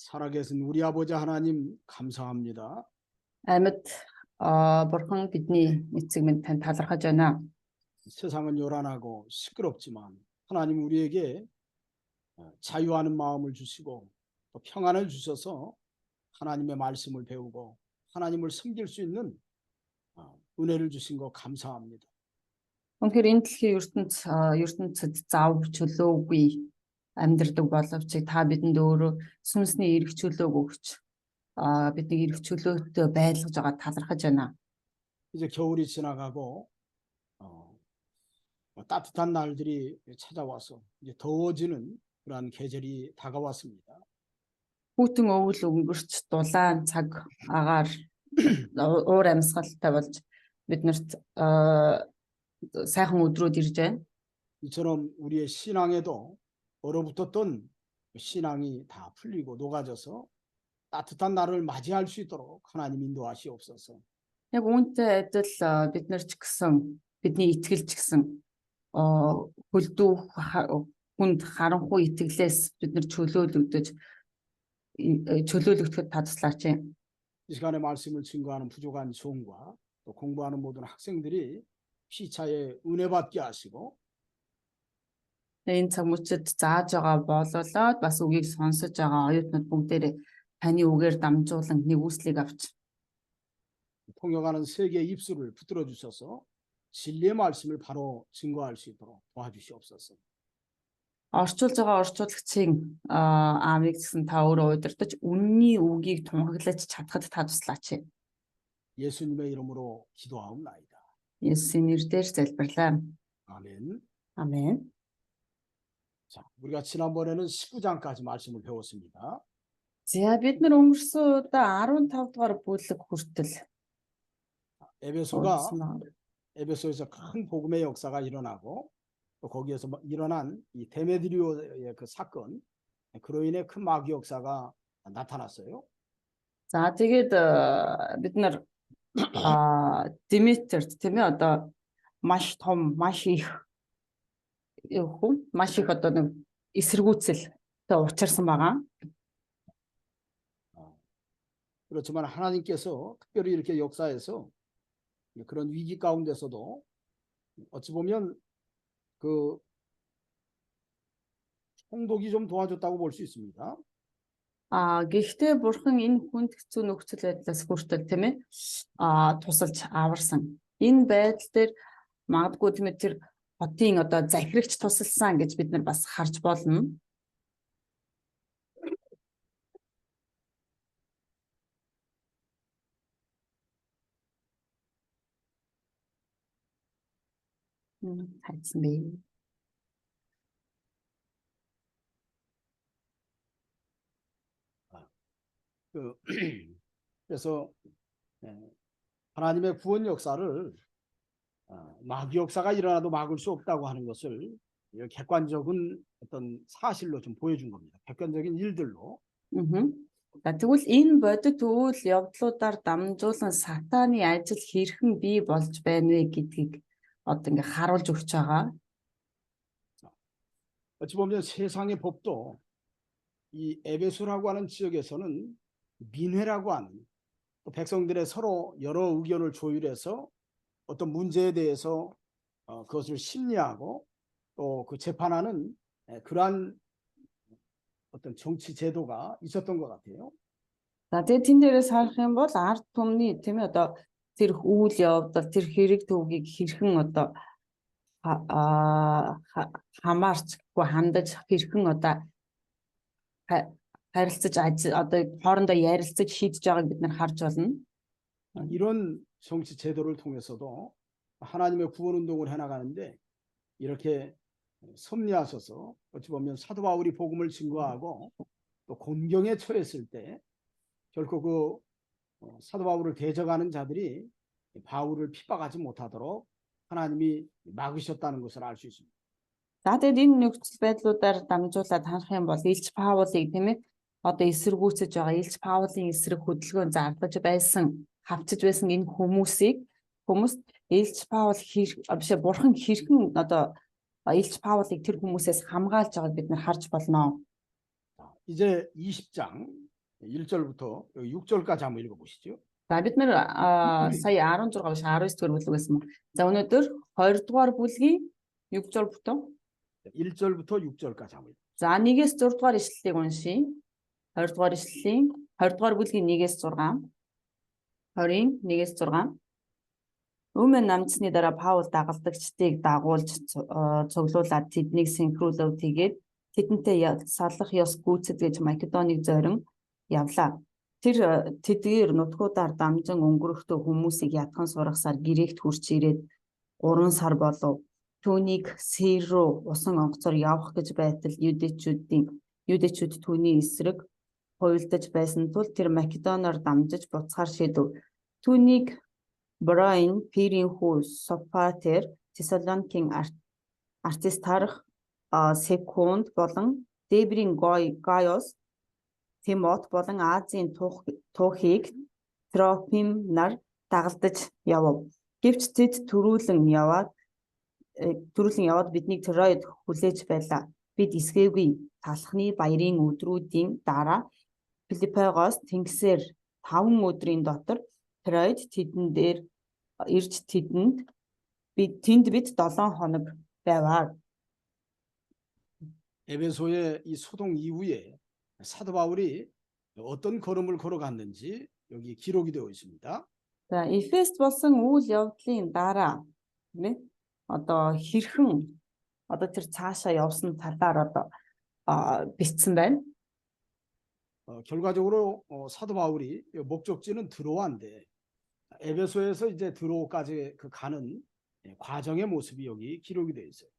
살아계신 우리 아버지 하나님 감사합니다. Амьд бурхан бидний эцэг минь танд талархаж байна. 세상은 요란하고 시끄럽지만 하나님 우리에게 자유하는 마음을 주시고 또 평안을 주셔서 하나님의 말씀을 배우고 하나님을 섬길 수 있는 은혜를 주신 거 감사합니다. Үнэхээр энэ дэлхийн ертөнцид заав чөлөөгүй амьдрдаг боловч та бидэнд өөрөө сүнсний эрх чөлөөг өгч бидний эрх чөлөөтэй байлгаж байгаа талархаж байна. 이제 겨울이 지나가고 따뜻한 날들이 찾아와서 이제 더워지는 그러한 계절이 다가왔습니다. Хүйтэн өвөл өнгөрч дулаан цаг агаар уур амьсгалтай болж биднэрт сайхан өдрүүд ирж байна. 이처럼 우리의 신앙에도 얼어붙었던 신앙이 다 풀리고 녹아져서 따뜻한 날을 맞이할 수 있도록 하나님 인도하시옵소서. Яг үүнтэй адил бид нар ч гэсэн бидний итгэл ч гэсэн хөлдөө хүнд харанхуй итгэлээс бид нар чөлөөлөгдөд таслаач. 이 시간에 말씀을 증거하는 부족한 종과 또 공부하는 모든 학생들이 피차에 은혜 받게 하시고 Энэ цаг мөчид зааж байгаа бололоод бас үгийг сонсож байгаа оюутнууд бүгдээрээ таны үгээр дамжуулан нэгүслийг авч 통역하는 세계의 입술을 붙들어 주셔서 진리의 말씀을 바로 증거할 수 있도록 도와주시옵소서. орчуулж байгаа орчуулагчийн аамыг гэсэн та өөрөө удирдах үнний үгийг тунхаглаж чадхад та туслаач. 예수님의 이름으로 기도하옵나이다. 예수님 нэрээр залбирлаа. 아멘. 아멘. 자, 우리가 지난번에는 19장까지 말씀을 배웠습니다. За бид нар өнгөрсөн удаа 15 дугаар бүлэг хүртэл 에베소에서 큰 복음의 역사가 일어나고 또 거기에서 일어난 이 데메드리오의 그 사건, 그로 인해 큰 마귀 역사가 나타났어요. За тэгээд бид нар Димитр тийм ээ одоо маш том маш их одоо нэг эсэргүүцэлтэй учирсан байгаа. 그렇지만 하나님께서 특별히 이렇게 역사해서 그런 위기 가운데서도 어찌 보면 그 총독이 좀 도와줬다고 볼 수 있습니다. Гэхдээ бурхан энэ хүнд хэцүү нөхцөл байдлаас хүртэл тийм ээ тусалж аварсан. Энэ байдал дээр магадгүй тийм ээ тэр хотын одоо захирагч тусалсан гэж бид нар бас харж болно. хайсан бэ. 그래서 하나님의 구원 역사를 마귀 역사가 일어나도 막을 수 없다고 하는 것을 객관적인 어떤 사실로 좀 보여준 겁니다. 객관적인 일들로. Тэгвэл энэ бодит үйл явдлуудаар дамжуулан сатааны ажил хэрхэн бий болж байна вэ гэдгийг одоо ингээ харуулж өгч байгаа. 어찌 보면 세상의 법도 이 에베소라고 하는 지역에서는 민회라고 하는 또 백성들의 서로 여러 의견을 조율해서 어떤 문제에 대해서 그것을 심리하고 또 그 재판하는 그러한 어떤 정치 제도가 있었던 것 같아요. За тэгээд тэн дээрээс харах юм бол ард түмний тийм ээ одоо тэр үйл явдал тэр хэрэг төвгийг хэрхэн одоо хамаарч хандаж хэрхэн одоо харилцаж одоо хоорондоо ярилцаж шийдэж байгааг бид нар харж байна. 이런 정치 제도를 통해서도 하나님의 구원 운동을 해나가는데 이렇게 섭리하셔서 어찌 보면 사도 바울이 복음을 증거하고 또 곤경에 처했을 때 결코 그 사도 바울을 대적하는 자들이 바울을 핍박하지 못하도록 하나님이 막으셨다는 것을 알 수 있습니다. За тэгээд энэ нөхцөл байдлуудаар дамжуулаад харах юм бол Илч Паулыг тийм ээ одоо эсэргүүцэж байгаа Илч Паулын эсрэг хөдөлгөөн зарлаж байсан хавчиж байсан энэ хүмүүс Илч Паул бурхан хэрхэн одоо Илч Паулыг тэр хүмүүсээс хамгаалж байгааг бид нар харж болно. 이제 20장 1절부터 6절까지 한번 읽어보시죠. За бид нэр сая 16 биш 19 дэх бүлэг байсан ба. За өнөөдөр 2 дугаар бүлгийн 6 дугаар бүтэн. 1절부터 6절까지 한번 읽어보시죠. За 1-ээс 6 дугаар ишлэлийг уншийе. 20 дугаар ишлэлийн 20 дугаар бүлгийн 1-ээс 6. 20-ийн 1-ээс 6. Өмнө намцны дараа Паул дагалдагчдыг дагуулж цуглуулад тэднийг синхруулав. Тэгээд тэдэнтэй салах ёс гүйцэтгэж Македоныг зорин явлаа. Тэр тэдгээр нутгуудаар дамжин өнгөрөхдөө хүмүүсийг ятхан сургасаар Грект хурч ирээд 3 сар болов. Түүнийг Сир руу усан онгоцоор явах гэж байтал юдэчүүд түүний эсрэг хуйлдаж байсан тул тэр Македоноор дамжиж буцахаар шийдэв. Түүнийг Брайн, Пирийн хүү Сопатер, Тесалоникийн Артистарх, Секунд болон Дебрийн Гайос, Тимот болон Азийн туухыг Трофим нар дагалдаж явв. Гэвч тэд төрүүлэн яваад биднийг Троид хүлээж байлаа. Бид эсгээгүй талхны баярын өдрүүдийн дараа Филиппогоос тэнгисээр 5 өдрийн дотор Троид тэдэн дээр ирж тэнд бид 7 хоног байваа. 에베소의 이 소동 이후에 사도 바울이 어떤 걸음을 걸어갔는지 여기 기록이 되어 있습니다. За Эфест болсон үйл явдлын дараа тийм ээ одоо хэрхэн одоо тэр цаашаа явсан талаар одоо бичсэн байна. 결과적으로 사도 바울이 목적지는 드로아인데 에베소에서 이제 드로아까지 그 가는 과정의 모습이 여기 기록이 되어 있어요.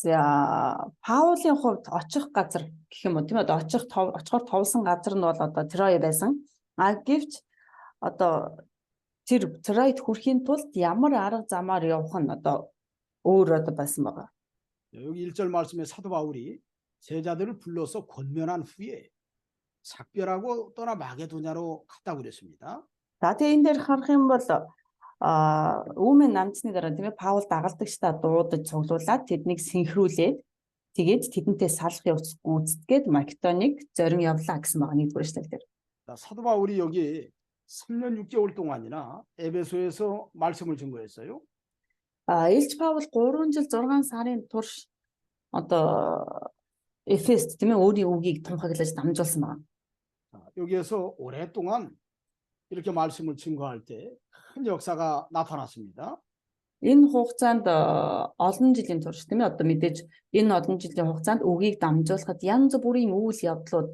За Паулийн хувьд очих газар гэх юм уу тийм ээ очихоор товсон газар нь бол одоо Трой байсан. Гэвч одоо тэр Тройд хүрэхийн тулд ямар арга замаар явах нь одоо өөр одоо байсан байгаа. 여기 1절 말씀에 사도 바울이 제자들을 불러서 권면한 후에 작별하고 떠나 마게도냐로 갔다고 그랬습니다. За тэгээ энэ дээр харах юм бол Өмнө намцны дараа тийм ээ Паул дагалдагчдаа дуудаж цуглуулад тэднийг синхруулээд тэгээд тэдэнтэй салах явц гүйцэтгээд Македоныг зорин явлаа гэсэн байгаа нэгдүгээр эшлэл дээр. 사도 바울이 여기 3년 6개월 동안이나 에베소에서 말씀을 증거했어요. Илч Паул 3 жил 6 сарын турш одоо Эфест тийм ээ өөрийн үгийг тунхаглаж дамжуулсан байна. 여기에서 오랫동안 이렇게 말씀을 증거할 때 큰 역사가 나타났습니다. Энэ хугацаанд олон жилийн турш тийм ээ одоо мэдээж энэ олон жилийн хугацаанд үгийг дамжуулахад янз бүрийн үйл явдлууд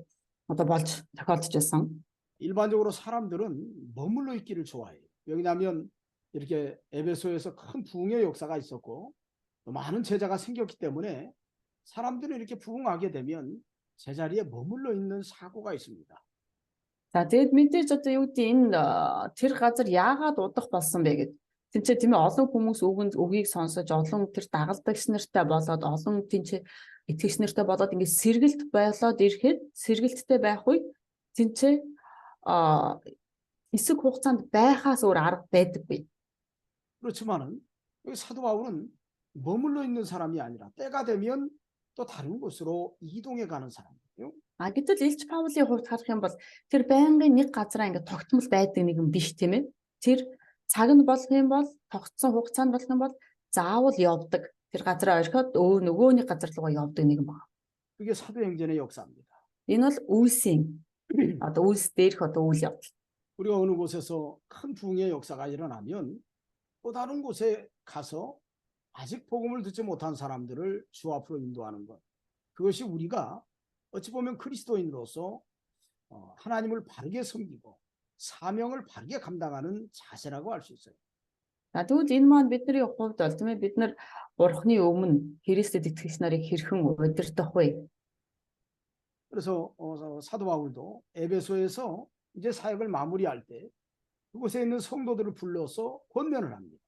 одоо болж тохиолдож байсан. 일반적으로 사람들은 머물러 있기를 좋아해요. 왜냐하면 이렇게 에베소에서 큰 부흥의 역사가 있었고 많은 제자가 생겼기 때문에 사람들은 이렇게 부흥하게 되면 제자리에 머물러 있는 사고가 있습니다. За тэгэд мэдээж одоо юу гэдэг энэ тэр газар яагаад удах болсон бэ гэд. Тинчээ тийм ээ олон хүмүүс үгийг сонсож олон тэр дагалдагч нартай болоод олон тинчээ итгэгч нартай болоод ингээд сэргэлт болоод ирэхэд сэргэлттэй байх үед тинчээ хэсэг хугацаанд байхаас өөр арга байдаггүй. 그렇지만은 여기 사도 바울은 머물러 있는 사람이 아니라 때가 되면 또 다른 곳으로 이동해 가는 사람이에요. Гэтэл Илч Паулийн хувьд харах юм бол тэр байнгын нэг газараа ингээд тогтмол байдаг нэг юм биш тийм ээ. Тэр цаг нь болох юм бол тогтсон хугацаанд болох юм бол заавал явдаг. Тэр газараа орхиод нөгөөний газар руу явдаг нэг юм байна. 그게 사도행전의 역사입니다. Энэ бол үйлсийн одоо үйлс дээрх одоо үйл явдал. 우리가 어느 곳에서 큰 부흥의 역사가 일어나면 또 다른 곳에 가서 아직 복음을 듣지 못한 사람들을 주 앞으로 인도하는 것. 그것이 우리가 어찌 보면 그리스도인으로서 하나님을 바르게 섬기고 사명을 바르게 감당하는 자세라고 할 수 있어요. За тэгвэл энэ маань бидний хувьд бол тийм ээ бид нар Бурхны өмнө Христэд итгэгч нарыг хэрхэн удирдах вэ? 그래서 사도 바울도 에베소에서 이제 사역을 마무리할 때 그곳에 있는 성도들을 불러서 권면을 합니다.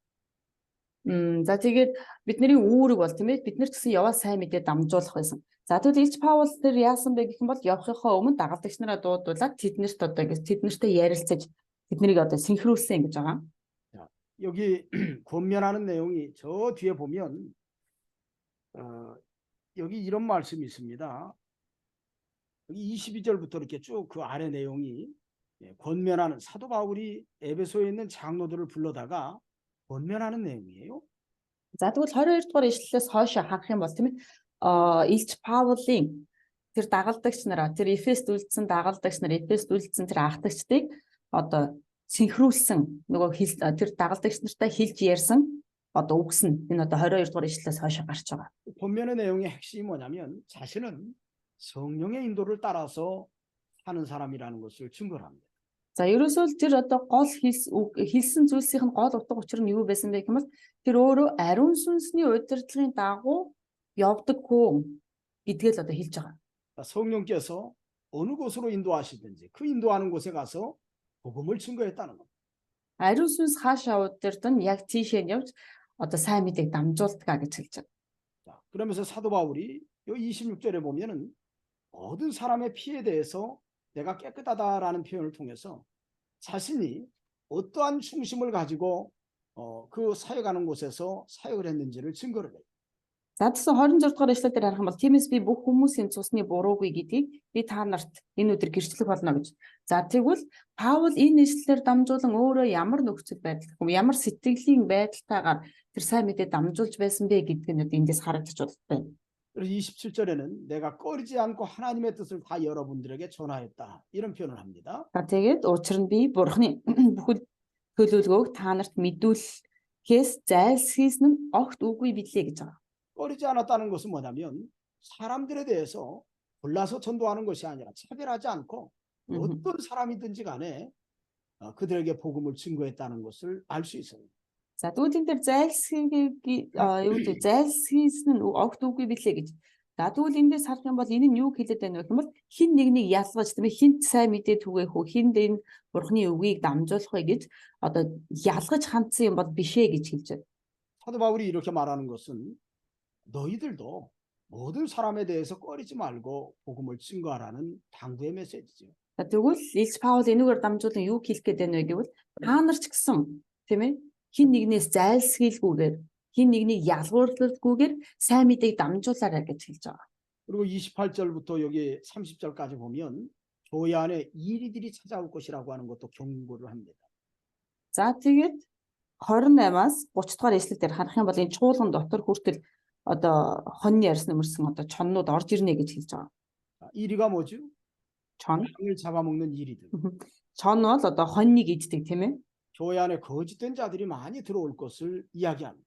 За тэгээд бидний үүрэг бол тийм ээ бид нар гэсэн яваа сайн мэдээ дамжуулах байсан. За тэгвэл Илч Паул тэр яасан бэ гэх юм бол явахынхаа өмнө дагалдагч нараа дуудуулаад тэднэрт одоо тэднэртэй ярилцаж тэднийг одоо синхруулсан гэж байгаа. 여기 권면하는 내용이 저 뒤에 보면 여기 이런 말씀이 있습니다. 여기 22절부터 이렇게 쭉 그 아래 내용이 권면하는 사도 바울이 에베소에 있는 장로들을 불러다가 권면하는 내용이에요. За тэгвэл 22 дугаар ишлэлээс хойш харах юм бол тийм ээ Илч Паулын тэр дагалдагч нараа тэр Эфест үлдсэн дагалдагч нар Эфест үлдсэн тэр ахтагчдыг одоо синхруулсан нөгөө тэр дагалдагч нартай хэлж ярьсан одоо үгс нь энэ одоо 22 дугаар ишлэлээс хойш гарч байгаа. 권면의 내용의 핵심이 뭐냐면 자신은 성령의 인도를 따라서 사는 사람이라는 것을 증거를 합니다. За ерөөсөө л тэр одоо гол хэлсэн зүйлсийн гол утга учир нь юу байсан бэ гэвэл тэр өөрөө ариун сүнсний удирдлагын дагуу явдаг хүн гэдгээ л одоо хэлж байгаа. 성령께서 어느 곳으로 인도하시든지 그 인도하는 곳에 가서 복음을 증거했다는 겁니다. Ариун сүнс хаашаа удирдан яг тийшээ нь явж одоо сайн мэдээг дамжуулдаг гэж хэлж байгаа. 자, 그러면서 사도 바울이 요 26절에 보면은 모든 사람의 피에 대해서 내가 깨끗하다라는 표현을 통해서 자신이 어떠한 중심을 가지고 그 사역하는 곳에서 사역을 했는지를 증거를 해요. За тэгсэн 26 дугаар ишлэл дээр харах юм бол тиймээс би бүх хүмүүсийн цусны буруугүй гэдгийг би та нарт энэ өдөр гэрчлэх болно гэж. За тэгвэл Паул энэ ишлэлээр дамжуулан өөрөө ямар нөхцөл байдал, ямар сэтгэлийн байдалтайгаар тэр сайн мэдээ дамжуулж байсан бэ гэдгийг нь эндээс харагдаж байна. 그래서 27절에는 내가 꺼리지 않고 하나님의 뜻을 다 여러분들에게 전하였다. 이런 표현을 합니다. За тэгээд учир нь би Бурхны бүхэл төлөвлөгөөг та нарт мэдүүлэхээс зайлсхийсэн нь огт үгүй билээ гэж байгаа. 꺼리지 않았다는 것은 뭐냐면 사람들에 대해서 골라서 전도하는 것이 아니라 차별하지 않고 어떤 사람이든지 간에 그들에게 복음을 증거했다는 것을 알 수 있어요. За тэгвэл энэ дээр зайлсхийсэн нь огт үгүй билээ гэж. За тэгвэл эндээс харах юм бол энэ нь юу хэлээд байна вэ гэвэл хин нэгнийг ялгаж тийм ээ хинт сайн мэдээ түгээх үү хинд энэ Бурхны үгийг дамжуулах вэ гэж одоо ялгаж хандсан юм бол бишээ гэж хэлж байна. 사도 바울이 이렇게 말하는 것은 너희들도 모든 사람에 대해서 꺼리지 말고 복음을 증거하라는 당부의 메시지죠. За тэгвэл Илч Паул энэгээр дамжуулан юу хэлэх гээд байна вэ гэвэл та нар ч гэсэн тийм ээ хин нэгнээс зайлсхийлгүйгээр хин нэгнийг ялгуурлалгүйгээр сайн мэдээг дамжуулаарай гэж хэлж байгаа. 그리고 28절부터 여기 30절까지 보면 교회 안에 이리들이 찾아올 것이라고 하는 것도 경고를 합니다. За тэгээд 28-аас 30 дугаар ишлэл дээр харах юм бол энэ чуулган дотор хүртэл одоо хоньны ярьсан өмөрсөн одоо чоннууд орж ирнэ гэж хэлж байгаа. 이리가 뭐죠? Чон. 양을 잡아먹는 이리들. Чон бол одоо хоньныг иддэг тийм ээ. 교회 안에 거짓된 자들이 많이 들어올 것을 이야기합니다.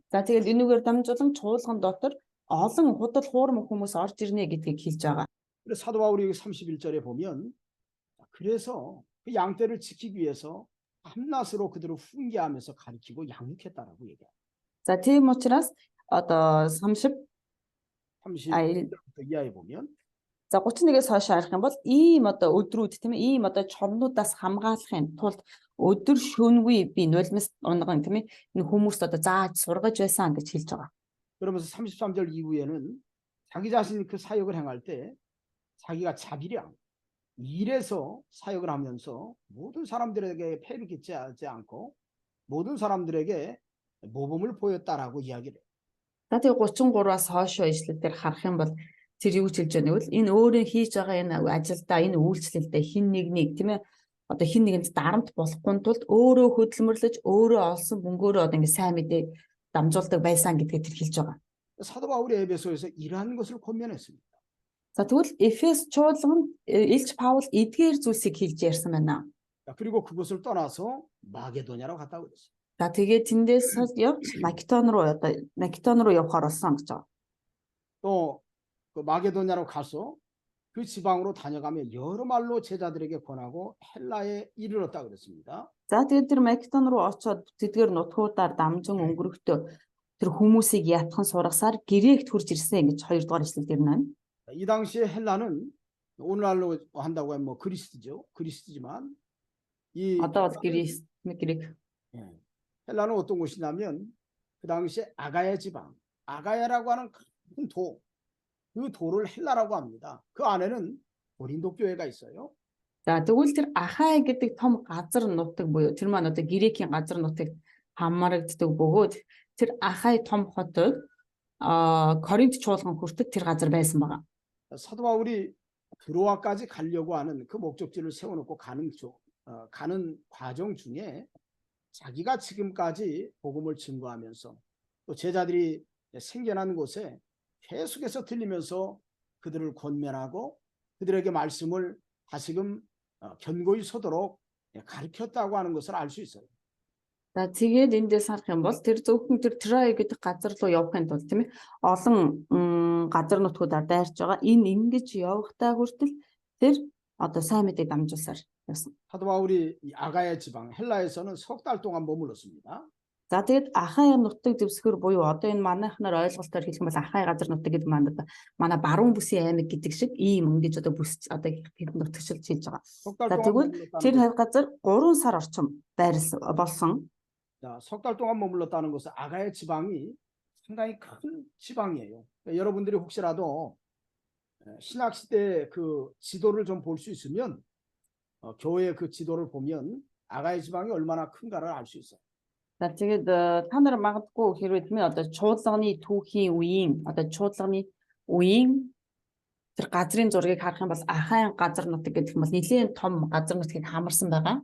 За тэгээд энүүгээр дамжуулан чуулган дотор олон худал хуурмаг хүмүүс орж ирнэ гэдгийг хэлж байгаа. 그래서 사도 바울이 31절에 보면 그래서 그 양떼를 지키기 위해서 밤낮으로 그들을 훈계하면서 가르치고 양육했다라고 얘기합니다. За тийм учраас одоо 30절부터 이하에 보면 За 31-ээс хойш харах юм бол ийм одоо өдрүүд тийм ээ ийм одоо чорнуудаас хамгаалахын тулд өдөр шөнөгүй би нулимс унган тийм ээ энэ хүмүүст одоо зааж сургаж байсан гэж хэлж байгаа. 그러면서 33절 이후에는 자기 자신이 그 사역을 행할 때 자기가 자비량 일에서 사역을 하면서 모든 사람들에게 폐를 끼치지 않고 모든 사람들에게 모범을 보였다라고 이야기를 해요. За тэгээ 33-аас хойш ишлэл дээр харах юм бол тэр юу ч хэлж байгаа нь энэ өөрөө хийж байгаа энэ ажилдаа энэ үйлчлэлдээ хин нэгнийг тийм ээ одоо хин нэгэнд дарамт болохгүй тулд өөрөө хөдөлмөрлөж өөрөө олсон мөнгөөрөө одоо ингэ сайн мэдээ дамжуулдаг байсан гэдгийг тэр хэлж байгаа. 사도 바울이 에베소에서 이러한 것을 권면했습니다. За тэгвэл Эфес чуулганд Илч Паул эдгээр зүйлсийг хэлж ярьсан байна. 그리고 그곳을 떠나서 마게도냐로 갔다고 그랬어요. За тэгээд тэндээс явж Македон руу явахаар болсон гэж байгаа. 또 그 마게도냐로 가서 그 지방으로 다녀가며 여러 말로 제자들에게 권하고 헬라에 이르렀다 그랬습니다. За тэгээд тэр Македон руу очоод тэдгээр нутгуудаар дамжин өнгөрөхдөө тэр хүмүүсийг ятхан сургасаар грект хурж ирсэн гэж 2 дугаар эшлэл дээр байна. 이 당시에 헬라는 오늘날로 한다고 하면 뭐 그리스죠. 그리스지만 이 Одоо бол грек. 헬라는 어떤 곳이냐면 그 당시에 아가야 지방, 아가야라고 하는 큰 도, 그 도를 헬라라고 합니다. 그 안에는 고린도 교회가 있어요. За тэгвэл тэр Ахай гэдэг том газар нутаг буюу тэр маань одоо грекийн газар нутагт хамаарагддаг бөгөөд тэр Ахай том хотод Коринт чуулган хүртэл тэр газар байсан байгаа. 사도 바울이 드로아까지 가려고 하는 그 목적지를 세워놓고 가는 과정 중에 자기가 지금까지 복음을 증거하면서 또 제자들이 생겨난 곳에 계속해서 들리면서 그들을 권면하고 그들에게 말씀을 다시금 견고히 서도록 가르쳤다고 하는 것을 알 수 있어요. За тэгээд эндээс харах юм бол тэр зөвхөн тэр Трой гэдэг газар руу явахын тулд тийм ээ олон газар нутгуудаар дайрч байгаа. Энэ ингэж явахтаа хүртэл тэр одоо сайн мэдээг дамжуулсаар явсан. 사도 바울이 이 아가야 지방 헬라에서는 석 달 동안 머물렀습니다. За тэгээд Ахай нутаг дэвсгэр буюу одоо энэ манайхнаар ойлголтоор хэлэх юм бол Ахай газар нутаг гэдэг манай баруун бүсийн аймаг гэдэг шиг ийм ингэж одоо бүс одоо хэд нутагшилж хийж байгаа. 석 달 За 동안 тэгвэл тэр 머물렀다는 газар 3 сар орчим болсон. 석 달 동안 머물렀다는 것은 아가야 지방이 상당히 큰 지방이에요. 그러니까 여러분들이 혹시라도 신학 시대 그 지도를 좀 볼 수 있으면 교회 그 지도를 보면 아가야 지방이 얼마나 큰가를 알 수 있어요. За тэгээд та нар магадгүй хэрвээ тийм ээ одоо чуулганы түүхийн үеийн одоо чуулганы үеийн тэр газрын зургийг харах юм бол Ахайн газар нутаг гэдэг юм бол нэлийн том газар нутгийг хамарсан байгаа.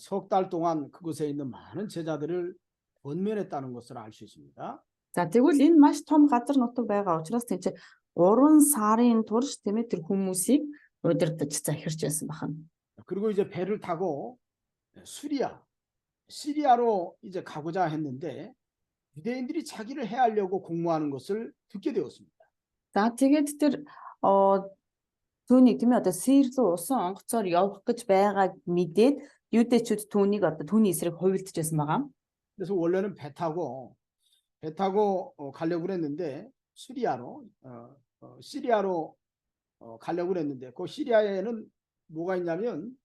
석 달 동안 그곳에 있는 많은 제자들을 권면했다는 것을 알 수 있습니다. За тэгвэл энэ маш том газар нутаг байгаа учраас тийм ч 3 сарын турш тийм ээ тэр хүмүүсийг удирдах захирч байсан байна. 그리고 이제 배를 타고 시리아로 이제 가고자 했는데 유대인들이 자기를 해하려고 공모하는 것을 듣게 되었습니다. За тэгээд тэр түүнийг тийм ээ одоо Сир руу усан онгоцоор явах гэж байгааг мэдээд юудэчүүд түүнийг одоо түүний эсрэг хувилдаж байсан байгаа. 그래서 원래는 배 타고 가려고 그랬는데 시리아로 가려고 그랬는데 그 시리아에는 뭐가 있냐면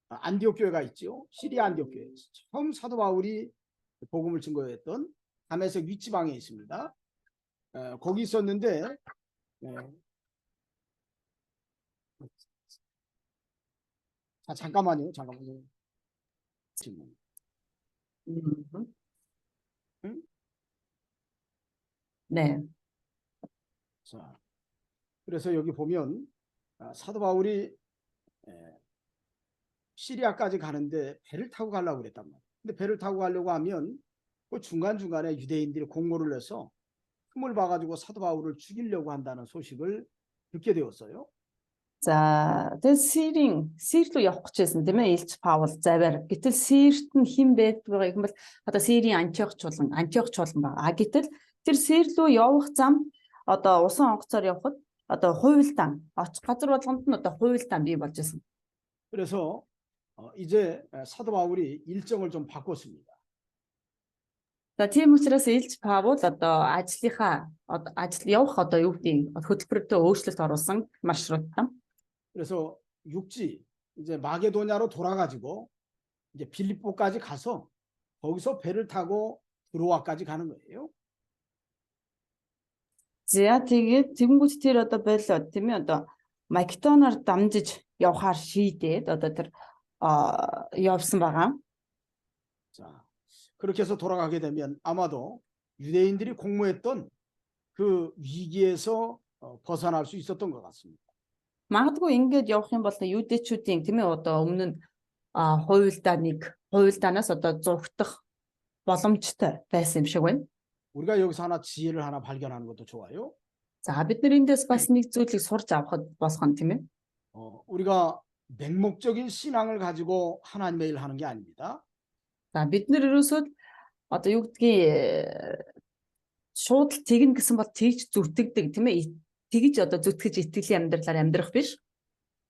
안디옥 교회가 있죠. 시리아 안디옥 교회. 처음 사도 바울이 복음을 증거했던 다메섹 윗지방에 있습니다. 거기 있었는데 잠깐만요. 네. 자, 그래서 여기 보면 사도 바울이 시리아까지 가는데 배를 타고 가려고 그랬단 말이에요. 근데 배를 타고 가려고 하면 그 중간중간에 유대인들이 공모를 해서 틈을 봐가지고 사도 바울을 죽이려고 한다는 소식을 듣게 되었어요. За тэгээд Сир руу явах гэж байсан тийм ээ Илч Паул заваар. Гэтэл Сирт нь хэн байдгаа юм бол одоо Сирийн Антиох чуулган байгаа. Гэтэл тэр Сир руу явах зам одоо усан онгоцоор явхад одоо хуйлдаан очих газар болгонд нь одоо хуйлдаан бий болж байсан. 그래서 이제 사도 바울이 일정을 좀 바꿨습니다. За тийм учраас Илч Паул одоо ажил явах одоо юу гэдэг хөтөлбөртөө өөрчлөлт оруулсан маршруттай. 그래서 육지 이제 마게도냐로 돌아가지고 이제 빌립보까지 가서 거기서 배를 타고 드로아까지 가는 거예요. За тэгээд тэгэнгүүт тэр одоо болоод тийм ээ одоо Македоноор дамжиж явахаар шийдээд одоо тэр явсан байгаа. 자, 그렇게 해서 돌아가게 되면 아마도 유대인들이 공모했던 그 위기에서 벗어날 수 있었던 것 같습니다. Магадгүй ингэж явах юм бол юудэчүүдийн тийм ээ одоо өмнө нь хуйлдаанаас одоо зургдах боломжтой байсан юм шиг байна. 우리가 여기서 하나 지혜를 하나 발견하는 것도 좋아요. За бид нар эндээс бас нэг зүйлийг сурч авахд босгоно тийм ээ. 우리가 맹목적인 신앙을 가지고 하나님의 일을 하는 게 아닙니다. За бид нар ерөөсөө одоо юу гэдгийг шууд тэгнэ гэсэн бол тэгж зүтгэдэг тийм ээ. Тэгж одоо зүтгэж итгэлийн амьдралаар амьдрах биш.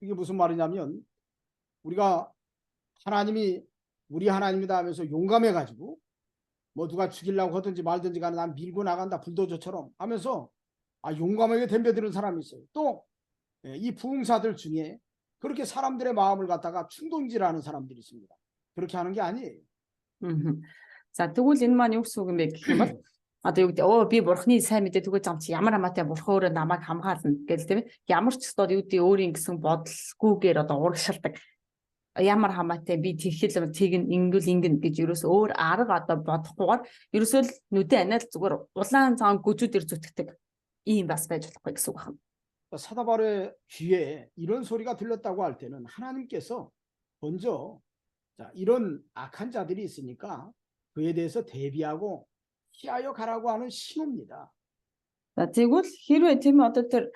이게 무슨 말이냐면 우리가 하나님이 우리 하나님이다 하면서 용감해 가지고 뭐 누가 죽이려고 하든지 말든지 간에 난 밀고 나간다 불도저처럼 하면서 용감하게 덤벼드는 사람이 있어요. 또 이 부흥사들 중에 그렇게 사람들의 마음을 갖다가 충동질하는 사람들이 있습니다. 그렇게 하는 게 아니에요. За тэгвэл энэ маань юу гэсэн үг юм бэ гэх юм бол одоо юу гэдэг би бурхны сайн мэдээ түгэж байгаа чи ямар амаатай бурхан өөрөө намайг хамгаална гэл тийм ээ. Ямар ч одоо юу гэдэг өөрийн гэсэн бодолгүйгээр одоо урагшилдаг. Ямар хамаатай би тэгхэл тэгнэ ингэн гэж ерөөс өөр арга одоо бодохгүйгээр ерөөсөө л нүдэн анаал зүгээр улаан цагаан гүжүүдээр зүтгэдэг ийм бас байж болохгүй гэсэн үг байна. 사도 바울의 귀에 이런 소리가 들렸다고 할 때는 하나님께서 먼저 이런 악한 자들이 있으니까 그에 대해서 대비하고 피하여 가라고 하는 신호입니다. За тэгвэл хэрвээ тийм ээ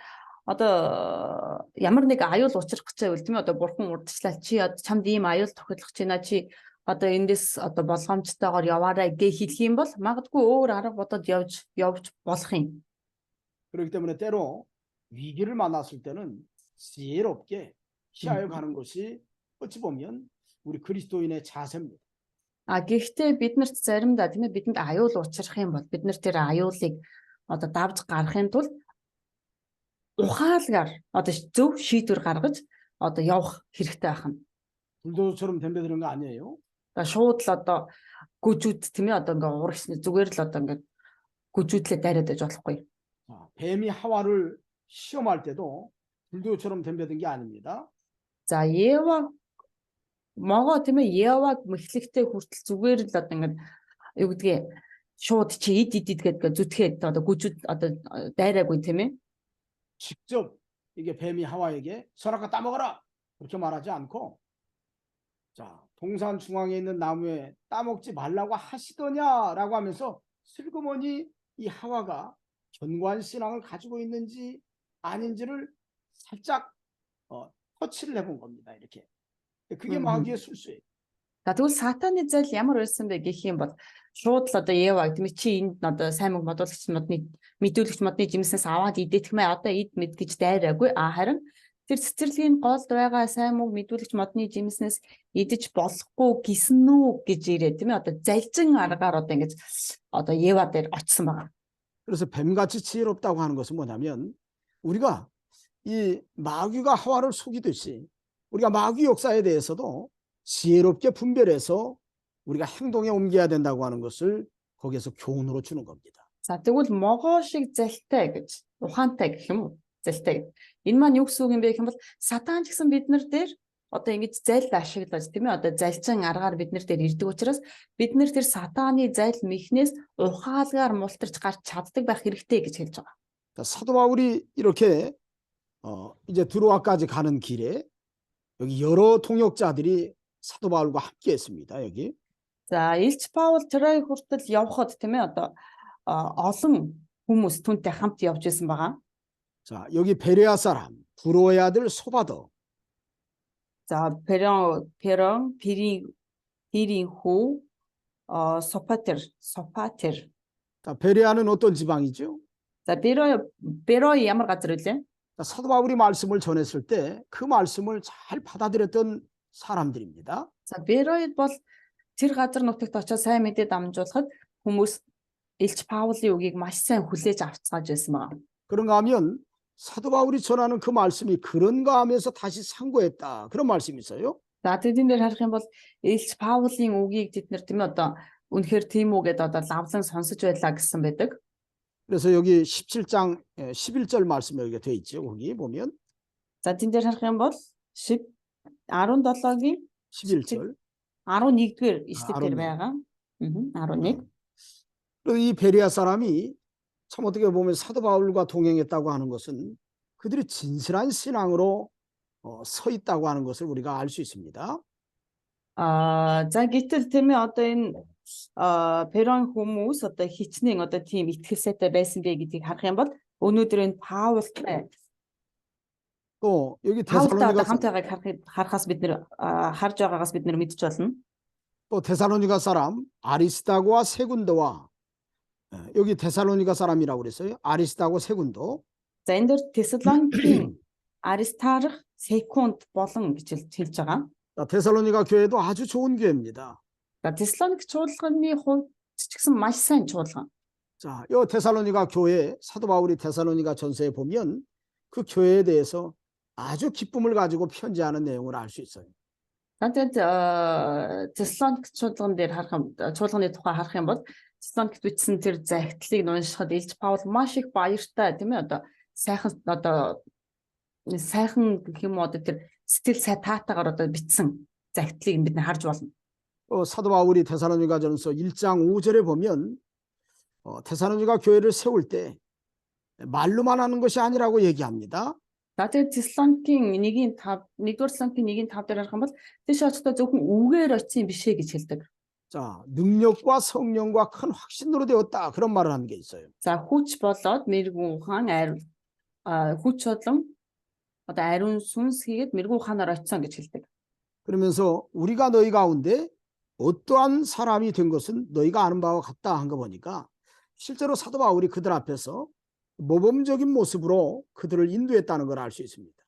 одоо ямар нэг аюул учрах гэж байвал тийм ээ одоо бурхан урдчлаа чи чамд ийм аюул тохиолдох гэж байна чи одоо эндээс одоо болгоомжтойгоор яваарай гэж хэлэх юм бол магадгүй өөр арга бодоод явж болох юм. 그렇기 때문에 때로 위기를 만났을 때는 지혜롭게 피하여 가는 것이 어찌 보면 우리 그리스도인의 자세입니다. Гэхдээ биднэрт заримдаа тийм ээ бидэнд аюул учрах юм бол бид нар тэр аюулыг одоо давж гарахын тулд ухаалгаар одоо зөв шийдвэр гаргаж одоо явах хэрэгтэй байна. 불도저처럼 덤벼드는 거 아니에요? Одоо шууд л одоо гүжүүд тийм ээ одоо ингээ урагш зүгээр л одоо ингээ гүжүүдлээ дайраад байж болохгүй. 뱀이 하와를 시험할 때도 불도저처럼 덤벼든 게 아닙니다. За Ева могоо тийм ээ Еваг мэхлэгтэй хүртэл зүгээр л одоо ингээ юу гэдгийг шууд чи ид гэдгээ зүтгээд одоо гүжүүд одоо дайраагүй тийм ээ. 직접 이게 뱀이 하와에게 선악과 따먹어라 그렇게 말하지 않고 동산 중앙에 있는 나무에 따먹지 말라고 하시더냐라고 하면서 슬그머니 이 하와가 견고한 신앙을 가지고 있는지 아닌지를 살짝 터치를 해본 겁니다. 이렇게. 그게 마귀의 술수예요. За тэгвэл сатаны зайл ямар байсан бэ гэх юм бол шууд л одоо Еваг тийм чи энд одоо сайн мөнгө бодуулагч модны мэдүүлэгч модны жимснээс аваад идэх мэ одоо ид мэд гэж дайраагүй харин тэр цэцэрлэгийн голд байгаа сайн мөнгө мэдүүлэгч модны жимснээс идэж болохгүй гисэн үү гэж ирээ тийм ээ одоо залжин аргаар одоо ингэж одоо Ева дээр очсон байгаа. 그래서 뱀같이 지혜롭다고 하는 것은 뭐냐면 우리가 이 마귀가 하와를 속이듯이 우리가 마귀 역사에 대해서도 지혜롭게 분별해서 우리가 행동에 옮겨야 된다고 하는 것을 거기에서 교훈으로 주는 겁니다. За тэгвэл могоо шиг залтай гэж ухаантай гэх юм уу? Залтай. Энэ маань юу гэсэн үг юм бэ гэх юм бол сатан ч гэсэн бид нар дээр одоо ингэж зайл ашиглаж тийм ээ одоо залжин аргаар бид нар дээр ирдэг учраас бид нар тэр сатаны зайл мэхнээс ухаалгаар мултарч гарч чаддаг байх хэрэгтэй гэж хэлж байгаа. 사도 바울이 이렇게 이제 드로아까지 가는 길에 여기 여러 통역자들이 사도 바울과 함께 했습니다. 여기. За Илч Паул Трой хүртэл явхад тийм ээ одоо олон хүмүүс түүнтэй хамт явж байсан байгаа. 자, 여기 베레아 사람 부로의 아들 소바더. За Перон Пирийн хүү Сопатер. 자, 베레아는 어떤 지방이죠? За Беро ямар газар үлээ? 사도 바울이 말씀을 전했을 때 그 말씀을 잘 받아들였던 사람들입니다. За Бероид бол тэр газар нутагт очиж сайн мэдээ дамжуулахад хүмүүс Илч Паулын үгийг маш сайн хүлээж авцгааж байсан байна. 그런가 하면 사도 바울이 전하는 그 말씀이 그런가 하면서 다시 상고했다. 그런 말씀이 있어요. За тэдэн дээр харах юм бол Илч Паулын үгийг тэд нар тийм одоо үнэхээр тийм үү гэдээ одоо лавлан сонсож байлаа гэсэн байдаг. 그래서 여기 17장 11절 말씀에 여기가 돼 있죠. 거기 보면. За тэн дээр харах юм бол 17-гийн 11절. 11-р ишлэлээр байгаа. 11. 이 베레아 사람이 참 어떻게 보면 사도 바울과 동행했다고 하는 것은 그들이 진실한 신앙으로 서 있다고 하는 것을 우리가 알 수 있습니다. За гэтэл тийм ээ одоо энэ Перон хүмүүс одоо хичнээн одоо тийм итгэлсэтэй байсан бэ гэдгийг харах юм бол өнөөдөр энэ Паултай 또 여기 Паултай хамтайгааг харахаас бид нэр харж байгаагаас бид нэр мэдж болно. 또 데살로니가 사람 아리스다고와 세군도와 여기 데살로니가 사람이라고 그랬어요. 아리스다고 세군도. За энэ дөр Теsalоникийн Аристарх, Секунд болон гэж хэлж байгаа. 데살로니가 교회도 아주 좋은 교회입니다. За Теsalоник чуулганы хувьд ч гэсэн маш сайн чуулган. 자, 이 데살로니가 교회 사도 바울이 데살로니가 전서에 보면 그 교회에 대해서 아주 기쁨을 가지고 편지하는 내용을 알 수 있어요. Тэгээд Теsalоник чуулган дээр чуулганы тухай харах юм бол Теsalоникт бичсэн тэр загтлыг уншихад Илч Паул маш их баяртай тийм ээ одоо сайхан гэх юм уу одоо тэр сэтгэл сай таатаагаар одоо бичсэн загтлыг бид харж болно. 사도 바울이 데살로니가전서 1장 5절에 보면 데살로니가 교회를 세울 때 말로만 하는 것이 아니라고 얘기합니다. За тэгээд Теслоникийн 1:5, 1-р Теслоникийн 1:5 дээр харах юм бол тийш очихдоо зөвхөн үгээр очив биш ээ гэж хэлдэг. 자, 능력과 성령과 큰 확신으로 되었다. 그런 말을 하는 게 있어요. За хүч болоод мэрэгүн ухаан хүч болон одоо ариун сүнс хийгээд мэрэгүн ухаанаар очисон гэж хэлдэг. 그러면서 우리가 너희 가운데 어떠한 사람이 된 것은 너희가 아는 바와 같다 한 거 보니까 실제로 사도 바울이 그들 앞에서 모범적인 모습으로 그들을 인도했다는 걸 알 수 있습니다.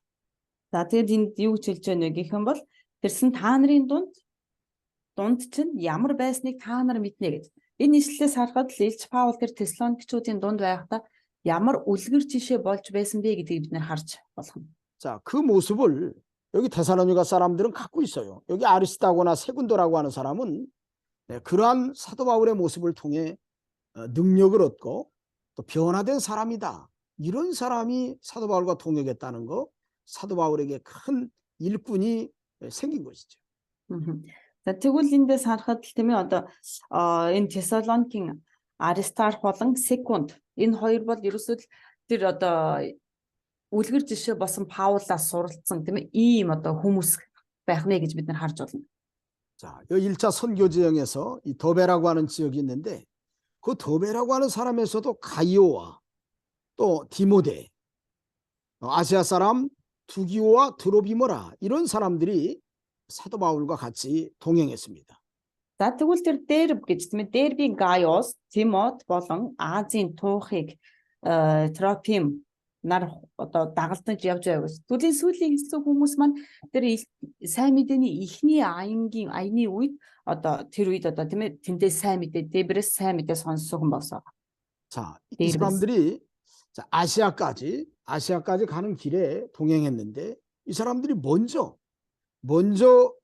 За тэгээд энд юу гэж хэлж байна вэ гэх юм бол тэрсэн та нарын дунд чинь ямар байсныг та нар мэднэ гэж. Энэ ишлэлээс харахад л Илч Паул тэр Теслоникчуудын дунд байхдаа ямар үлгэр жишээ болж байсан бэ гэдгийг бид нэр харж болох юм. 자, 그 모습을 여기 데살로니가 사람들은 갖고 있어요. 여기 아리스다고나 세군도라고 하는 사람은 그러한 사도 바울의 모습을 통해 능력을 얻고 또 변화된 사람이다. 이런 사람이 사도 바울과 동역했다는 거, 사도 바울에게 큰 일꾼이 생긴 것이죠. За тэгвэл эндээс харахад л тийм ээ одоо энэ Тессалоникийн Аристарх болон Секунд энэ хоёр бол ерөөсөө л тэр одоо үлгэр жишээ болсон Паулаас суралцсан тийм ээ ийм одоо хүмүүс байх нэ гэж бид нар харж байна. 자, 이 1차 선교 지형에서 이 더베라고 하는 지역이 있는데 그 더베라고 하는 사람에서도 가이오와 또 디모데, 아시아 사람 두기오와 드로비모라 이런 사람들이 사도 바울과 같이 동행했습니다. За тэгвэл тэр Дерб гэж тийм ээ Дербийн Гайос, Тимот болон Азийн туухыг Тропим нар одоо дагалдаж явж байв гэж. Түлийн сүүлийн хэсэг хүмүүс маань тэр сайн мэдээний ихний аяны үед одоо тэр үед одоо тийм ээ тэндээ сайн мэдээ Дебрээс сайн мэдээ сонссон хүн болсон. 자, 이 사람들이 자, 아시아까지 가는 길에 동행했는데 이 사람들이 먼저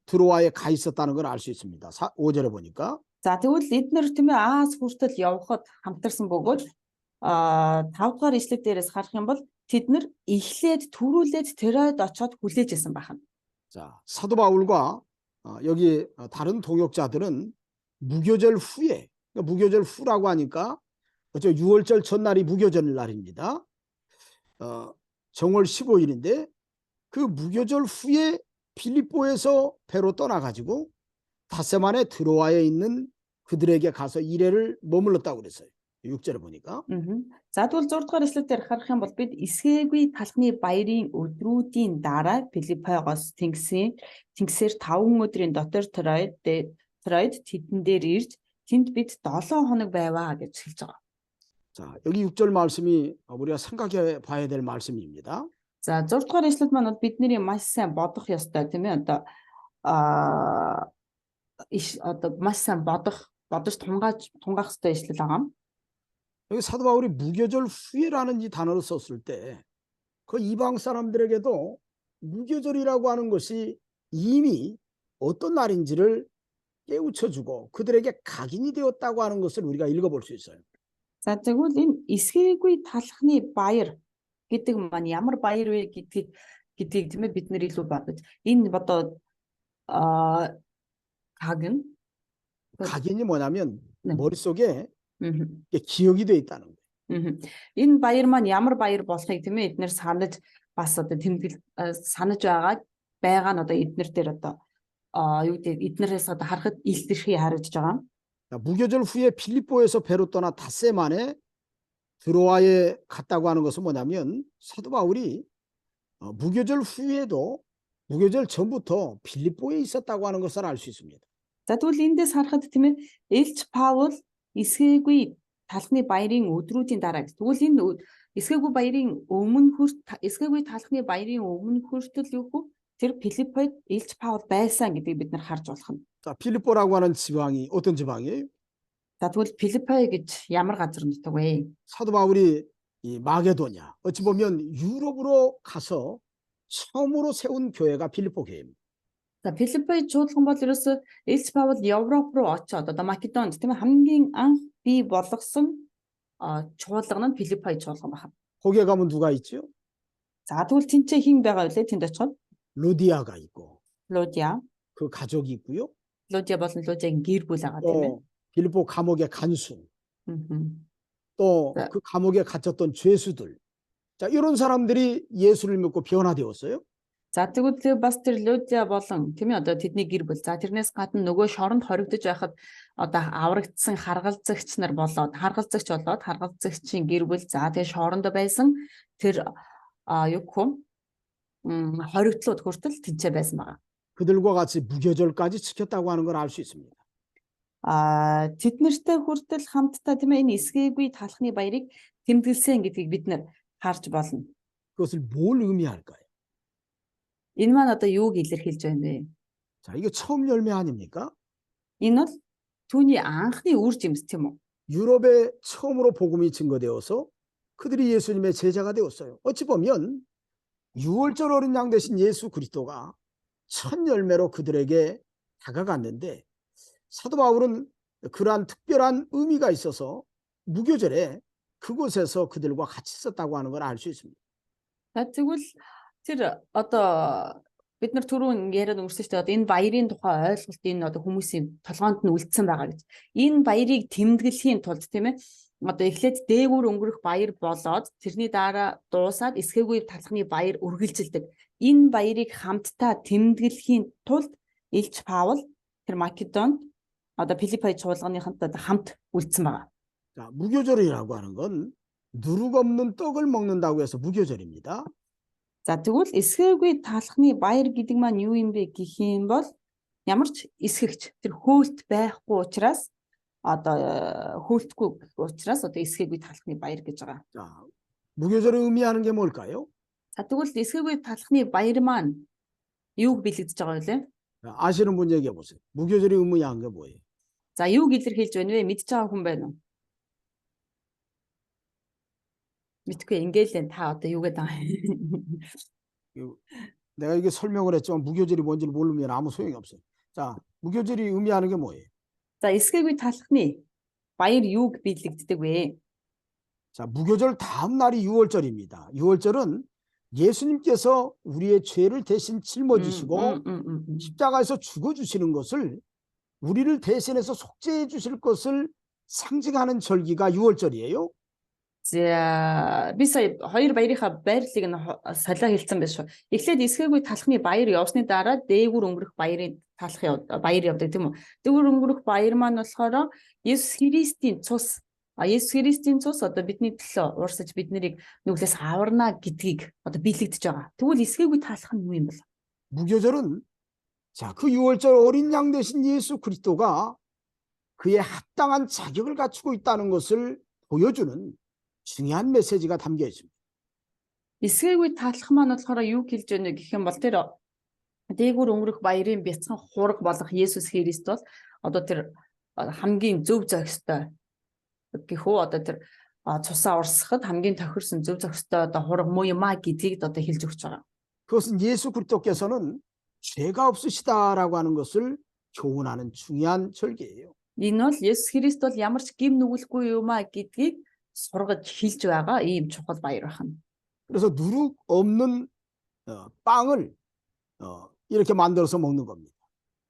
드로아에 가 있었다는 걸 알 수 있습니다. 5절에 보니까. За тэгвэл эдгээр тийм ээ Аз хүртэл явхад хамтарсан бөгөөд 5 дугаар ишлэл дээрээс харах юм бол тэд нар эхлээд төрүүлээд Теройд очоод хүлээж исэн байна. 자, 사도 바울과 여기 다른 동역자들은 무교절 후에, 무교절 후라고 하니까 어째 6월절 전날이 무교절 날입니다. 정월 15일인데 그 무교절 후에 필리포에서 배로 떠나가지고 닷새 만에 드로아에 있는 그들에게 가서 1회를 머물렀다고 그랬어요. 6절에 보니까. За тэгвэл 6 дугаар эшлэл дээр харах юм бол бид эсгээгүй талхны баярын өдрүүдийн дараа Филиппойгоос тэнгисээр 5 өдрийн дотор Троид тэдэн дээр ирж тэнд бид 7 хоног байваа гэж хэлж байгаа. 자, 여기 6절 말씀이 우리가 생각해 봐야 될 말씀입니다. За 6 дугаар эшлэлд маань бол бидний маш сайн бодох ёстой тийм ээ одоо маш сайн бодож тунгаах ёстой эшлэл байгаа. 여기 사도 바울이 무교절 후에라는 이 단어를 썼을 때 그 이방 사람들에게도 무교절이라고 하는 것이 이미 어떤 날인지를 깨우쳐주고 그들에게 각인이 되었다고 하는 것을 우리가 읽어볼 수 있어요. За тэгвэл энэ эсгээгүй талхны баяр гэдэг маань ямар баяр вэ гэдгийг тийм ээ бид нэр илүү бодож энэ одоо 각인이 뭐냐면 네. 머릿속에 기억이 돼 있다는 거예요. Энэ баяр маань ямар баяр болохыг тийм ээ эднэр санаж бас одоо тэмдэглэл санаж байгаа нь одоо эднэр дээр одоо юу гэдэг эднэрээс одоо харахад илэрхий харагдаж байгаа. 무교절 후에 필리포에서 배로 떠나 닷새 만에 드로아에 갔다고 하는 것은 뭐냐면 사도 바울이 무교절 후에도 무교절 전부터 필리포에 있었다고 하는 것을 알 수 있습니다. За тэгвэл эндээс харахад тийм ээ Илч Паул эсгээгүй талхны баярын өдрүүдийн дараа. Тэгвэл энэ эсгээгүй талхны баярын өмнө хүртэл юу вэ? Тэр Филиппойд Илч Паул байсан гэдгийг бид нар харж болох нь. 자, 필리포라고 하는 지방이 어떤 지방이에요? За тэгвэл Филиппой гэж ямар газар нутаг вэ? 사도 바울이 이 마게도냐 어찌 보면 유럽으로 가서 처음으로 세운 교회가 필리포 교회입니다. За Филиппой чуулган бол ерөөсөө Илч Паул Европ руу очоод одоо Македонд тийм ээ хамгийн анх бий болгосон чуулган нь Филиппой чуулган байна. 거기에 가면 누가 있죠? За тэгвэл тэнцээ хэн байгаа вэ? Тэнд очиход 루디아가 있고 Лудия. 그 가족이 있고요. Лудия болон Лудиагийн гэр бүл байгаа тийм ээ. 필리포 감옥의 간수, 또 네. 그 감옥에 갇혔던 죄수들. 자, 이런 사람들이 예수를 믿고 변화되었어요. За тэгвэл бас тэр Лудия болон тийм ээ одоо тэдний гэр бүл. За тэрнээс гадна нөгөө шоронд хоригдож байхад одоо аврагдсан харгалзагчийн гэр бүл. За тэгээ шоронд байсан тэр юу гэх юм хоригдлууд хүртэл тэнцээ байсан байгаа. 그들과 같이 무교절까지 지켰다고 하는 걸 알 수 있습니다. Тэд нартай хүртэл хамтдаа тийм ээ энэ эсгээгүй талхны баярыг тэмдэглэсэн гэдгийг бид нар харж болно. 그것을 뭘 의미할까요? Энэ маань одоо юуг илэрхийлж байна вэ? 자, 이게 처음 열매 아닙니까? Энэ бол түүний анхны үр жимс тийм үү? 유럽에 처음으로 복음이 증거되어서 그들이 예수님의 제자가 되었어요. 어찌 보면 유월절 어린 양 되신 예수 그리스도가 첫 열매로 그들에게 다가갔는데 사도 바울은 그러한 특별한 의미가 있어서 무교절에 그곳에서 그들과 같이 있었다고 하는 걸 알 수 있습니다. За тэгвэл тэр одоо бид нар түрүүн яриад өнгөрсөн шүү дээ. Одоо энэ баярын тухай ойлголт энэ одоо хүмүүсийн толгоонд нь үлдсэн байгаа гэж. Энэ баярыг тэмдэглэхийн тулд тийм ээ одоо эхлээд дээгүүр өнгөрөх баяр болоод тэрний дараа дуусаад эсгээгүй талхны баяр үргэлжилдэг. Энэ баярыг хамтдаа тэмдэглэхийн тулд Илч Паул тэр Македонд одоо Филиппой чуулганыханд хамт үлдсэн байгаа. 자, 무교절이라고 하는 건 누룩 없는 떡을 먹는다고 해서 무교절입니다. За тэгвэл эсгээгүй талхны баяр гэдэг маань юу юм бэ гэх юм бол ямар ч эсгэгч тэр хөөлт байхгүй учраас одоо хөөлтгүй учраас одоо эсгээгүй талхны баяр гэж байгаа. 자, 무교절을 의미하는 게 뭘까요? За тэгвэл эсгээгүй талхны баяр маань юуг бэлэгдэж байгаа вэ? 자, 아시는 분 얘기해 보세요. 무교절이 의미하는 게 뭐예요? За юуг илэрхийлж байна вэ? Мэдж байгаа хүн байна уу? мэдгүй ингээл та одоо юу гэдэг 내가 이게 설명을 했지만 무교절이 뭔지를 모르면 아무 소용이 없어요. 자, 무교절이 의미하는 게 뭐예요? За эсгээгүй талхны баяр юуг биелэгддэг вэ? 자, 무교절 다음 날이 유월절입니다. 유월절은 예수님께서 우리의 죄를 대신 짊어지시고 십자가에서 죽어주시는 것을 우리를 대신해서 속죄해 주실 것을 상징하는 절기가 유월절이에요. За би сая хоёр баярынхаа байрлалыг нь солио хэлсэн байх шүү. Эхлээд эсгээгүй талхны баяр явсны дараа дээгүүр өнгөрөх баяр явдаг тийм үү? Дээгүүр өнгөрөх баяр маань болохоор Есүс Христийн цус одоо бидний төлөө уурсаж бид нарыг нүглээс аварна гэдгийг одоо биелэгдэж байгаа. Тэгвэл эсгээгүй талх нь юу юм бол? 무교절은 자, 그 유월절 어린 양 되신 예수 그리스도가 그의 합당한 자격을 갖추고 있다는 것을 보여주는 중요한 메시지가 담겨 있습니다. Эсгээгүй талх маань болохоор юу хэлж байна гэх юм бол тэр дээгүүр өнгөрөх баярын бяцхан хураг болох Есүс Христ бол одоо тэр хамгийн зөв зохистой гэхүү одоо тэр цусаа урсгахад хамгийн тохирсон зөв зохистой одоо хураг муу юм а гэдгийг одоо хэлж өгч байгаа. 그것은 예수 그리스도께서는 죄가 없으시다라고 하는 것을 교훈하는 중요한 절기예요. Энэ бол Есүс Христ бол ямар ч гим нүгэлгүй юм а гэдгийг сургаж хэлж байгаа ийм чухал баяр байна. 그래서 누룩 없는 빵을 이렇게 만들어서 먹는 겁니다.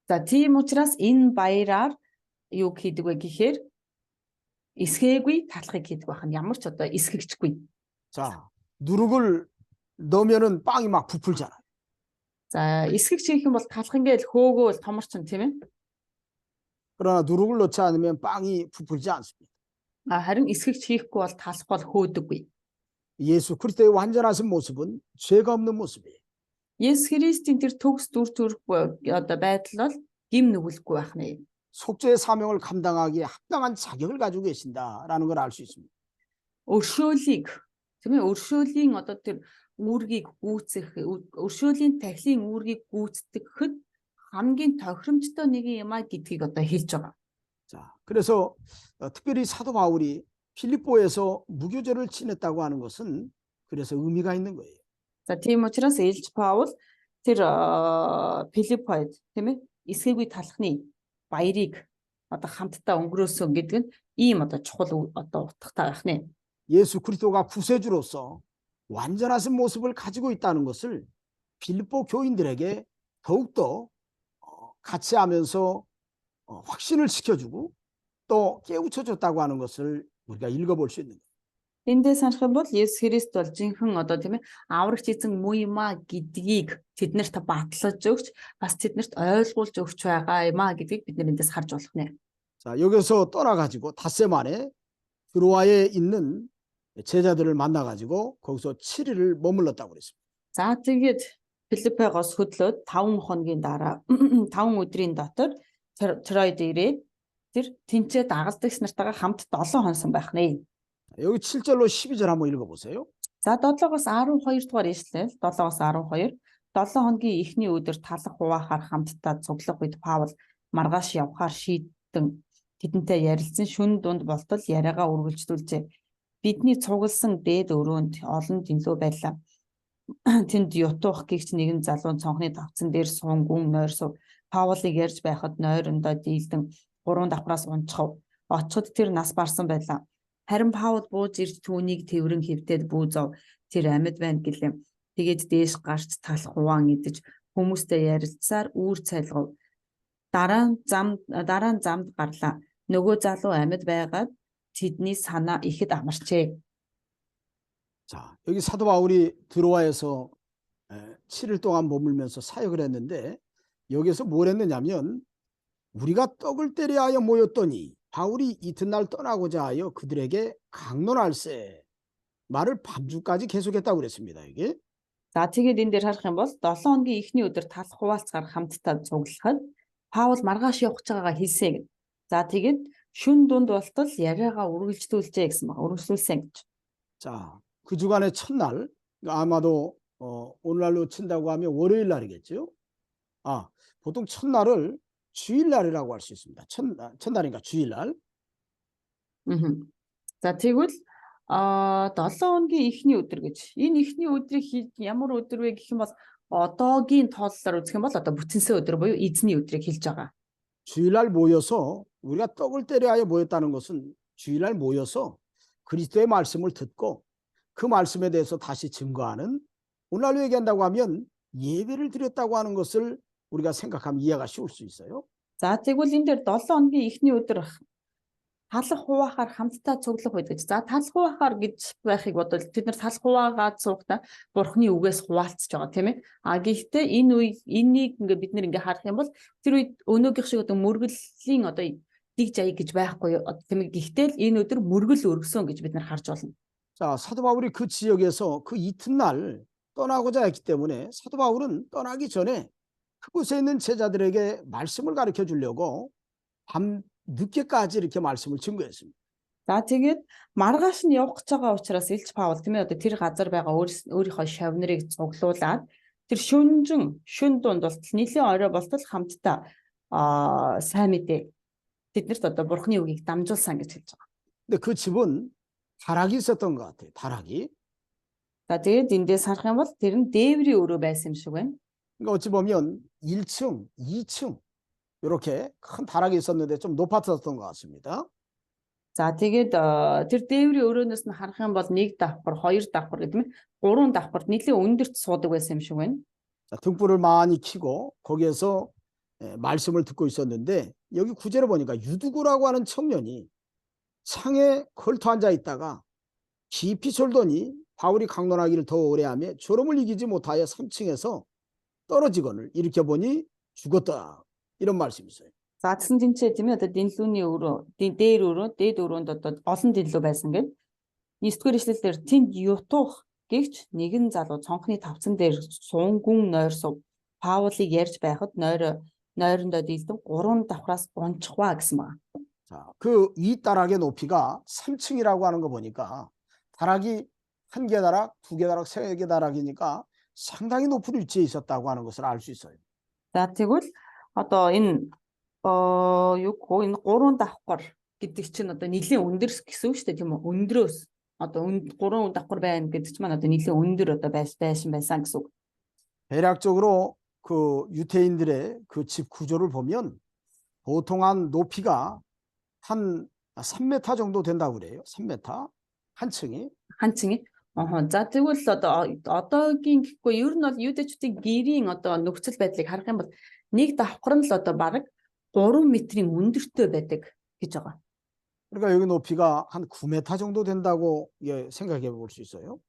За тийм учраас энэ баяраар юу хийдэг вэ гэхээр эсгээгүй талхыг хийдэг байна. Ямар ч одоо эсгэгчгүй. 자, 누룩을 넣으면은 빵이 막 부풀잖아요. За эсгэгч хийх юм бол талх ингээл хөөгөөл томорчин тийм ээ. 그러나 누룩을 넣지 않으면 빵이 부풀지 않습니다. харин эсгэгч хийхгүй бол талх бол хөөдөггүй. 예수 그리스도의 완전하신 모습은 죄가 없는 모습이에요. Есүс Христийн тэр төгс дүр төрх одоо байдал бол гим нүгэлгүй байх нэ. 속죄의 사명을 감당하기에 합당한 자격을 가지고 계신다라는 걸 알 수 있습니다. Өршөөлийг тийм ээ өршөөлийн одоо тэр үүргийг гүйцэх өршөөлийн тахилын үүргийг гүйцэтгэхэд хамгийн тохиромжтой нэг юм а гэдгийг одоо хэлж байгаа. 자, 그래서 특별히 사도 바울이 필립보에서 무교절을 지냈다고 하는 것은 그래서 의미가 있는 거예요. За тийм учраас Илч Паул тэр Филиппойд тийм ээ эсгээгүй талхны баярыг одоо хамтдаа өнгөрөөсөн гэдэг нь ийм одоо чухал одоо утгатай байх нэ. 예수 그리스도가 구세주로서 완전하신 모습을 가지고 있다는 것을 필립보 교인들에게 더욱더 같이 하면서 확신을 시켜주고 또 깨우쳐줬다고 하는 것을 우리가 읽어볼 수 있는 거예요. Эндээ санах юм бол Есүс Христ бол жинхэнэ одоо тийм ээ аврагч эзэн муу юм а гэдгийг тэднэрт батлаж өгч бас тэднэрт ойлгуулж өгч байгаа юм а гэдгийг бид эндээс харж болох нэ. 자, 여기서 떠나가지고 닷새 만에 드로아에 있는 제자들을 만나가지고 거기서 7일을 머물렀다고 그랬습니다. За тэгээд Филиппегоос хөдлөөд 5 хоногийн дараа 5 өдрийн дотор Троид ирээд тэр тэнцээ дагалдагч нартайгаа хамт 7 хонсон байх нэ. 여기 7절로 12절 한번 읽어보세요. За 7-оос 12 дугаар ишлэл 7-оос 12 7 хоногийн эхний өдөр талах хуваахаар хамтдаа цуглах үед Паул маргааш явхаар шийдтэн тэдэнтэй ярилцсан шүн дунд болтол яриагаа үргэлжлүүлжээ. Бидний цугласан дээд өрөөнд олон дэлгөө байлаа. Тэнд ютуух гэгч нэгэн залуу цонхны давцан дээр суун гүн нойрсов. Паулыг ярьж байхад нойрондоо дийлдэн 3 давхраас унцхав. Очиход тэр нас барсан байлаа. Харин Паул бууж ирж түүнийг тэврэн хөвтөд бүүзов. Тэр амьд байна гэлээ. Тэгээд дээш гарч талах хуваан идэж хүмүүстэй ярилцсаар үүр цайлгав. Дараа нь замд гарлаа. Нөгөө залуу амьд байгаад тэдний санаа ихэд амарчээ. 자, 여기 사도 바울이 드로아에서 7일 동안 머물면서 사역을 했는데 여기서 뭘 했느냐면 우리가 떡을 때려 하여 모였더니 바울이 이튿날 떠나고자 하여 그들에게 강론할세 말을 밤중까지 계속했다고 그랬습니다. 이게. За тэгээд энэ дээр харах юм бол 7 хоногийн эхний өдөр талах хуваалцгаар хамтдаа цуглахад Паул маргааш явах гэж байгаагаа хэлсэн гэв. За тэгээд шүн дунд болтол яриагаа үргэлжлүүлжээ гэсэн байна. үргэлжлүүлсэн гэж. 자, 그 주간의 첫날 아마도 오늘날로 친다고 하면 월요일 날이겠죠. 보통 첫날을 주일날이라고 할 수 있습니다. 첫날인가 주일날. За тэгвэл 7 хоногийн эхний өдөр гэж. Энэ эхний өдрийг ямар өдөр вэ гэх юм бол одоогийн тооллоор үзэх юм бол одоо бүтэнсэ өдөр буюу эзний өдрийг хэлж байгаа. 주일날 모여서 우리가 떡을 때려 하여 모였다는 것은 주일날 모여서 그리스도의 말씀을 듣고 그 말씀에 대해서 다시 증거하는, 오늘날로 얘기한다고 하면 예배를 드렸다고 하는 것을 우리가 생각하면 이해가 쉬울 수 있어요. За тэгвэл энэ дээр 7 хоногийн эхний өдөр талах хуваахаар хамтдаа цуглах үед гэж. За талах хуваахаар гэж байхыг бодвол бид нар талах хуваагаад суухдаа Бурхны үгээс хуваалцж байгаа тийм ээ. Гэхдээ энийг ингээ бид нэр ингээ харах юм бол тэр үед өнөөгийнх шиг одоо мөргөлийн одоо дэг жай гэж байхгүй тийм ээ. Гэхдээ энэ өдөр мөргөл өргөсөн гэж бид нар харж байна. 자, 사도 바울이 그 지역에서 그 이튿날 떠나고자 했기 때문에 사도 바울은 떠나기 전에 그곳에 있는 제자들에게 말씀을 가르쳐 주려고 밤 늦게까지 이렇게 말씀을 증거했습니다. За тэгээд маргааш нь явах гэж байгаа учраас Илч Паул тийм ээ одоо тэр газар байгаа өөрийнхөө шавнырыг цуглуулад тэр шүн дунд болтол нийлэн орой болтол хамтдаа сайн мэдээ тэднэрт одоо Бурхны үгийг дамжуулсан гэж хэлж байгаа. 근데 그 집은 다락이 있었던 것 같아요. 다락이. За тэгээд эндээс харах юм бол тэр нь дээврийн өрөө байсан юм шиг байна. 그러니까 어찌 보면 1층, 2층 이렇게 큰 다락이 있었는데 좀 높았었던 것 같습니다. За тэгээд тэр дээврийн өрөөнөөс нь харах юм бол 1 давхар, 2 давхар гэдэг нь 3 давхар нийлээ өндөрт суудаг байсан юм шиг байна. 자, 등불을 많이 켜고 거기에서 말씀을 듣고 있었는데 여기 구절에 보니까 유두구라고 하는 청년이 창에 걸터 앉아 있다가 깊이 졸더니 바울이 강론하기를 더 오래하며 졸음을 이기지 못하여 3층에서 떨어지거늘 일으켜보니 죽었다. 이런 말씀이 있어요. За тэгсэн тэнцээ тийм ээ одоо дэлгүүний өрөө, дээд өрөөнд одоо олон дэлгүү байсан гэд. 9-р ишлэлээр тэнд ютуух гэгч нэгэн залуу цонхны тавцан дээр суунгүн нойрсов. Паулыг ярьж байхад нойрондоо дийлдэв 3 давхраас унчихва гэсэн байна. 자, 그 윗다락의 높이가 3층이라고 하는 거 보니까 다락이 1개 다락, 2개 다락, 3개 다락이니까 상당히 높은 위치에 있었다고 하는 것을 알 수 있어요. За тэгвэл одоо энэ энэ 3 давхар гэдэг чинь одоо нэлийн өндөр гэсэн үг шүү дээ тийм үү? Өндрөөс одоо 3 давхар байна гэдэг чинь одоо нэлийн өндөр одоо байсан гэсэн үг. 대략적으로 그 유태인들의 그 집 구조를 보면 보통 한 높이가 한 3m 정도 된다고 그래요. 3m 한 층이. 한 층이. За тэгвэл одоогийн гэхгүй ер нь бол юудэчүүдийн гэрийн одоо нөхцөл байдлыг харах юм бол 1 давхар нь л одоо бараг 3 метрийн өндөртэй байдаг гэж байгаа. 그러니까 여기 높이가 한 9m 정도 된다고 생각해 볼 수 있어요.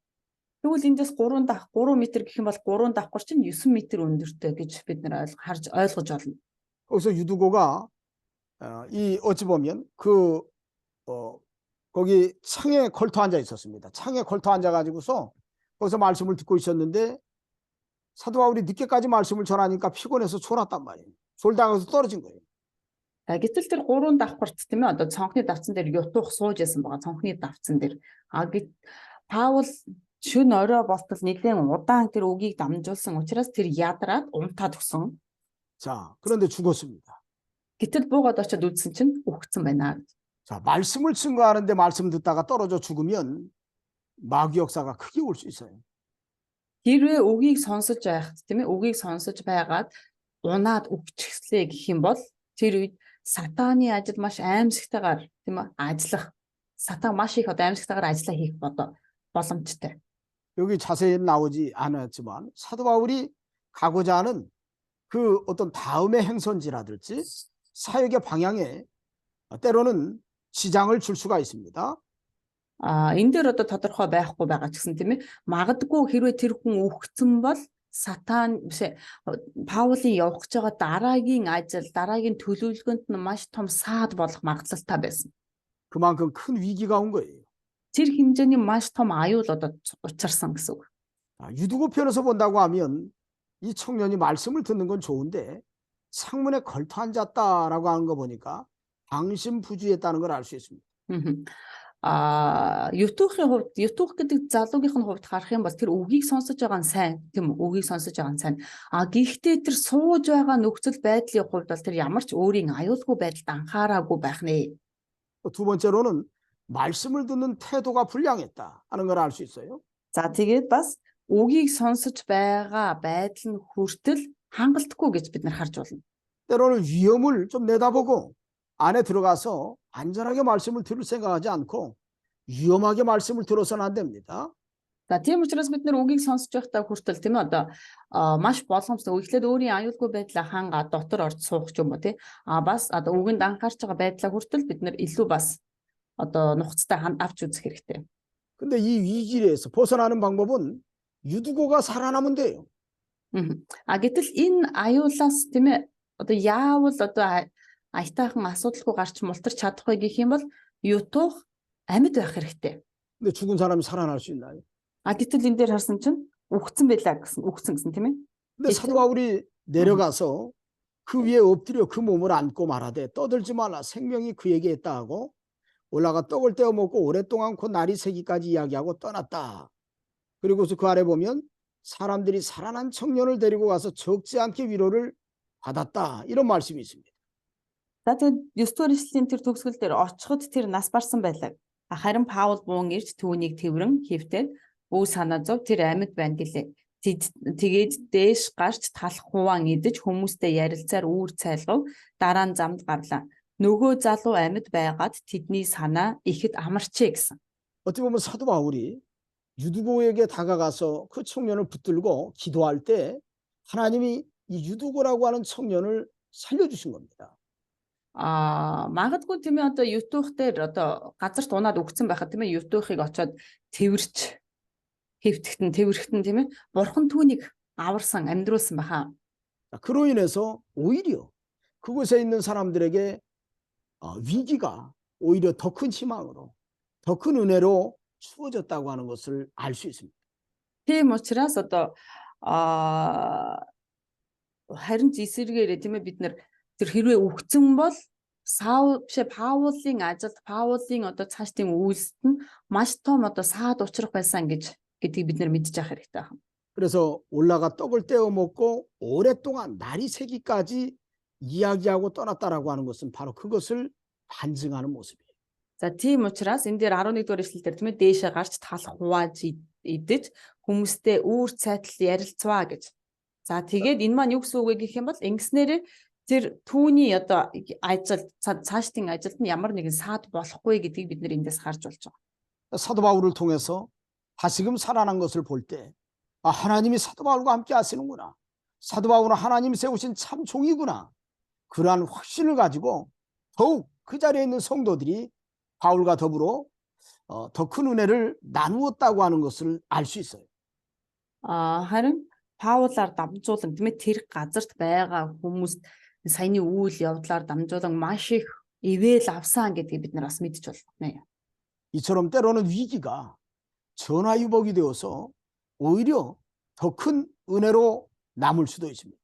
Тэгвэл эндээс 3 метр гэх юм бол 3 давхар чинь 9 метр өндөртэй гэж бид нар ойлгож байна. 거기서 유두고가 이 어찌 보면 그 거기 창에 걸터 앉아 있었습니다. 창에 걸터 앉아 가지고서 거기서 말씀을 듣고 있었는데 사도 바울이 늦게까지 말씀을 전하니까 피곤해서 졸았단 말이에요. 졸다가서 떨어진 거예요. Гэтэл тэр 3 давхарт тийм ээ одоо цонхны давцсан дээр ютуух сууж байсан байгаа цонхны давцсан дээр. Паул шөнө орой болтол нэлээд удаан тэр үгийг дамжуулсан учраас тэр ядраад унтаад өгсөн. 자, 그런데 죽었습니다. Гэтэл буугаад очиод үзсэн чинь үхсэн байна. 자, 말씀을 증거하는데 말씀 듣다가 떨어져 죽으면 마귀 역사가 크게 올 수 있어요. Хэрвээ үгийг сонсож байх тийм ээ үгийг сонсож байгаад унаад өгчихлээ гэх юм бол тэр үед сатаны ажил маш аимшигтайгаар тийм ээ ажиллах сатан маш их одоо аимшигтайгаар ажиллаа хийх боломжтой. 여기 자세히 나오지 않았지만 사도 바울이 가고자 하는 그 어떤 다음의 행선지라든지 사역의 방향에 때로는 지장을 줄 수가 있습니다. Энэ дээр одоо тодорхой байхгүй байгаа ч гэсэн тийм ээ магадгүй хэрвээ тэр хүн үхсэн бол сатан биш Паулийн явах гэж байгаа дараагийн ажил дараагийн төлөвлөгөөнд нь маш том саад болох магадлалтай байсан. 그만큼 큰 위기가 온 거예요. Тэр хэмжээний маш том аюул одоо учирсан гэсэн үг. 유두고 편에서 본다고 하면 이 청년이 말씀을 듣는 건 좋은데 창문에 걸터 앉았다라고 하는 거 보니까 방심부주의했다는 걸 알 수 있습니다. Ютуух гэдэг залуугийнх нь хувьд харах юм бол тэр үгийг сонсож байгаа нь сайн тийм үгийг сонсож байгаа нь сайн. Гэхдээ тэр сууж байгаа нөхцөл байдлын хувьд бол тэр ямар ч өөрийн аюулгүй байдалд анхаараагүй байх нэ. 두 번째로는 말씀을 듣는 태도가 불량했다 하는 걸 알 수 있어요. За тэгээд бас үгийг сонсож байгаа байдал нь хүртэл хангалтгүй гэж бид нар харж байна. 때로는 위험을 좀 내다보고 안에 들어가서 안전하게 말씀을 들을 생각하지 않고 위험하게 말씀을 들어서는 안 됩니다. За тийм учраас бид нар үгийг сонсож байхдаа хүртэл тийм ээ одоо маш боломжтой эхлээд өөрийн аюулгүй байдлаа хангаа дотор орж суух ч юм уу тий. Бас одоо үгэнд анхаарч байгаа байдлаа хүртэл бид нар илүү бас одоо нухацтай авч үзэх хэрэгтэй. 근데 이 위기에서 벗어나는 방법은 유두고가 살아남으면 돼요. Гэтэл энэ аюулаас тийм ээ одоо яавал одоо аятайхан асуудалгүй гарч мултарч чадахгүй гэх юм бол ютуух амьд байх хэрэгтэй. 근데 죽은 사람이 살아날 수 있나요? Гэтэл энэ дээр харсан чинь үхсэн гэсэн тийм ээ. 근데 사도 바울이 내려가서 그 위에 엎드려 그 몸을 안고 말하되 떠들지 말라 생명이 그에게 있다 하고 올라가 떡을 떼어 먹고 오랫동안 곧 날이 새기까지 이야기하고 떠났다. 그리고서 그 아래 보면 사람들이 살아난 청년을 데리고 가서 적지 않게 위로를 받았다. 이런 말씀이 있습니다. За тэгээд 9-р эшлэлийн тэр төгсгөл дээр очиход тэр нас барсан байлаа. Харин Паул буун ирж түүнийг тэрвэрэн хөвтөд өө санаа зов тэр амьд байна гэлээ. Тэгээд дээш гарч талах хуваан идэж хүмүүстэй ярилцаар үүр цайлгав дараа нь замд гарлаа. Нөгөө залуу амьд байгаад тэдний санаа ихэд амарчээ гэсэн. 어떻게 보면 사도 바울이 유두고에게 다가가서 그 청년을 붙들고 기도할 때 하나님이 이 유두고라고 하는 청년을 살려주신 겁니다. Магадгүй тийм ээ одоо ютуух дээр одоо газарт унаад өгцөн байхад тийм ээ ютуухыг очоод тэрвэрхтэн тийм ээ бурхан түүнийг аварсан амьдруулсан байхаа. 그로 인해서 오히려 그곳에 있는 사람들에게 위기가 오히려 더 큰 희망으로 더 큰 은혜로 주어졌다고 하는 것을 알 수 있습니다. Тийм учраас одоо харин эсэргээрээ тийм ээ бид нар тэр хэрвээ үхсэн бол Паулийн ажилд Паулийн одоо цаашдын үйлсэд нь маш том одоо саад учрах байсан гэдгийг бид нар мэдж явах хэрэгтэй байна. 그래서 올라가 떡을 떼어 먹고 오랫동안 날이 새기까지 이야기하고 떠났다라고 하는 것은 바로 그것을 반증하는 모습이에요. За тийм учраас энэ дээр 11-р эшлэлдэр тийм ээ дээшээ гарч тал хувааж идэж хүмүүстэй үүр цайтал ярилцваа гэж. За тэгээд энэ маань юу гэсэн үг вэ гэх юм бол ингэснээр тэр түүний одоо ажил цаашдын ажилд нь ямар нэгэн саад болохгүй гэдгийг бид нэр эндээс харж болж байгаа. 사도 바울을 통해서 다시금 살아난 것을 볼 때 하나님이 사도 바울과 함께 하시는구나. 사도 바울은 하나님이 세우신 참 종이구나. 그러한 확신을 가지고 더욱 그 자리에 있는 성도들이 바울과 더불어 더 큰 은혜를 나누었다고 하는 것을 알 수 있어요. Харин Паулаар дамжуулан тийм ээ тэр газарт байгаа хүмүүст саяны үйл явдлаар дамжуулан маш их ивэл авсан гэдгийг бид нар бас мэдж байна. 이처럼 때로는 위기가 전화위복이 되어서 오히려 더 큰 은혜로 남을 수도 있습니다.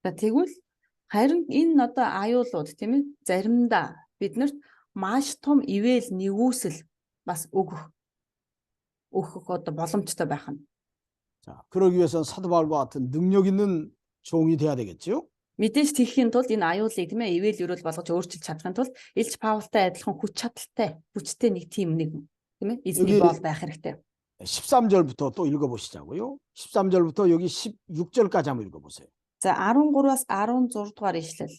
За тэгвэл харин энэ одоо аюулууд тийм ээ заримдаа биднэрт маш том ивэл нэгүсэл бас өгөх одоо боломжтой байх нь. 자, 그러기 위해서는 사도 바울과 같은 능력 있는 종이 돼야 되겠죠. Мэдээж тийхийн тулд энэ аюулыг тийм ээ ивэл өрөөл болгож өөрчилж чадахын тулд Илч Паултай адилхан хүч хүчтэй нэг тийм тийм ээ эзний бол байх хэрэгтэй. 13절부터 또 읽어보시자고요. 13절부터 여기 16절까지 한번 읽어보세요. За 13-аас 16 дугаар ишлэл.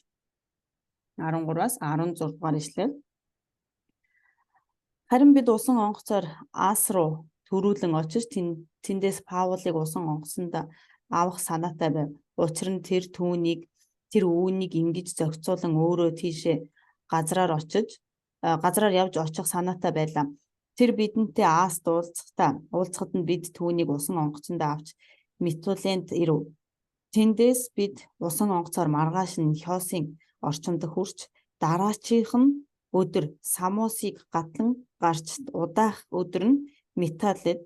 13-аас 16 дугаар ишлэл. Харин бид усан онгоцоор Ас руу төрүүлэн очиж тэндээс Паулыг усан онгоцонд авах санаатай байв. Учир нь тэр үүнийг ингэж зохицуулан өөрөө тийшээ газраар явж очих санаатай байлаа. Тэр бидэнтэй Аст уулзахад нь бид түүнийг усан онгоцонд авч Митуленд ирэв. Тэндээс бид усан онгоцоор маргааш нь Хёсын орчимд хүрч дараачих нь өдөр Самосыг гатлан гарч удаах өдөр нь Милитэд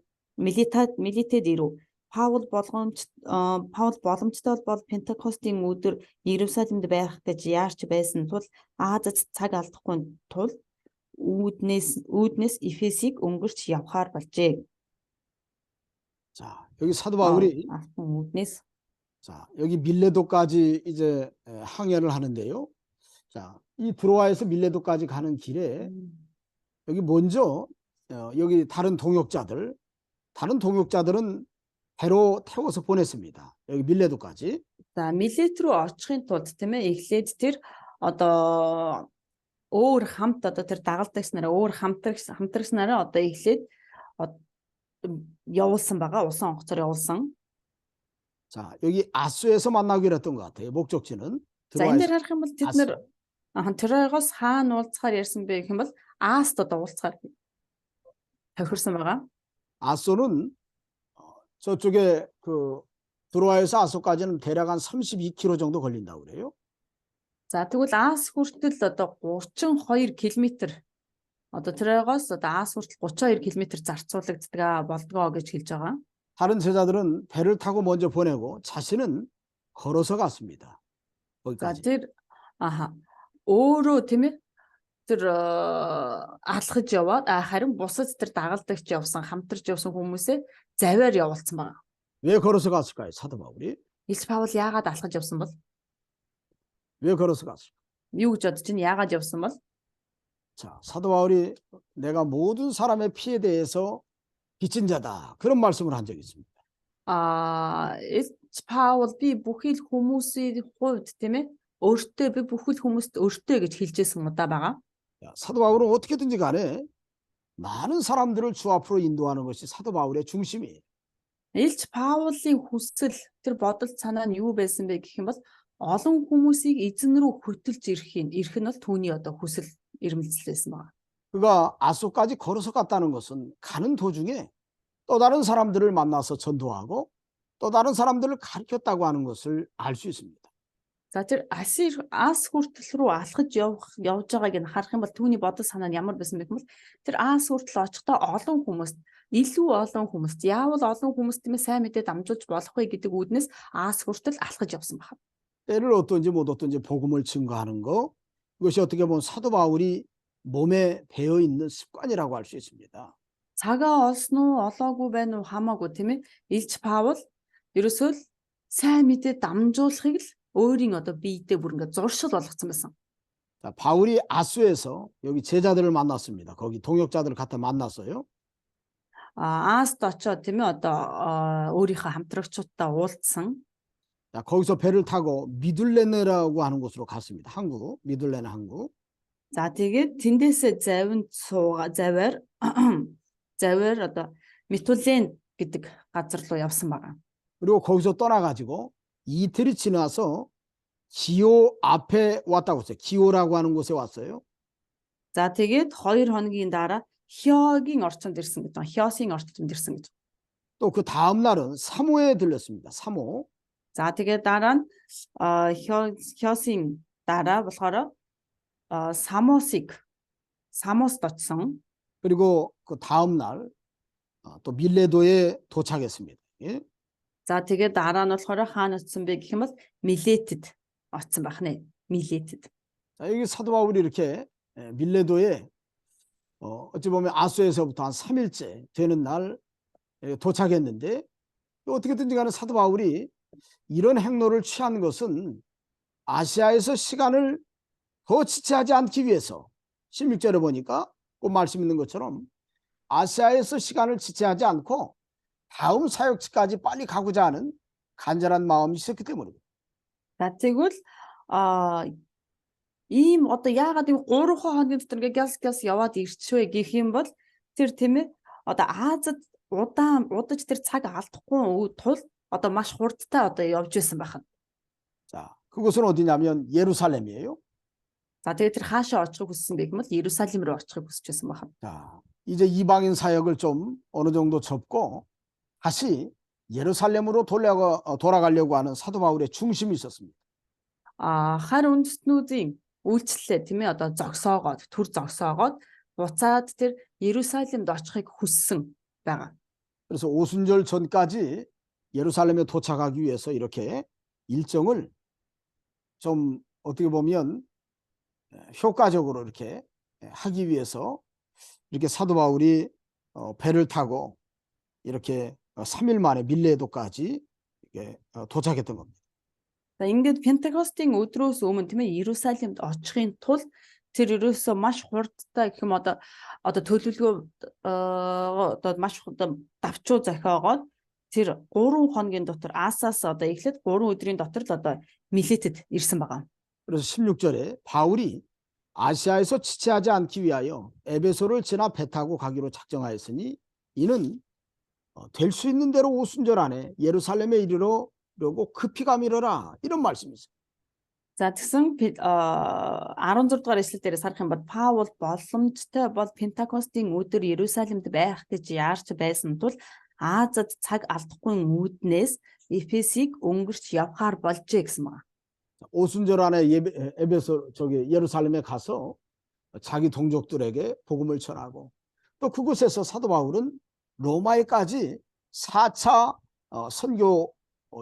ирэв. Паул боломжтой бол Пентекостийн өдөр Иерусалимд байх гэж яарч байсан тул Азад цаг алдахгүй тул үүднээс Эфесийг өнгөрч явхаар болжээ. 자, 여기 사도 바울이 үүднээс 자, 여기 밀레도까지 이제 항해를 하는데요. 자, 이 드로아에서 밀레도까지 가는 길에 여기 먼저 여기 다른 동역자들은 배로 태워서 보냈습니다. 여기 밀레도까지. За Милет рүү очихын тулд тийм ээ эхлээд тэр одоо өөр хамт одоо тэр дагалдагч нараа өөр хамтрагч нараа одоо эхлээд явуулсан байгаа усан онгоцоор явуулсан. 자, 여기 아수에서 만나기로 했던 것 같아요. 목적지는. За энэ дээр харах юм бол тэд нэр Троягоос хаана уулзахаар ярьсан бэ гэх юм бол Аст одоо уулзахаар тохирсон байгаа. 아소는 저쪽에 그 드로아에서 아소까지는 대략 한 32km 정도 걸린다고 그래요. За тэгвэл Ас хүртэл одоо 32 км одоо Троягоос одоо Ас хүртэл 32 км зарцуулагддаг болдгоо гэж хэлж байгаа. 다른 제자들은 배를 타고 먼저 보내고 자신은 걸어서 갔습니다. За 거기까지. тэр өөрөө тийм ээ тэр алхаж яваад харин бусад тэр дагалдагч явсан хамтарч явсан хүмүүсээ заваар явуулсан байна. 왜 걸어서 갔을까요? 사도 바울이. Илч Паул яагаад алхаж явсан бол? 왜 걸어서 갔을까? Юу гэж бодож чинь яагаад явсан бол? 자, 사도 바울이 내가 모든 사람의 피에 대해서 빚진 자다. 그런 말씀을 한 적이 있습니다. Илч Паул би бүхий л хүмүүсийн хувьд тийм ээ өөртөө би бүхий л хүмүүст өөртөө гэж хэлжсэн удаа байгаа. 자, 사도 바울은 어떻게든지 간에 많은 사람들을 주 앞으로 인도하는 것이 사도 바울의 중심이에요. Илч Паулын хүсэл тэр бодол санаа нь юу байсан бэ гэх юм бол олон хүмүүсийг эзэн рүү хөтөлж ирэх нь бол түүний одоо хүсэл эрмэлзлээсэн байна. 그가 아소까지 걸어서 갔다는 것은 가는 도중에 또 다른 사람들을 만나서 전도하고 또 다른 사람들을 가르쳤다고 하는 것을 알 수 있습니다. За тэр Ас хүртэл рүү алхаж явж байгааг нь харах юм бол түүний бодол санаа нь ямар байсан бэ гэвэл тэр Ас хүртэл очихдоо олон хүмүүст илүү олон хүмүүст яавал олон хүмүүст тийм сайн мэдээ дамжуулж болох вэ гэдэг үүднээс Ас хүртэл алхаж явсан байна. 때를 어떤지 못 어떤지 복음을 증거하는 거 이것이 어떻게 보면 사도 바울이 몸에 배어 있는 습관이라고 할 수 있습니다. Цагаа олсон уу олоогүй байна уу хамаагүй тийм ээ Илч Паул ерөөсөө сайн мэдээ дамжуулахыг л өөрийн одоо биедээ бүр ингээд зуршил болгоцсон байсан. 자, 바울이 아수에서 여기 제자들을 만났습니다. 거기 동역자들을 갖다 만났어요. Аст очоод тийм ээ одоо өөрийнхөө хамтрагчуудтай уулзсан. 자, 거기서 배를 타고 미둘레네라고 하는 곳으로 갔습니다. 항구, 미둘레네 항구. За тэгээд тэндээсээ заваар одоо Митулен гэдэг газар руу явсан байгаа. 그리고 거기서 떠나가지고 이틀이 지나서 기오 앞에 왔다고 했어요. 기오라고 하는 곳에 왔어요. За тэгээд 2 хоногийн дараа Хёгийн орчинд ирсэн гэж байна. Хёсийн орчинд ирсэн гэж. 또 그 다음 날은 사모에 들렸습니다. 사모. За тэгээд дараа нь Хёсийн дараа болохоор Самост очсон. 그리고 그 다음 날 또 밀레도에 도착했습니다. 예? За тэгээд дараа нь болохоор хаана очсон бэ гэх юм бол Милетэд очсон байх нэ. Милетэд. 자, 여기 사도 바울이 이렇게 밀레도에 어찌 보면 아수에서부터 한 3일째 되는 날 도착했는데 어떻게든지 간에 사도 바울이 이런 행로를 취한 것은 아시아에서 시간을 더 지체하지 않기 위해서 16절에 보니까 그 말씀 있는 것처럼 아시아에서 시간을 지체하지 않고 다음 사역지까지 빨리 가고자 하는 간절한 마음이 있었기 때문입니다. За тэгвэл ийм одоо яагаад ийм 3 хоногийн дотор ингээ гялс яваад ирчихвэ гэх юм бол тэр тийм ээ одоо Азад удаж тэр цаг алдахгүй тул одоо маш хурдтай одоо явж байсан байх нь. 자, 그곳은 어디냐면 예루살렘이에요. За тэгээд тэр хаашаа очихыг хүссэн бэ гэвэл Иерусалим руу очихыг хүсэж байсан байх. 자, 이제 이방인 사역을 좀 어느 정도 접고 다시 예루살렘으로 돌아가려고 하는 사도 바울의 중심이 있었습니다. Хар үндэстнүүдийн үйлчлэлээ тийм ээ одоо төр зогсоогоод буцаад тэр Иерусалимд очихыг хүссэн байгаа. 그래서 오순절 전까지 예루살렘에 도착하기 위해서 이렇게 일정을 좀 어떻게 보면 효과적으로 이렇게 하기 위해서 이렇게 사도 바울이 배를 타고 이렇게 3일 만에 밀레도까지 도착했던 겁니다. За ингээд Пентекостын өдрөөс өмнө тийм ээ Иерусалимд очихын тулд тэр ерөөсөө маш хурдтай гэх юм одоо төлөвлөгөө одоо маш давчуу зохиогоод тэр 3 хоногийн дотор Асаас одоо эхлээд 3 өдрийн дотор л одоо Милетэд ирсэн байгаа. 그래서 16절에 바울이 아시아에서 지체하지 않기 위하여 에베소를 지나 배 타고 가기로 작정하였으니 이는 될 수 있는 대로 오순절 안에 예루살렘에 이르려고 급히 가미르라 이런 말씀이 있어요. За тэгсэн 16 дугаар эшлэл дээрээс харах юм бол Паул боломжтой бол Пентекостын өдөр Иерусалимд байх гэж яарч байсан тул Азад цаг алдахгүй үүднээс Эфесийг өнгөрч явхаар болжээ гэсэн байна. 오순절 안에 에베소 예루살렘에 가서 자기 동족들에게 복음을 전하고 또 그곳에서 사도 바울은 로마에까지 4차 선교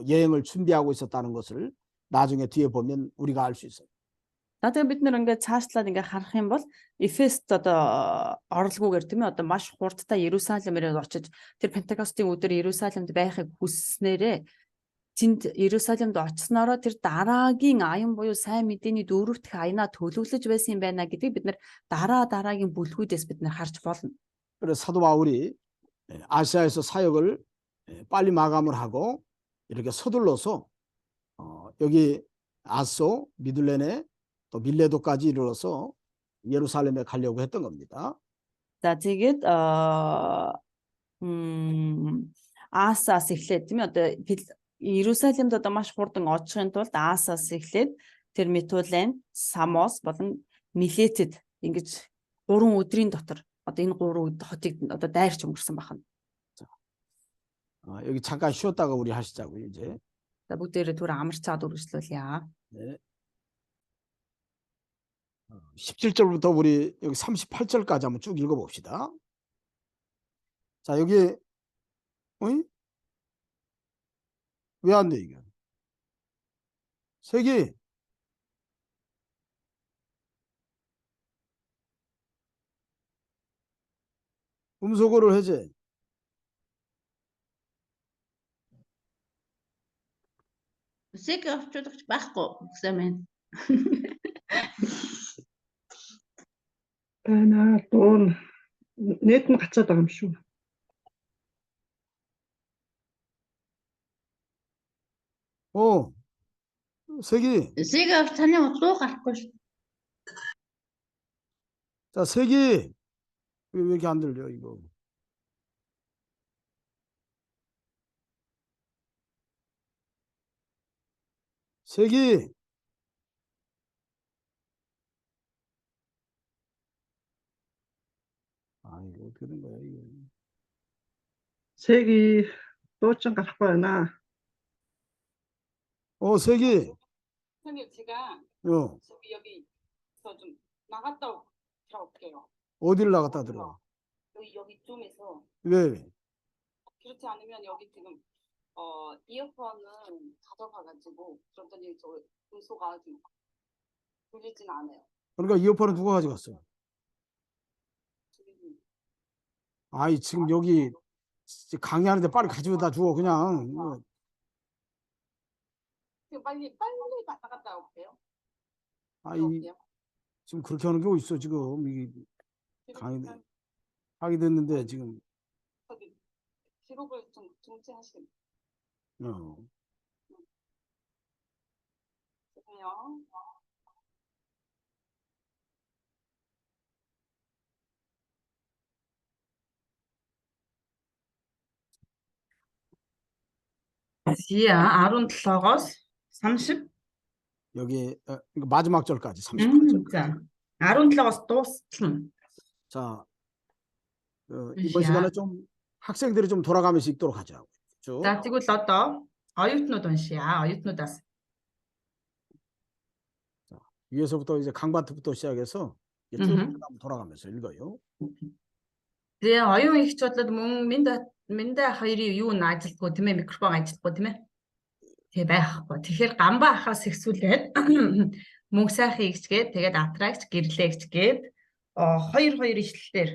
여행을 준비하고 있었다는 것을 나중에 뒤에 보면 우리가 알 수 있어요. Надад бид нэр ингээд цаашлаад ингээд харах юм бол Эфест одоо оролгүйгээр тийм ээ одоо маш хурдтай Иерусалимээр очиж тэр Пентекостын өдөр Иерусалимд байхыг хүсснээрээ тэнд Иерусалимд очсноороо тэр дараагийн аян буюу сайн мэдээний дөрөвдөх аянаа төлөвлөж байсан юм байна гэдгийг бид нэр дараагийн бүлгүүдээс бид нэр харж болно. 그래서 사도 바울이 아시아에서 사역을 빨리 마감을 하고 이렇게 서둘러서 여기 아소, 미둘레네 또 밀레도까지 이르러서 예루살렘에 가려고 했던 겁니다. За тэгээд Асаас эхлээд тийм ээ одоо Иерусалимд одоо маш хурдан очихын тулд Асаас эхлээд тэр Митулен, Самос болон Милетэд ингэж 3 өдрийн дотор одоо энэ 3 хотыг одоо дайрч өнгөрсөн байна. 여기 잠깐 쉬었다가 우리 하시자고요, 이제. За бүгдээрээ түр амарчаад үргэлжлүүлье. 네. 17절부터 우리 여기 38절까지 한번 쭉 읽어 봅시다. 자, 여기 왜 안 돼, 이게? 색이 음소거를 해제. Үсэг авчудагч байхгүй гэсэн мэн. Байна дуун нэт нь гацаад байгаа юм шүү. 색이. Үсэг авч таны удлуу гарахгүй шүү. 자, 색이 왜 이렇게 안 들려, 이거? 색이 어떻게 된 거야 이거? 색이 또 좀 갖고 와나. 색이 선생님 제가 여기 좀 나갔다 들어올게요. 어디를 나갔다 들어가? 여기 좀에서 왜? 그렇지 않으면 여기 지금 이어폰은 가져가가지고 그랬더니 저 음소가 좀 들리진 않아요. 그러니까 이어폰은 누가 가져갔어? 아이 지금 여기 강의하는데 빨리 가져다 줘 그냥. 지금 빨리 나갔다 올게요. 아이 지금 그렇게 하는 게 어딨어 지금 이게 강의 하게 됐는데 지금. 저기 기록을 좀 중지하시면 죄송해요. 지야 17-оос 30. 여기 이거 마지막 절까지 30절. 자, 17-оос дууссан. 자, 이번 시야. 시간에 좀 학생들이 좀 돌아가면서 읽도록 하자고. 쭉. За тэгвэл одоо оюутнууд уншия. оюутнуудаас 위에서부터 이제 강바트부터 시작해서 이제 쭉 돌아가면서 읽어요. тэгээ оюун ихч бодлоод мөн миндэ хоёрын юу н ажилтгүй тийм ээ, микрофон ажилтгүй тийм ээ. Тэгээ байхгүй. Тэгэхээр гамбаа ахаас ихсүүлээд мөнх сайхан ихчгээд тэгээд атрагч гэрлээгч гээд хоёр ишлэлээр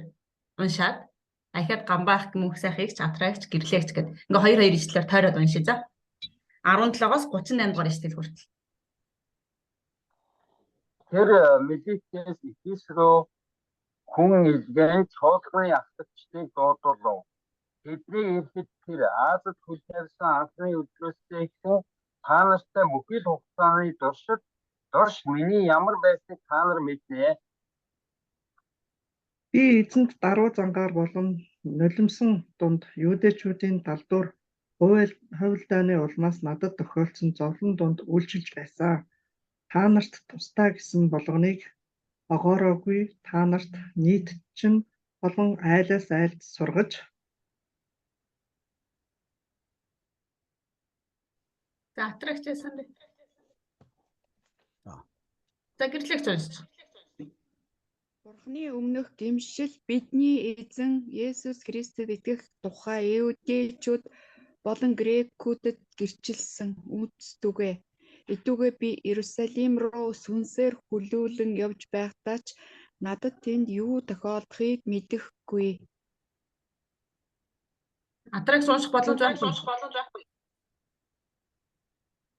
уншаад ахиад гамбаах мөнх сайхан ихч атрагч гэрлээгч гээд ингээ хоёр ишлэлээр тойроод уншия за. 17-оос 38 дугаар ишлэл хүртэл. Тэр мэлийчээс ихээс рүү хүн илгэн чуулганы ахлагчдыг дуудуулав. Тэдний ихэд тэр Азад хүлээсэн анхны өдрөөсөө ихсэн та нартай бүхэл хугацааны дурш миний ямар байсныг та нар мэднэ. Би эзэнт даруй зангаар болон нулимсан дунд юудэчүүдийн далдуур хувилдааны улмаас надад тохиолдсон зовлон дунд үйлчилж байсан. Та нарт тусдаа гэсэн болгоныг огоороогүй, та нарт нийтчин болон айлаас айлд сургаж За атрагчсан бэ. За гэрлээгч уншиж. Бурхны өмнөх гэмшил бидний эзэн Есүс Христэд итгэх тухай иудейчүүд болон грекүүдэд гэрчилсэн үздүгэ. Идүүгээ би Иерусалим руу сүнсээр хүлүүлэн явж байхдаа ч надад тэнд юу тохиолдохыг мэдэхгүй. Атрагч унших боломж байхгүй.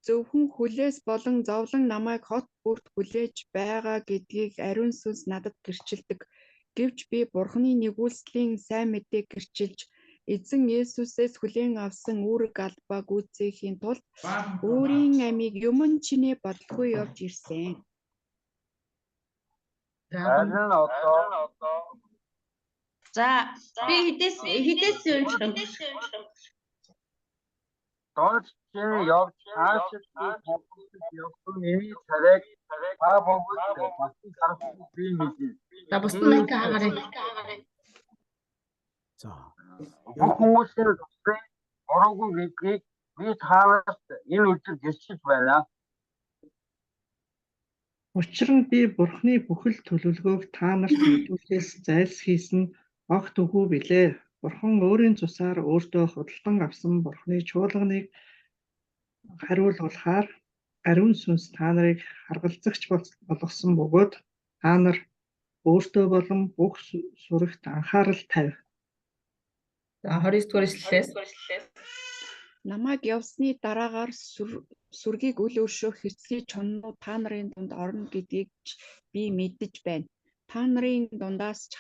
Зөвхөн хүлээс болон зовлон намайг хот бүрт хүлээж байгаа гэдгийг ариун сүнс надад гэрчилдэг. Гэвч би Бурхны нэгүүлслийн сайн мэдээг гэрчилж эзэн Есүсээс хүлээн авсан үүрэг албаа гүйцээхийн тулд өөрийн амийг юмн чинээ бодлогүй явж ирсэн. Харин одоо За би хідээс унших. доош чинь явж хаашид явсан миний царайг та бүгд батлан харахгүй би мэдээ. За бусад нь хаагарыг. 자, Бүх хүмүүсийн тусгай буруугүй гэдгийг би та нарт энэ үлдэр гэрчилж байна. Учир нь би Бурхны бүхэл төлөвлөгөөг та нарт мэдүүлэхээс зайлсхийсэн огт үгүй билээ. Бурхан өөрийн цусаар өөртөө худалдан авсан Бурхны чуулганыг хариулуулахаар ариун сүнс та нарыг харгалзагч болгосон бөгөөд та нар өөртөө болон бүх сүрэгт анхаарал тавь. За 29 дугаар ишлэлээс Намайг явсны дараагаар сүргийг үл өршөөх хэрцгий чоннууд та нарын дунд орно гэдгийг би мэдэж байна. Та нарын дундаас ч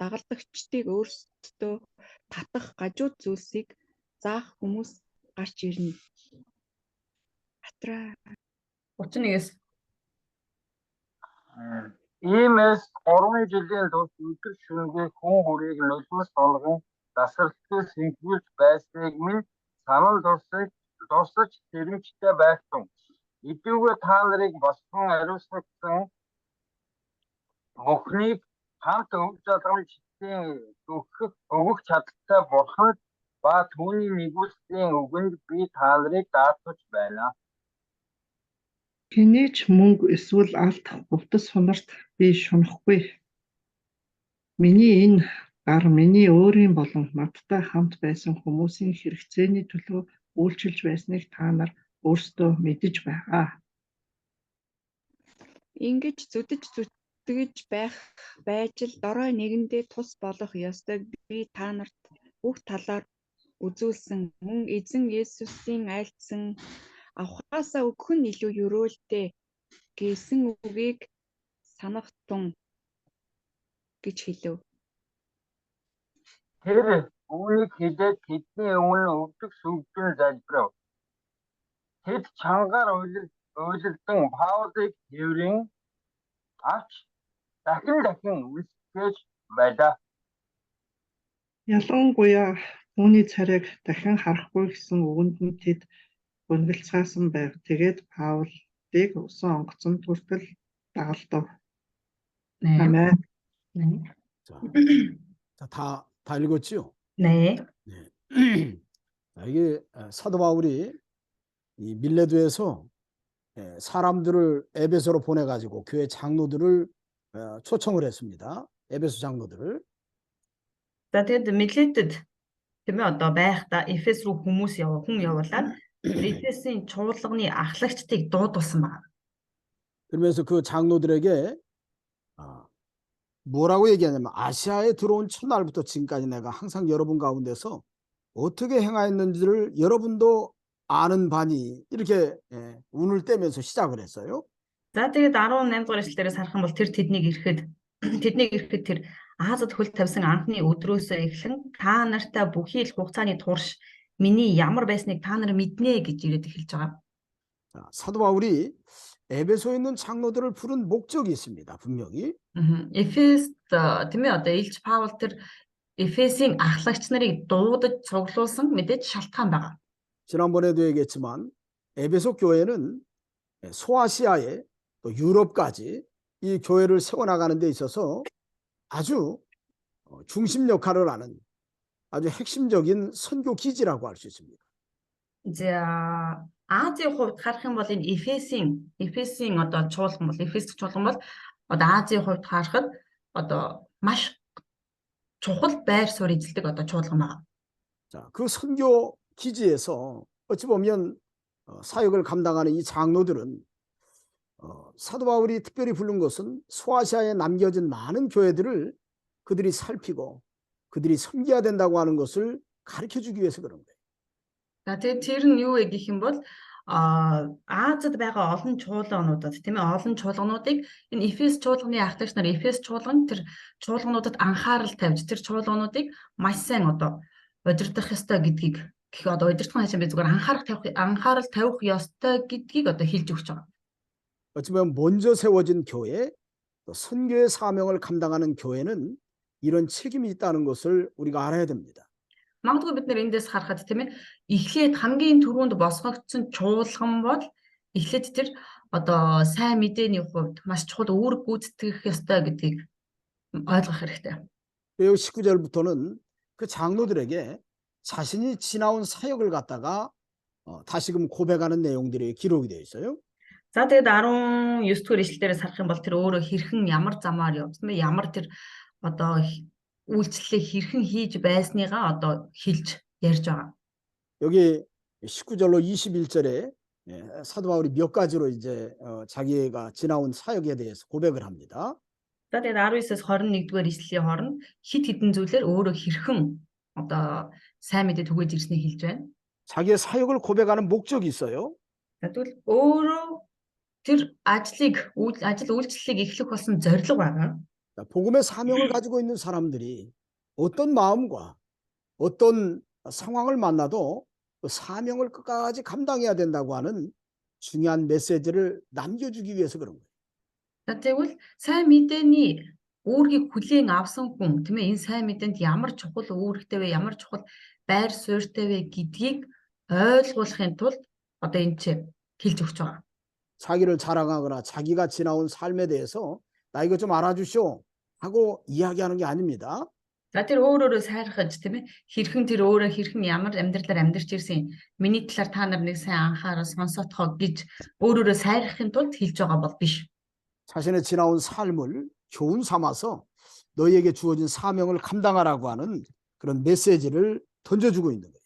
дагалдагчдыг өөрсдөө татах гажууд зүйлсийг заах хүмүүс гарч ирнэ. Атраа 31-ээс Иймээс 3 жилийн турш өдөр шөнөгүй хүн хүрийг нулимс болгон дасралтгүй сэнхүүлж байсныг минь санал дурсаж тэрэмжтэй байсан. Идүүгээ та нарыг босгон ариусгасан Бурхныг хамт өв залгамж өгөх чадaltaй бурханд ба түүний нэгүслийн үгэнд би та нарыг даатгаж байна. Хэний ч мөнгө эсвэл алт хувцас хунарт би шунахгүй. Миний энэ гар миний өөрийн болон надтай хамт байсан хүмүүсийн хэрэгцээний төлөө үйлчилж байсныг та нар өөрсдөө мэдэж байгаа. Ингэж зүдэж зүтгэж байж л дорой нэгэндээ тус болох ёстойг би та нарт бүх талаар үзүүлсэн. Мөн эзэн Есүсийн айлтсан авахаасаа өгөх нь илүү өрөөлтэй гэсэн үгийг санах тун гэж хэлв. Тэр үүнийг хэлээд тэдний өмнө өвдөг сүгдэн залбирав. Тэд чангаар уйлалдан Паулыг хэврэн авч дахин үлсгэж байлаа. Ялангуяа түүний царайг дахин харахгүй гэсэн үгэнд нь тэд гүнгэлцгаасан байв. Тэгээд Паулыг усан онгоцонд хүртэл дагалдав. 네. Амен. 네. 자, 다 읽었지요? 네. 네. 자, 이게 사도 바울이 이 밀레도에서 사람들을 에베소로 보내가지고 교회 장로들을 초청을 했습니다. 에베소 장로들을. За тэгэд Милетэд тийм ээ одоо байхдаа Эфес рүү хүн явуулаад Эфесийн чуулганы ахлагчдыг дуудуулсан байна. 그러면서 그 장로들에게 뭐라고 얘기하냐면 아시아에 들어온 첫날부터 지금까지 내가 항상 여러분 가운데서 어떻게 행하였는지를 여러분도 아는 바니 이렇게 운을 떼면서 시작을 했어요. За тэгээд 18 дугаар эшлэлээрээс харах юм бол тэднийг ирэхэд тэр Азад хөл тавьсан анхны өдрөөсөө эхлэн та нартай бүхий л хугацааны турш миний ямар байсныг та нар мэднэ гэж ирээд эхэлж байгаа. 자, 사도 바울이 에베소에 있는 장로들을 부른 목적이 있습니다. 분명히. Эфес тийм ээ одоо Илч Паул тэр Эфесийн ахлагч нарыг дуудаж цуглуулсан мэдээж шалтгаан байгаа. 지난번에도 얘기했지만 에베소 교회는 소아시아에 또 유럽까지 이 교회를 세워나가는 데 있어서 아주 중심 역할을 하는 아주 핵심적인 선교 기지라고 할 수 있습니다. За Азийн хувьд харах юм бол энэ Эфесийн одоо чуулган бол Эфес чуулган бол одоо Азийн хувьд харахад одоо маш чухал байр суурь эзэлдэг одоо чуулган байна. 자, 그 선교 기지에서 어찌 보면 사역을 감당하는 이 장로들은 사도 바울이 특별히 부른 것은 소아시아에 남겨진 많은 교회들을 그들이 살피고 그들이 섬겨야 된다고 하는 것을 가르쳐 주기 위해서 그런 거예요. За тэгээд тэр нь юу вэ гэх юм бол Азад байгаа олон чуулгануудад тийм ээ олон чуулгануудыг энэ Эфес чуулганы ахлагч нар Эфес чуулган тэр чуулгануудад анхаарал тавьж тэр чуулгануудыг маш сайн одоо удирдах ёстой гэдгийг гэх одоо удирдах нь хашаа би зүгээр анхаарал тавих ёстой гэдгийг одоо хэлж өгч байгаа. 어찌 보면 먼저 세워진 교회, 또 선교의 사명을 감당하는 교회는 이런 책임이 있다는 것을 우리가 알아야 됩니다. Магадгүй бид нэр эндээс харахад тийм ээ эхлээд хамгийн түрүүнд босгогдсон чуулган бол эхлээд тэр одоо сайн мэдээний хувьд маш чухал үүрэг гүйцэтгэх ёстой гэдгийг ойлгох хэрэгтэй. 그리고 19절부터는 그 장로들에게 자신이 지나온 사역을 갖다가 다시금 고백하는 내용들이 기록이 되어 있어요. За тэгээд 19 дугаар ишлэлээрээс харах юм бол тэр өөрөө хэрхэн ямар замаар явсан бэ? Ямар тэр одоо үйлчлэлээ хэрхэн хийж байсныгаа одоо хэлж ярьж байгаа. 여기 19절로 21절에 사도 바울이 몇 가지로 이제 자기가 지나온 사역에 대해서 고백을 합니다. За тэгээд 19-ээс 21 дугаар ишлэлийн хооронд хит хитэн зүйлээр өөрөө хэрхэн одоо сайн мэдээ түгээж ирснийг хэлж байна. 자기의 사역을 고백하는 목적이 있어요. За тэгвэл өөрөө тэр ажил үйлчлэлийг эхлэх болсон зорилго байгаа. 복음의 사명을 가지고 있는 사람들이 어떤 마음과 어떤 상황을 만나도 그 사명을 끝까지 감당해야 된다고 하는 중요한 메시지를 남겨주기 위해서 그런 거예요. За тэгвэл сайн мэдээний үүргийг хүлээн авсан хүн тийм ээ энэ сайн мэдээнд ямар чухал үүрэгтэй вэ, ямар чухал байр суурьтай вэ гэдгийг ойлгуулахын тулд одоо энэ ч хэлж өгч байгаа. 자기를 자랑하거나 자기가 지나온 삶에 대해서 나 이거 좀 알아주시오. 하고 이야기하는 게 아닙니다. За тэр өөрөөрөө сайрхаж тийм ээ хэрхэн тэр өөрөө хэрхэн ямар амьдралаар амьдарч ирсэн миний талаар та нар нэг сайн анхаарал сонсоотхоо гэж өөрөөрөө сайрхахын тулд хэлж байгаа бол биш. 자신의 지나온 삶을 교훈 삼아서 너희에게 주어진 사명을 감당하라고 하는 그런 메시지를 던져주고 있는 거예요.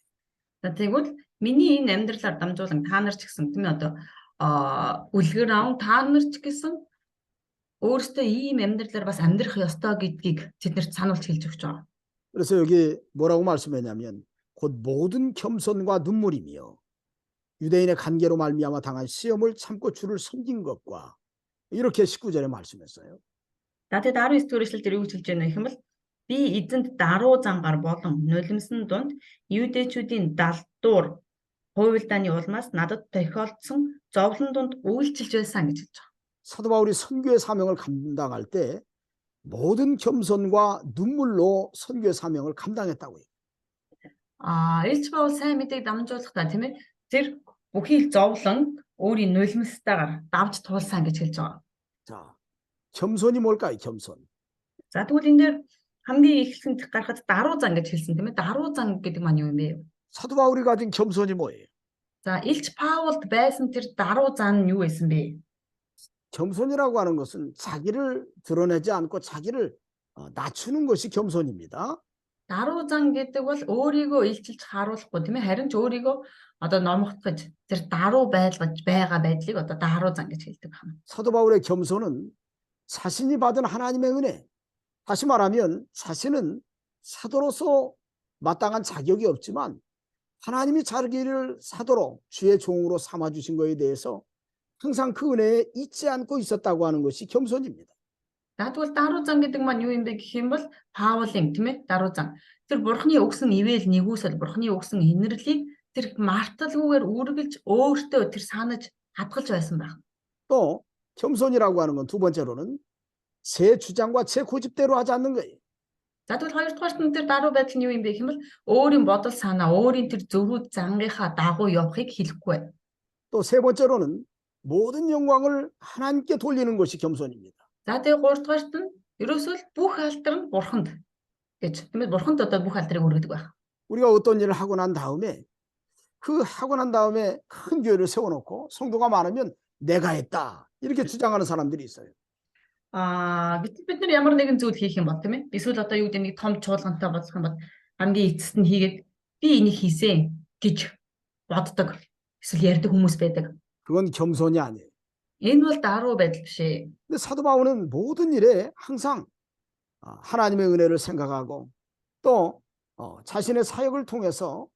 За тэгвэл миний энэ амьдралаар дамжуулан та нар ч гэсэн тийм ээ одоо үлгэр аав та нар ч гэсэн өөрсдөө ийм амьдралаар бас амьдрах ёстой гэдгийг тэднэрт сануулж хэлж өгч байгаа. 그래서 여기 뭐라고 말씀했냐면 곧 모든 겸손과 눈물이며 유대인의 관계로 말미암아 당한 시험을 참고 주를 섬긴 것과 이렇게 19절에 말씀했어요. За тэгээд 19 дэх эшлэл дээр юу гэж хэлж байна гэх юм бол би эзэнд даруй зангаар болон нулимсан дунд юудэчүүдийн далдуур хуйлдааны улмаас надад тохиолдсон зовлон дунд үйлчилж байсан гэж хэлж байгаа. 사도 바울이 선교의 사명을 감당할 때 모든 겸손과 눈물로 선교의 사명을 감당했다고요. Илч Паул сайн мэдээг дамжуулахдаа тийм ээ тэр бүхий л зовлон өөрийн нулимстайгаар давж туулсан гэж хэлж байгаа. 자, 겸손이 뭘까요? 겸손. За тэгвэл энэ дээр хамгийн ихлэнд гарахад даруй зан гэж хэлсэн тийм ээ. Даруй зан гэдэг маань юу юм бэ? 사도 바울이 가진 겸손이 뭐예요? За Илч Паулд байсан тэр даруй зан нь юу байсан бэ? 겸손이라고 하는 것은 자기를 드러내지 않고 자기를 낮추는 것이 겸손입니다. Даруй зан гэдэг бол өөрийгөө илчилж харуулахгүй тийм ээ. Харин ч өөрийгөө одоо номгохгож тэр даруй байлгаж байгаа байдлыг одоо даруй зан гэж хэлдэг байна. 사도 바울의 겸손은 자신이 받은 하나님의 은혜, 다시 말하면 자신은 사도로서 마땅한 자격이 없지만 하나님이 자기를 사도로 주의 종으로 삼아주신 것에 대해서 항상 그 은혜에 잊지 않고 있었다고 하는 것이 겸손입니다. За тэгвэл даруй зан гэдэг маань юу юм бэ гэх юм бол Паулын тийм ээ даруй зан. Тэр бурхны өгсөн ивэл нэгүсэл бурхны өгсөн инэрлийг тэр марталгүйгээр үргэлж өөртөө тэр санаж хадгалж байсан байх. 또 겸손이라고 하는 건 두 번째로는 제 주장과 제 고집대로 하지 않는 거예요. За тэгвэл хоёрдугаарт нь тэр даруй байдал нь юу юм бэ гэх юм бол өөрийн бодол санаа, өөрийн тэр зөврүүд зангийнхаа дагуу явахыг хэлэхгүй. 또 세 번째로는 모든 영광을 하나님께 돌리는 것이 겸손입니다. За тэгээ гуравдугаарт нь ерөөсөө л бүх алдар нь бурханд гэж. Тийм ээ бурханд одоо бүх алдрыг өргөдөг байх. 우리가 어떤 일을 하고 난 다음에 그 하고 난 다음에 큰 교회를 세워놓고 성도가 많으면 내가 했다 이렇게 주장하는 사람들이 있어요. Гэтэл бид нар ямар нэгэн зүйл хийх юм бол тийм ээ. Эсвэл одоо юу гэдэг нэг том чуулгантай болох юм бол хамгийн эцэст нь хийгээд би энийг хийсэн гэж боддог. Эсвэл ярьдаг хүмүүс байдаг. 그건 겸손이 아니에요. Энэ бол даруй байдал биш ээ. 근데 사도 바울은 모든 일에 항상 하나님의 은혜를 생각하고 또 자신의 사역을 통해서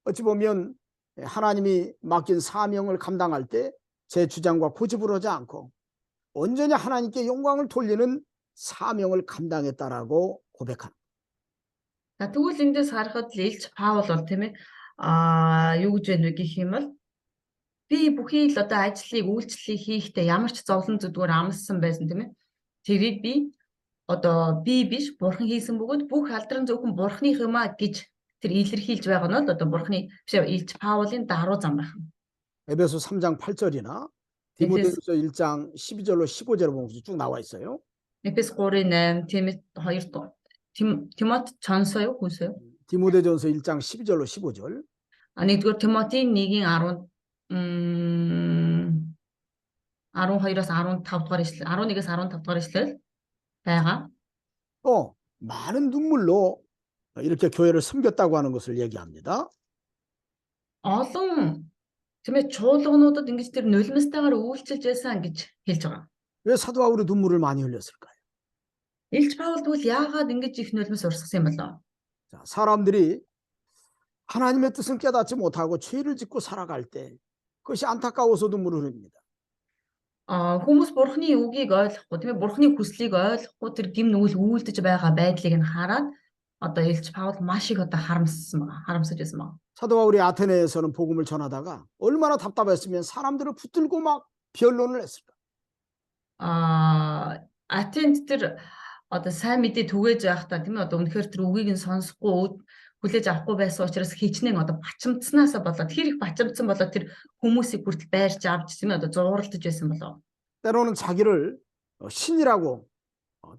어찌 보면 하나님이 맡긴 사명을 감당할 때 제 주장과 고집을 하지 않고 온전히 하나님께 영광을 돌리는 사명을 감당했다라고 고백합니다. За тэгвэл эндээс харахад л Илч Паул бол тийм ээ юу гэж байна вэ гэх юм бол би бүхий л одоо ажлыг үйлчлэлийг хийхдээ ямар ч зовлон зүдгээр амссан байсан тийм ээ. Тэрийг би одоо би биш бурхан хийсэн бөгөөд бүх алдрын зөвхөн бурханых юм а гэж тэр илэрхийлж байгаа нь л одоо бурханы биш Илч Паулын даруй зам байна. 에베소 3장 8절이나 디모데후서 1장 12절로 15절에 보면 쭉 나와 있어요. Эфес 3:8 Тимот 2 Тимот чонсоё хүсэё. 디모데전서 1장 12절로 15절. Нэгдүгээр Тимотийн 1-ийн 12-оос 15 дугаар ишлэл 11-ээс 15 дугаар ишлэл байгаа. 또 많은 눈물로 이렇게 교회를 섬겼다고 하는 것을 얘기합니다. Олон тийм ээ чуулгануудад ингэж тэр нулимстайгаар үйлчилж байсан гэж хэлж байгаа. 왜 사도 바울이 눈물을 많이 흘렸을까요? Илч Паул тэгвэл яагаад ингэж их нулимс урсгасан юм болоо? 자, 사람들이 하나님의 뜻은 깨닫지 못하고 죄를 짓고 살아갈 때 그것이 안타까워서 눈물을 흘립니다. Хүмүүс бурхны үгийг ойлгохгүй тийм ээ бурхны хүслийг ойлгохгүй тэр гим нүгэл үйлдэж байгаа байдлыг нь хараад одоо Илч Паул маш их одоо харамсаж байсан байна. 사도 바울이 아테네에서는 복음을 전하다가 얼마나 답답했으면 사람들을 붙들고 막 변론을 했을까? Атенд тэр одоо сайн мэдээ түгээж байхдаа тийм ээ одоо үнэхээр тэр үгийг нь сонсохгүй хүлээж авахгүй байсан учраас хичнээн одоо бачимдсанаас болоод тэр их бачимдсан болоод тэр хүмүүсийг хүртэл байрч авч тийм ээ одоо зууралдаж байсан болоо. 때로는 자기를 신이라고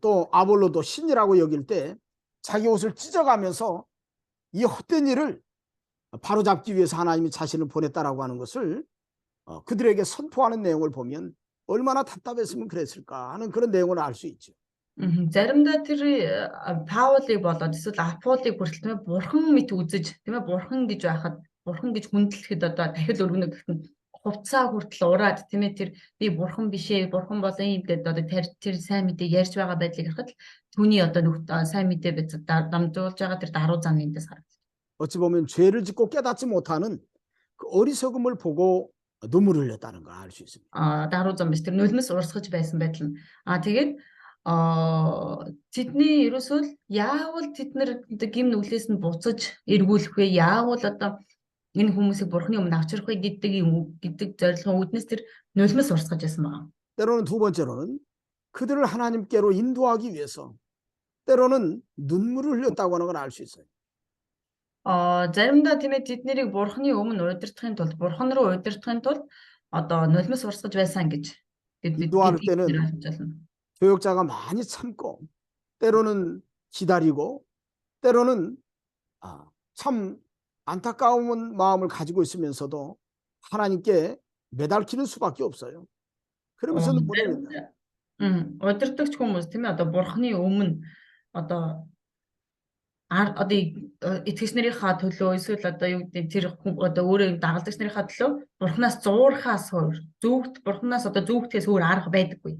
또 아볼로도 신이라고 여길 때 자기 옷을 찢어가면서 이 헛된 일을 바로잡기 위해서 하나님이 자신을 보냈다라고 하는 것을 그들에게 선포하는 내용을 보면 얼마나 답답했으면 그랬을까 하는 그런 내용을 알 수 있죠. Заримдаа тэр Паулыг болоод эсвэл Аполлыг хүртэл тийм ээ бурхан мэт үзэж тийм ээ бурхан гэж байхад бурхан гэж хүндлэхэд одоо дахил өргөнө гэхэд нь хувцаа хүртэл ураад тийм ээ тэр би бурхан биш ээ бурхан бол юм гэдэг одоо тэр сайн мэдээ ярьж байгаа байдлыг харахад түүний одоо сайн мэдээ дамжуулж байгаа тэр даруй зам эндээс харагдаж. 어찌 보면 죄를 짓고 깨닫지 못하는 그 어리석음을 보고 눈물을 흘렸다는 걸 알 수 있습니다. Даруй зам биш тэр нулимс урсгаж байсан байдал нь. Тэгээд тэдний ерөөсөө яавал тэд нар гим нүглээс нь буцаж эргүүлэх вэ? Яавал одоо энэ хүмүүсийг бурхны өмнө авчрах вэ гэдэг зорилгын үүднээс тэр нулимс урсгаж байсан байна. 때로는 두 번째로는 그들을 하나님께로 인도하기 위해서 때로는 눈물을 흘렸다고 하는 걸 알 수 있어요. Заримдаа тийм ээ тэднийг бурхны өмнө удирдахын тулд бурхан руу удирдахын тулд одоо нулимс урсгаж байсан гэж 인도할 때는 교역자가 많이 참고 때로는 기다리고 때로는 참 안타까운 마음을 가지고 있으면서도 하나님께 매달리는 수밖에 없어요. 그러면서 눈물을 흘립니다. удирдахч хүмүүс тийм ээ одоо бурхны өмнө одоо одоо итгэгчнэрийнхаа төлөө эсвэл одоо юу гэдэг тэр одоо өөрөө дагалдагч нарынхаа төлөө бурхнаас зуурхаас өөр зүгт бурхнаас одоо зүгтээс өөр арга байдаггүй.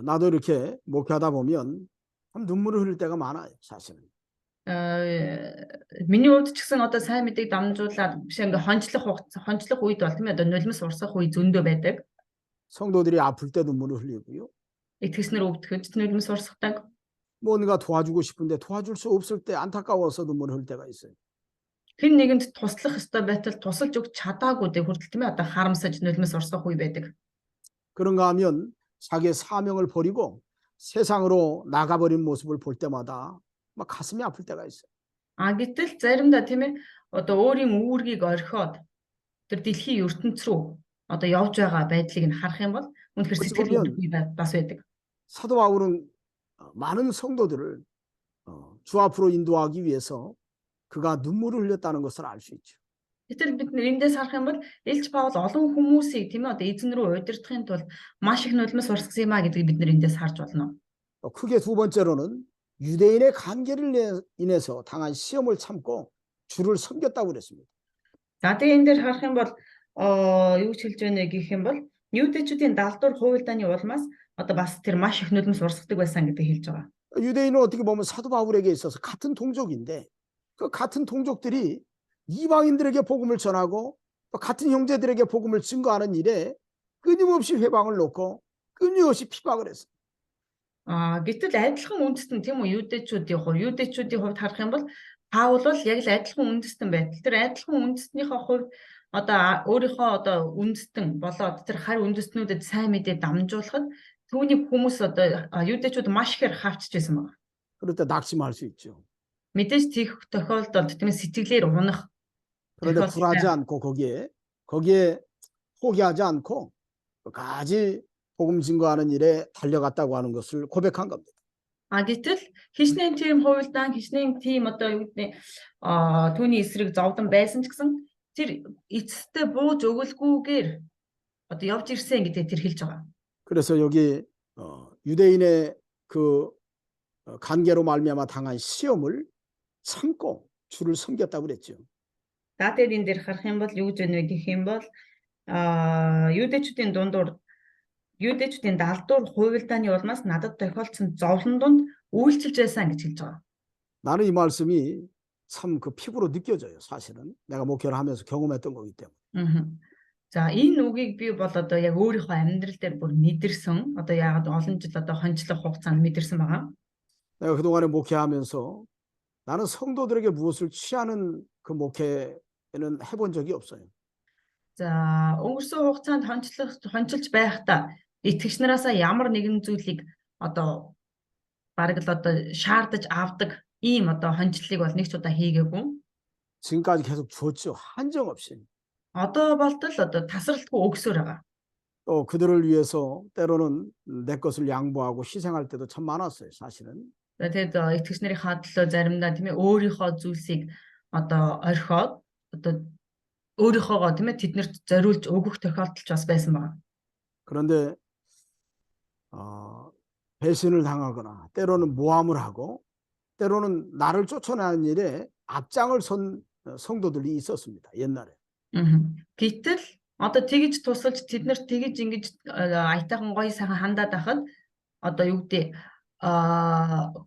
나도 이렇게 목회하다 보면 참 눈물을 흘릴 때가 많아요, 사실은. Миний хувьд ч гэсэн одоо сайн мэдээг дамжуулаад биш ингээ хончлох үед бол тийм ээ одоо нулимс урсгах үе зөндөө байдаг. 성도들이 아플 때 눈물을 흘리고요. Итгэгчнэр өвдөхөд нулимс урсгадаг. 뭔가 도와주고 싶은데 도와줄 수 없을 때 안타까워서 눈물을 흘릴 때가 있어요. Хэн нэгэнд туслах ёстой байтал тусалж өгч чадаагүй дэ хүртэл тийм ээ одоо харамсаж нулимс урсгах үе байдаг. 그런가 하면 자기의 사명을 버리고 세상으로 나가버린 모습을 볼 때마다 막 가슴이 아플 때가 있어요. Гэтэл заримдаа тийм ээ одоо өөрийн үүргийг орхиод тэр дэлхийн ертөнц рүү одоо явж байгаа байдлыг нь харах юм бол үнэхээр сэтгэл хөдлөх бас байдаг. 사도 바울은 많은 성도들을 주 앞으로 인도하기 위해서 그가 눈물을 흘렸다는 것을 알 수 있죠. Гэтэл бид эндээс харах юм бол Илч Паул олон хүмүүсийг тийм ээ одоо эзэн рүү удирдахын тулд маш их нулимс урсгасан юм а гэдгийг бид эндээс харж болно. 크게 두 번째로는 유대인의 관계를 인해서 당한 시험을 참고 주를 섬겼다고 그랬습니다. За тэгээ энэ дээр харах юм бол юу ч хэлж байна гэх юм бол юудэчүүдийн далдуур хуйлдааны улмаас одоо бас тэр маш их нулимс урсгадаг байсан гэдгийг хэлж байгаа. 유대인은 어떻게 보면 사도 바울에게 있어서 같은 동족인데 그 같은 동족들이 이방인들에게 복음을 전하고 같은 형제들에게 복음을 증거하는 일에 끊임없이 회방을 놓고 끊임없이 핍박을 했어요. Гэтэл адилхан үндэстэн тийм үү юудэчүүдийн хувьд харах юм бол Паул бол яг л адилхан үндэстэн байтал тэр адилхан үндэстнийхээ хувьд одоо өөрийнхөө одоо үндэстэн болоод тэр харь үндэстнүүдэд сайн мэдээ дамжуулахад түүний хүмүүс одоо юудэчүүд маш ихээр хавчж байсан байна. 그럴 때 낙심할 수 있죠. Мэдээж тийх тохиолдолд тийм сэтгэлээр унах. 그런데 굴하지 않고 거기에 포기하지 않고 끝까지 복음 증거하는 일에 달려갔다고 하는 것을 고백한 겁니다. Гэтэл хичнээн тийм хуйлдаан хичнээн тийм одоо юу гэдэг түүний эсрэг зовдон байсан ч гэсэн тэр эцэстээ бууж өгөлгүйгээр одоо явж ирсэн гэдэг тэр хэлж байгаа. 그래서 여기 유대인의 그 관계로 말미암아 당한 시험을 참고 주를 섬겼다고 그랬죠. Тэгээд энэ дээр харах юм бол юу гэж вэ гэх юм бол юудэчүүдийн далдуур хуйлдааны улмаас надад тохиолдсон зовлон донд үйлчилж байсан гэж хэлж байгаа. 나는 이 말씀이 참 그 피부로 느껴져요. 사실은 내가 목회를 하면서 경험했던 거기 때문에. За энэ үгийг би бол одоо яг өөрийнхөө амьдрал дээр бүр мэдэрсэн. Одоо яагаад олон жил одоо хончлох хугацаанд мэдэрсэн байгаа. 내가 그동안에 목회하면서 나는 성도들에게 무엇을 취하는 그 목회는 해본 적이 없어요. За өнгөрсөн хугацаанд хончилж байхдаа итгэгч нараасаа ямар нэгэн зүйлийг одоо бараг л одоо шаардаж авдаг ийм одоо хончлыг бол нэг ч удаа хийгээгүй. 지금까지 계속 줬죠. 한정 없이. Одоо болтол одоо тасралтгүй өгсөөр байгаа. 또 그들을 위해서 때로는 내 것을 양보하고 희생할 때도 참 많았어요, 사실은. Тэгээд итгэгч нарын хадлаа заримдаа тийм ээ өөрийнхөө зүйлсийг одоо орхиод одоо өөрийнхоогоо тийм ээ тэднэрт зориулж өгөх тохиолдол ч бас байсан байна. 그런데 배신을 당하거나 때로는 모함을 하고 때로는 나를 쫓아내는 일에 앞장을 선 성도들이 있었습니다. 옛날에. Гэтэл одоо тэгж тусалж тэднэрт тэгж ингэж аятайхан гоё сайхан хандаад байхад одоо юу гэдэг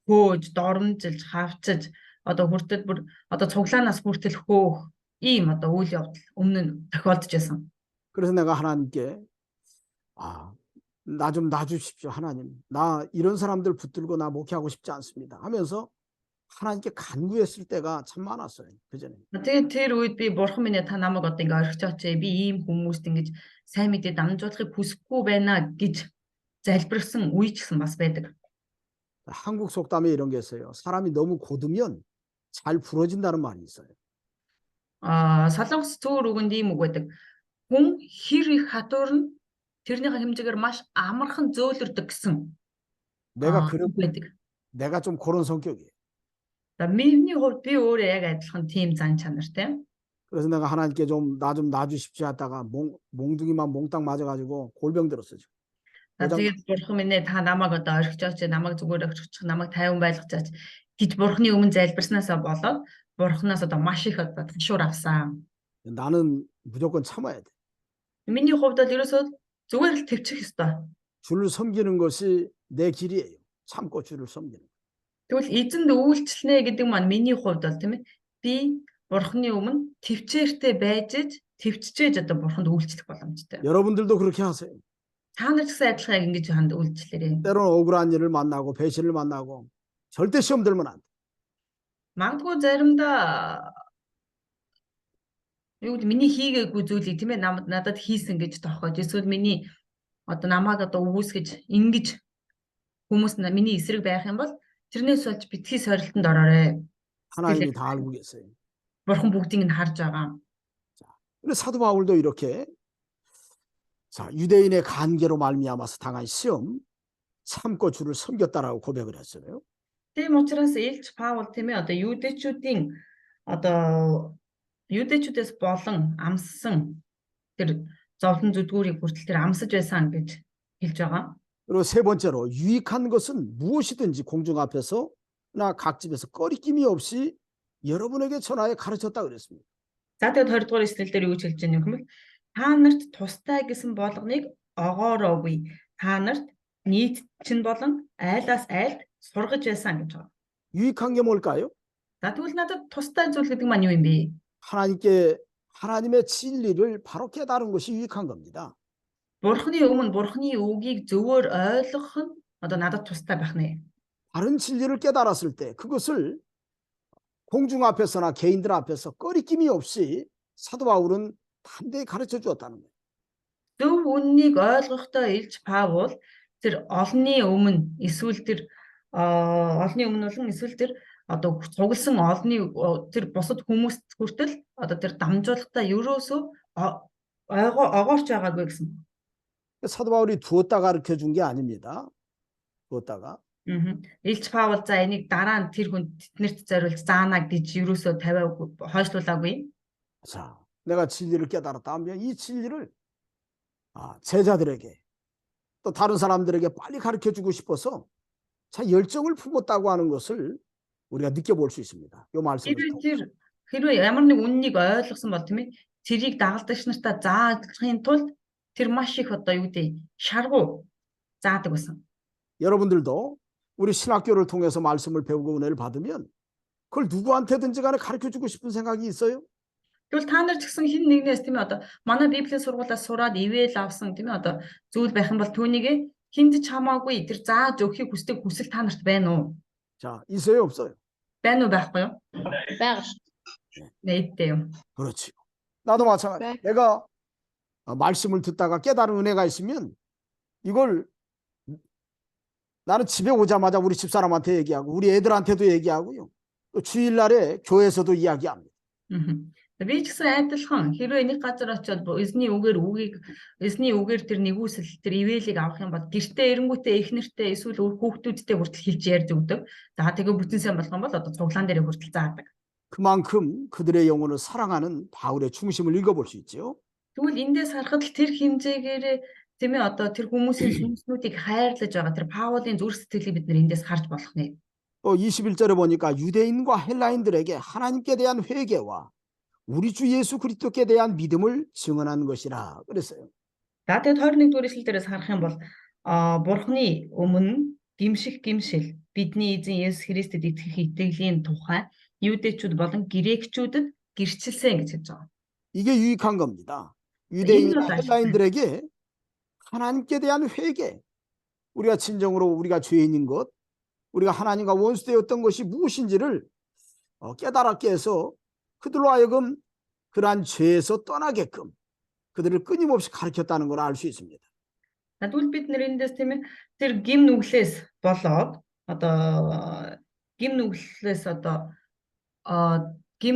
хөөж, доромжилж, хавчиж одоо хүртэл бүр одоо цуглаанаас хүртэл хөөх ийм одоо үйл явдал өмнө нь тохиолдож байсан. 그래서 내가 하나님께 나 좀 놔주십시오, 하나님. 나 이런 사람들 붙들고 나 목회하고 싶지 않습니다. 하면서 하나님께 간구했을 때가 참 많았어요. 그전에. Тэгээд тэр үед би бурхан минь та намайг одоо ингээ орхиж очие. Би ийм хүмүүст ингэж сайн мэдээ дамжуулахыг хүсэхгүй байна гэж залбирсан үе ч гэсэн бас байдаг. 한국 속담에 이런 게 있어요. 사람이 너무 고두면 잘 부러진다는 말이 있어요. Солонгос цөөр үгэнд ийм үг байдаг. Хүн хэр их хатуурна тэрнийхээ хэмжээгээр маш амархан зөөлрдөг гэсэн. 내가 좀 그런 성격이에요. За миний хувьд би өөрөө яг адилхан тийм зан чанартай. 그래서 내가 하나님께 나 좀 놔주십시오 하다가 몽둥이만 몽땅 맞아가지고 골병 들었어요. Тэгээд бурхан минь та намайг одоо орхиж очие, намайг зүгээр орхичих, намайг тайван байлгачаач гэж бурханы өмнө залбирснаасаа болоод бурханаас одоо маш их одоо ташуур авсан. 나는 무조건 참아야 돼. Миний хувьд бол ерөөсөө зүгээр л төвчих ёстой. 주를 섬기는 것이 내 길이에요. 참고 주를 섬기는. Тэгвэл эзэнд үйлчлэнэ гэдэг маань миний хувьд бол тийм ээ. Би бурханы өмнө төвчээртэй байж төвчжээж одоо бурханд үйлчлэх боломжтой. 여러분들도 그렇게 하세요. Та нар ч гэсэн адилхан яг ингэж ханд үйлчлээрэй. 때로는 억울한 일을 만나고 배신을 만나고 절대 시험 들면 안 돼. Магадгүй заримдаа юу гэдэг миний хийгээгүй зүйлийг тийм ээ надад хийсэн гэж тохиож эсвэл миний одоо намайг одоо үүсгэж ингэж хүмүүс миний эсрэг байх юм бол тэрнээс болж битгий сорилтонд ороорой. 하나님이 다 알고 계세요. бурхан бүгдийг нь харж байгаа. 근데 사도 바울도 이렇게 유대인의 간계로 말미암아서 당한 시험 참고 주를 섬겼다라고 고백을 했어요. Тийм учраас Илч Паул тийм ээ одоо юудэчүүдээс болон амссан тэр зовлон зүдгүүрийг хүртэл тэр амсаж байсан гэж хэлж байгаа. 그리고 세 번째로 유익한 것은 무엇이든지 공중 앞에서나 각 집에서 꺼리낌이 없이 여러분에게 전하여 가르쳤다 그랬습니다. За тэгээд 20 дугаар эслэл дээр юу хэлж байгаа юм бэ? Та нарт тустай гэсэн болгоныг огоороогүй. Та нарт нийт чинь болон айлаас айлд сургаж байсан гэж байгаа. 유익한 게 뭘까요? За тэгвэл надад тустай зүйл гэдэг маань юу юм бэ? 하나님의 진리를 바로 깨달은 것이 유익한 겁니다. Бурханы өмнө бурханы үгийг зөвөр ойлгох нь одоо надад тустай байх нэ. 바른 진리를 깨달았을 때 그것을 공중 앞에서나 개인들 앞에서 꺼리낌이 없이 사도 바울은 담대히 가르쳐 주었다는 거예요. Зөв үннийг ойлгохдоо Илч Паул тэр олонний өмнө эсвэл тэр одоо цугласан олонний тэр бусад хүмүүст хүртэл одоо тэр дамжуулалтаа ерөөсөө огоорч байгаагүй гэсэн. 사도 바울이 두었다 가르쳐 준 게 아닙니다. 두었다가. Илч Паул за энийг дараа нь тэр хүн тэднэрт зориулж заана гэж ерөөсөө хойшлуулаагүй. 자, 내가 진리를 깨달았다 하면 이 진리를 제자들에게 또 다른 사람들에게 빨리 가르쳐 주고 싶어서 자 열정을 품었다고 하는 것을 우리가 느껴볼 수 있습니다. 이 말씀을 통해서. хэрвээ ямар нэг үннийг ойлгосон бол тийм ээ тэрийг дагалдагч нартаа заахын тулд тэр маш их одоо юу гэдэг шаргуу заадаг байсан. 여러분들도 우리 신학교를 통해서 말씀을 배우고 은혜를 받으면 그걸 누구한테든지 간에 가르쳐 주고 싶은 생각이 있어요? Тэгвэл та нар ч гэсэн хин нэгнээс тийм ээ одоо манай Библийн сургуулиас сураад ивэл авсан тийм ээ одоо зүйл байх юм бол түүнийг хинд ч хамаагүй тэр зааж өгөхийг хүсдэг хүсэл та нарт байна уу? 자, 있어요, 없어요? Байна уу байхгүй юу? Байгаа. 네, 있대요. 그렇지. 나도 마찬가지. 내가 말씀을 듣다가 깨달은 은혜가 있으면 이걸 나는 집에 오자마자 우리 집사람한테 얘기하고 우리 애들한테도 얘기하고요. 또 주일날에 교회에서도 이야기합니다. Би ч гэсэн адилхан хэрвээ нэг газар очиод эзний үгээр тэр нэгүсэл тэр ивэлийг авах юм бол гэртээ эренгүүтээ эхнэртээ эсвэл хүүхдүүдтэй хүртэл хэлж ярьж өгдөг. За тэгээ бүтэн сайн болох юм бол одоо цуглаан дээр хүртэл заадаг. 그만큼 그들의 영혼을 사랑하는 바울의 중심을 읽어볼 수 있죠. Тэгвэл эндээс харахад л тэр хэмжээгээр тийм ээ одоо тэр хүмүүсийн сүнснүүдийг хайрлаж байгаа тэр Паулын зүрх сэтгэлийг бид нэр эндээс харж болох нэ. 또 21절에 보니까 유대인과 헬라인들에게 하나님께 대한 회개와 우리 주 예수 그리스도께 대한 믿음을 증언한 것이라 그랬어요. За тэгээд 21-р эшлэлдээс харах юм бол Бурхны өмнө гимшил бидний эзэн Есүс Христэд итгэх итгэлийн тухай юудэчүүд болон грекчүүдэд гэрчилсэн гэж хэлж байгаа. 이게 유익한 겁니다. 이민을 유대인이나 다시 헬라인들에게 하나님께 대한 회개, 우리가 진정으로 우리가 죄인인 것, 우리가 하나님과 원수되었던 것이 무엇인지를 깨달았게 해서 그들로 하여금 그러한 죄에서 떠나게끔 그들을 끊임없이 가르쳤다는 걸 알 수 있습니다. Тэгвэл бид нэр эндээс тийм ээ тэр гим нүглээс болоод одоо гим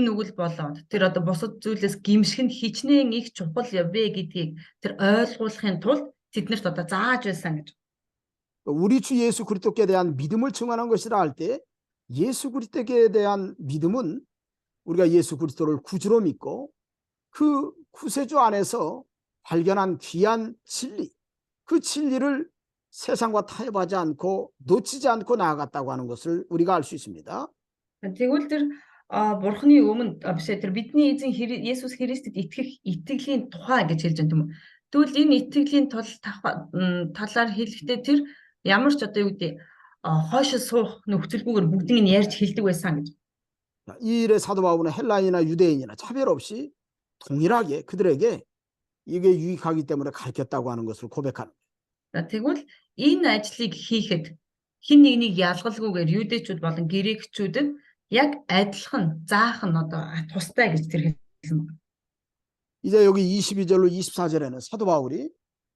нүгэл болоод тэр одоо бусад зүйлээс гимших нь хичнээн их чухал явэ гэдгийг тэр ойлгуулахын тулд тэднэрт одоо зааж байсан гэж. 우리 주 예수 그리스도께 대한 믿음을 증언한 것이라 할 때 예수 그리스도께 대한 믿음은 우리가 예수 그리스도를 구주로 믿고 그 구세주 안에서 발견한 귀한 진리, 그 진리를 세상과 타협하지 않고 놓치지 않고 나아갔다고 하는 것을 우리가 알 수 있습니다. Тэгвэл тэр Бурхны өмнө тэр бидний эзэн Есүс Христэд итгэх итгэлийн тухай гэж хэлж байгаа юм. Тэгвэл энэ итгэлийн талаар хэлэхдээ тэр ямар ч одоо юу гэдэг хойшоо суух нөхцөлгүйгээр бүгдийг нь ярьж хэлдэг байсан гэж. 이 일에 사도 바울은 헬라인이나 유대인이나 차별 없이 동일하게 그들에게 이게 유익하기 때문에 가르쳤다고 하는 것을 고백하는 거예요. Тэгвэл энэ ажлыг хийхэд хин нэгнийг ялгалгүйгээр юудэчүүд болон грекчүүдэд яг адилхан заах нь одоо тустай гэж тэр хэлсэн байна. 이제 여기 22절로 24절에는 사도 바울이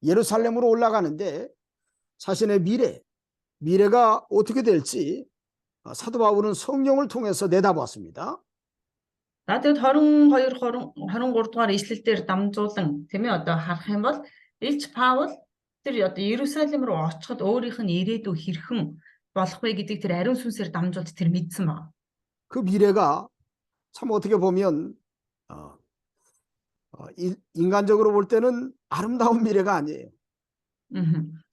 예루살렘으로 올라가는데 자신의 미래가 어떻게 될지 사도 바울은 성령을 통해서 내다봤습니다. За тэгээд 23 дугаар ишлэлээр дамжуулан тийм ээ одоо харах юм бол Илч Паул тэр одоо Иерусалим руу очиход өөрийнх нь ирээдүй хэрхэн болох вэ гэдгийг тэр ариун сүнсээр дамжуулж тэр мэдсэн байна. 그 미래가 참 어떻게 보면 인간적으로 볼 때는 아름다운 미래가 아니에요.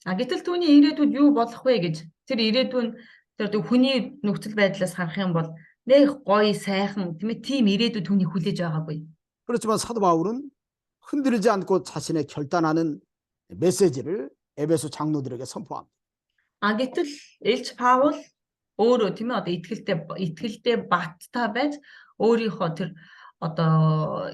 Гэтэл түүний ирээдүйд юу болох вэ гэж тэр ирээдүй нь тэр хүний нөхцөл байдлаас харах юм бол нэг гоё сайхан тийм ээ тийм ирээдүй түүний хүлээж байгаагүй. 그렇지만 사도 바울은 흔들리지 않고 자신의 결단하는 메시지를 에베소 장로들에게 선포합니다. Гэтэл Илч Паул өөрөө тийм ээ одоо итгэлтэй баттай байж өөрийнхөө тэр одоо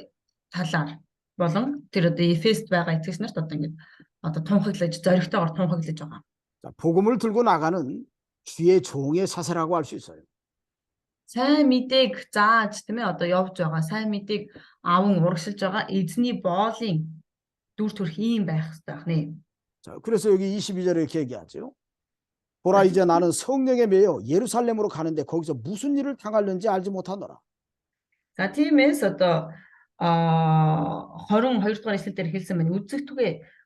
талаар болон тэр одоо Эфест байгаа итгэгч нарт одоо ингэ одоо тунхаглаж зоригтойгоор тунхаглаж байгаа. 자, 복음을 들고 나가는 주의 종의 사세라고 할 수 있어요. Сайн мэдээг зааж тийм ээ одоо явж байгаа сайн мэдээг аван урагшилж байгаа эзний боолын дүр төрх ийм байх хэрэгтэй байна. 자, 그래서 여기 22절에 이렇게 얘기하죠. 보라 이제 나는 성령에 매여 예루살렘으로 가는데 거기서 무슨 일을 당할는지 알지 못하노라. За тиймээс одоо 22 дугаар эшлэлээр хэлсэн байна.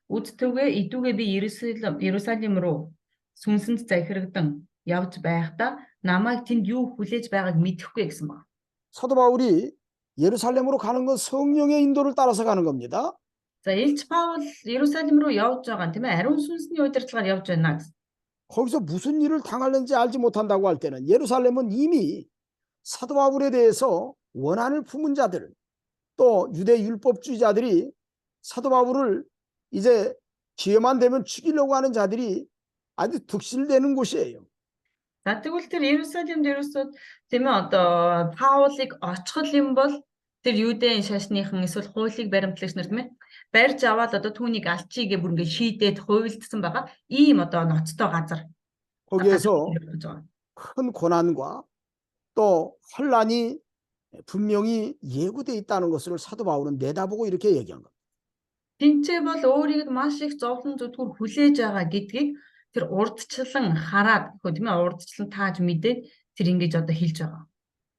Үзтүгээ идүүгээ би Иерусалим руу сүнсэнд захирагдан явж байхдаа намайг тэнд юу хүлээж байгааг мэдэхгүй гэсэн байна. 사도 바울이 예루살렘으로 가는 건 성령의 인도를 따라서 가는 겁니다. За Илч Паул Иерусалим руу явж байгаа тийм ээ ариун сүнсний удирдлагаар явж байна гэсэн. 거기서 무슨 일을 당할는지 알지 못한다고 할 때는 예루살렘은 이미 사도 바울에 대해서 원한을 품은 자들 또 유대 율법주의자들이 사도 바울을 이제 기회만 되면 죽이려고 하는 자들이 아주 득실되는 곳이에요. За тэгвэл тэр Иерусалимд ерөөсөө тийм ээ одоо Паулыг очихл юм бол тэр юудын шашныхан эсвэл хуулийг баримтлагч нар тийм ээ барьж аваад одоо түүнийг алчийгээ бүр ингэ шийдээд хувилдсан байгаа ийм одоо ноцтой газар. 거기에서 큰 고난과 또 혼란이 분명히 예고돼 있다는 것을 사도 바울은 내다보고 이렇게 얘기한 겁니다. Тинчээ бол өөрийг маш их зовлон зүтгүүр хүлээж байгаа гэдгийг тэр урдчлан хараад тийм ээ урдчлан тааж мэдээд тэр ингэж одоо хэлж байгаа.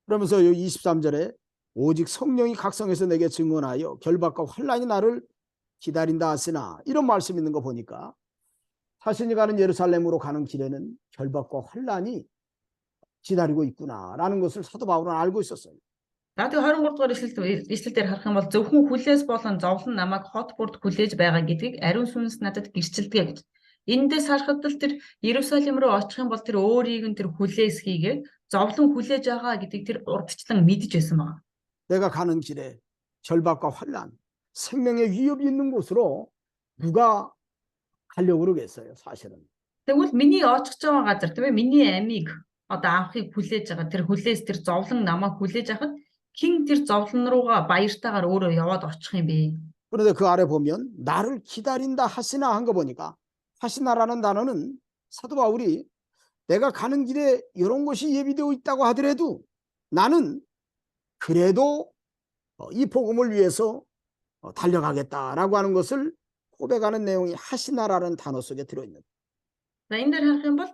그러면서 이 23절에 오직 성령이 각성해서 내게 증언하여 결박과 환난이 나를 기다린다 하시나 이런 말씀 있는 거 보니까 자신이 가는 예루살렘으로 가는 길에는 결박과 환난이 기다리고 있구나라는 것을 사도 바울은 알고 있었어요. За тэгээ 23 дугаар ишлэлээр харах юм бол зөвхөн хүлээс болон зовлон намайг хот бүрд хүлээж байгаа гэдгийг ариун сүнс надад гэрчилдэг гэж. Эндээс харахад л тэр Иерусалим руу очих юм бол тэр өөрийг нь тэр хүлээс хийгээд зовлон хүлээж байгаа гэдгийг тэр урдчлан мэдж байсан байна. 내가 가는 길에 결박과 환난, 생명의 위협이 있는 곳으로 누가 가려고 그러겠어요, 사실은. Тэгвэл миний очих байгаа газар тийм ээ миний амийг одоо авахыг хүлээж байгаа тэр хүлээс тэр зовлон намайг хүлээж авахад хэн тэр зовлон руугаа баяртайгаар өөрөө яваад очих юм бэ? 그런데 그 아래 보면 나를 기다린다 하시나 한 거 보니까 하시나라는 단어는 사도 바울이 내가 가는 길에 이런 것이 예비되어 있다고 하더라도 나는 그래도 이 복음을 위해서 달려가겠다라고 하는 것을 고백하는 내용이 하시나라는 단어 속에 들어있는. За энэ дээр харах юм бол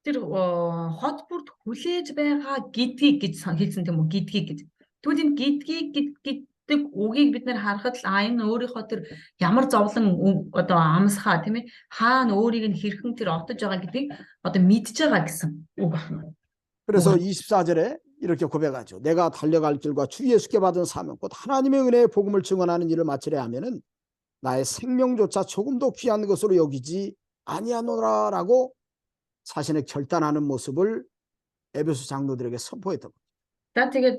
тэр хот бүрд хүлээж байгаа гэдгийг гэж хэлсэн тийм үү гэдгийг гэж. Тэгвэл энэ гэдгийг гэдэг үгийг бид нэр харахад л энэ өөрийнхөө тэр ямар зовлон одоо амсхаа тийм ээ хаана өөрийг нь хэрхэн тэр отож байгаа гэдгийг одоо мэдж байгаа гэсэн үг байна. 그래서 24절에 이렇게 고백하죠. 내가 달려갈 길과 주 예수께 받은 사명 곧 하나님의 은혜의 복음을 증언하는 일을 마치려 하면은 나의 생명조차 조금도 귀한 것으로 여기지 아니하노라라고 자신의 결단하는 모습을 에베소 장로들에게 선포했던 거예요. За тэгээд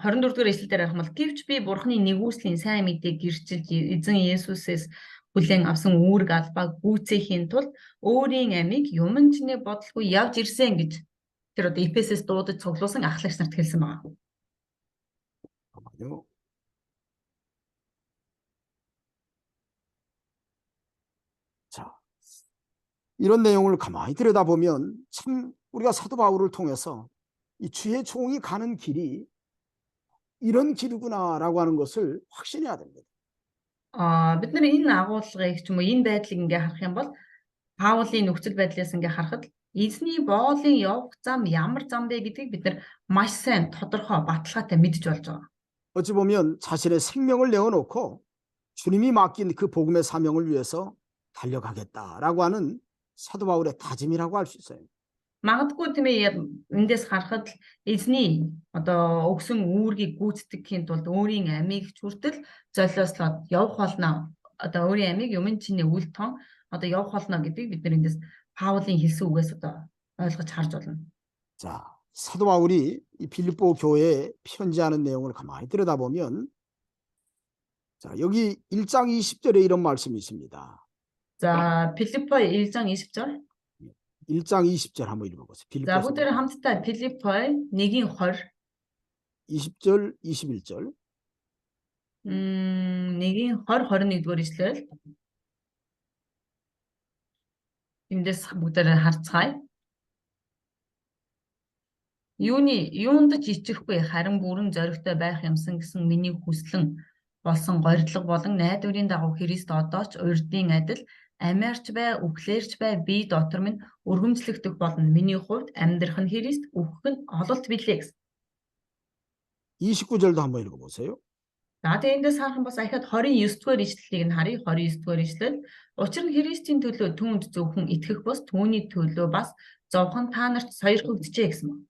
24 дугаар эшлэлээр харах юм бол гэвч би бурхны нэгүслийн сайн мэдээг гэрчилж эзэн Есүсээс хүлээн авсан үүрэг албаа гүйцээхийн тулд өөрийн амийг юмн чинээ бодлого явж ирсэн гэж тэр одоо Эфесээс дуудаж цуглуулсан ахлагч нарт хэлсэн байна. 잠깐만요. 자, 이런 내용을 가만히 들여다보면 참 우리가 사도 바울을 통해서 이 주의 종이 가는 길이 이런 길이구나라고 하는 것을 확신해야 됩니다. Бид нар энэ агуулгыг ч юм уу энэ байдлыг ингээ харах юм бол Паулийн нөхцөл байдлаас ингээ харахад эзний боолын явах зам ямар зам бэ гэдгийг бид нар маш сайн тодорхой баталгаатай мэдж болж байгаа. 어찌 보면 자신의 생명을 내어놓고 주님이 맡긴 그 복음의 사명을 위해서 달려가겠다라고 하는 사도 바울의 다짐이라고 할 수 있어요. Магадгүй тийм ээ эндээс харахад эзний одоо өгсөн үүргийг гүйцэтгэхийн тулд өөрийн амийг хүртэл золиослоод явах болно. Одоо өөрийн амийг юмн чиний үл тон одоо явах болно гэдгийг бид нар эндээс Паулийн хэлсэн үгээс одоо ойлгож харж байна. 자, 사도 바울이 이 빌립보 교회에 편지하는 내용을 가만히 들여다보면 자, 여기 1장 20절에 이런 말씀이 있습니다. За Филиппой 1장 20절. 1장 20절 한번 읽어보세요. За 빌립보서 бүгдээр хамтдаа Филиппой 1:20 20절, 21절. 1:20 21-р ишлэл. Эндээс бүгдээр харцгаая. Юунд ч ичихгүй харин бүрэн зоригтой байх юмсан гэсэн миний хүслэн болсон горилго болон найдварын дагуу Христ одоо ч урдын адил амиарч бай, үхлээрч бай, би дотор минь өргөмжлөгдөх болно. Миний хувьд амьдрах нь Христ, үхэх нь ололт билээ гэсэн. 29절도 한번 읽어보세요. За тэгээ эндээс харах юм бас ахад 29-р ишлэлийг нь харъя. 29-р ишлэл. Учир нь Христийн төлөө түүнд зөвхөн итгэх бус түүний төлөө бас зовхон та нарт сойрхогджээ гэсэн байна.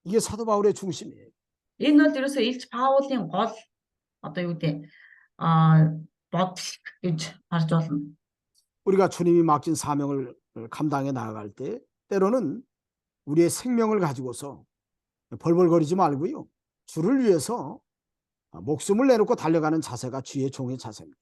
이게 사도 바울의 중심이에요. Энэ бол ерөөсөө Илч Паулын гол одоо юу гэдэг бодол гэж харж болно. 우리가 주님이 맡긴 사명을 감당해 나아갈 때 때로는 우리의 생명을 가지고서 벌벌거리지 말고요. 주를 위해서 목숨을 내놓고 달려가는 자세가 주의 종의 자세입니다.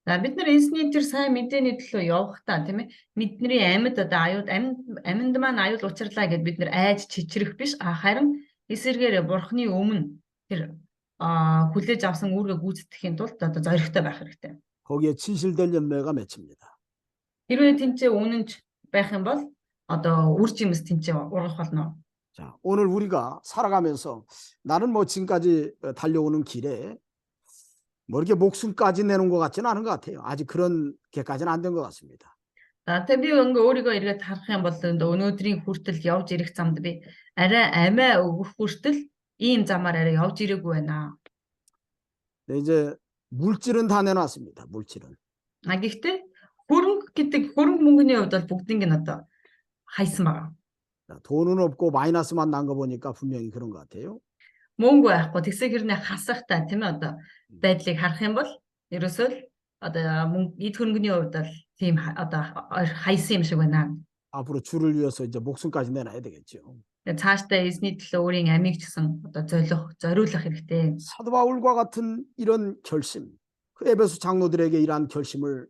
За бид нар эзний тэр сайн мэдээний төлөө явахдаа тийм ээ бидний амьд одоо аюуд амьд маань аюул учрлаа гэд бид нар айж чичрэх биш харин эсэргээр бурхны өмнө тэр хүлээж авсан үүргээ гүйцэтгэхийн тулд одоо зоригтой байх хэрэгтэй. 거기에 진실될 열매가 맺힙니다. Хэрвээ тэнцээ үнэнч байх юм бол одоо үр жимс тэнцээ ургах болно. 자, 오늘 우리가 살아가면서 나는 뭐 지금까지 달려오는 길에 뭐 이렇게 목숨까지 내놓은 것 같지는 않은 것 같아요. 아직 그런 게까지는 안 된 것 같습니다. За тэг би ингээ өөрийгөө эргээд харах юм бол өнөөдрийн хүртэл явж ирэх замд би арай амиа өгөх хүртэл ийм замаар арай явж ирээгүй байна. 네, 이제 물질은 다 내놨습니다. 물질은. А гэхдээ хөрөнгө мөнгөний хувьд бол бүгднийг нь одоо хайсан байгаа. 자, 돈은 없고 마이너스만 난 거 보니까 분명히 그런 것 같아요. Мөнгө байхгүй тэгсээ хэрнээ хасахтай тийм ээ одоо байдлыг харах юм бол ерөөсөө л одоо эд хөрөнгөний хувьд бол тийм одоо хайсан юм шиг байна. 앞으로 주를 위해서 이제 목숨까지 내놔야 되겠죠. Тэгээ цаашдаа эзний төлөө өөрийн амийг ч гэсэн одоо зориулах хэрэгтэй. 사도 바울과 같은 이런 결심, 그 에베소 장로들에게 이러한 결심을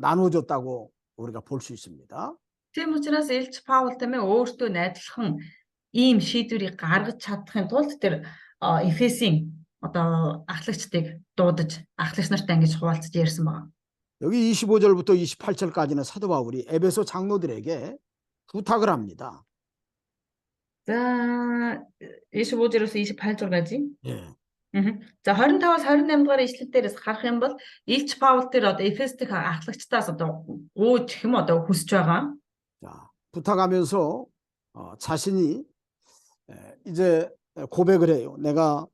나눠줬다고 우리가 볼 수 있습니다. Тийм учраас Илч Паул тэмээ өөртөө найдлахын ийм шийдвэрийг гаргаж чадахын тулд тэр Эфесийн одоо ахлагчдыг дуудаж ахлагч нартай ингэж хуваалцаж ярьсан байна. 여기 25절부터 28절까지는 사도 바울이 에베소 장로들에게 부탁을 합니다. За 25-өөс 28-까지. 예. За 25-аас 28 дугаар ишлэл дээрээс харах юм бол Илч Паул тэр одоо Эфес дэх ахлагчдаас одоо гуйж гэх юм одоо хүсэж байгаа. 자, 부탁하면서 자신이 이제 고백을 해요. 내가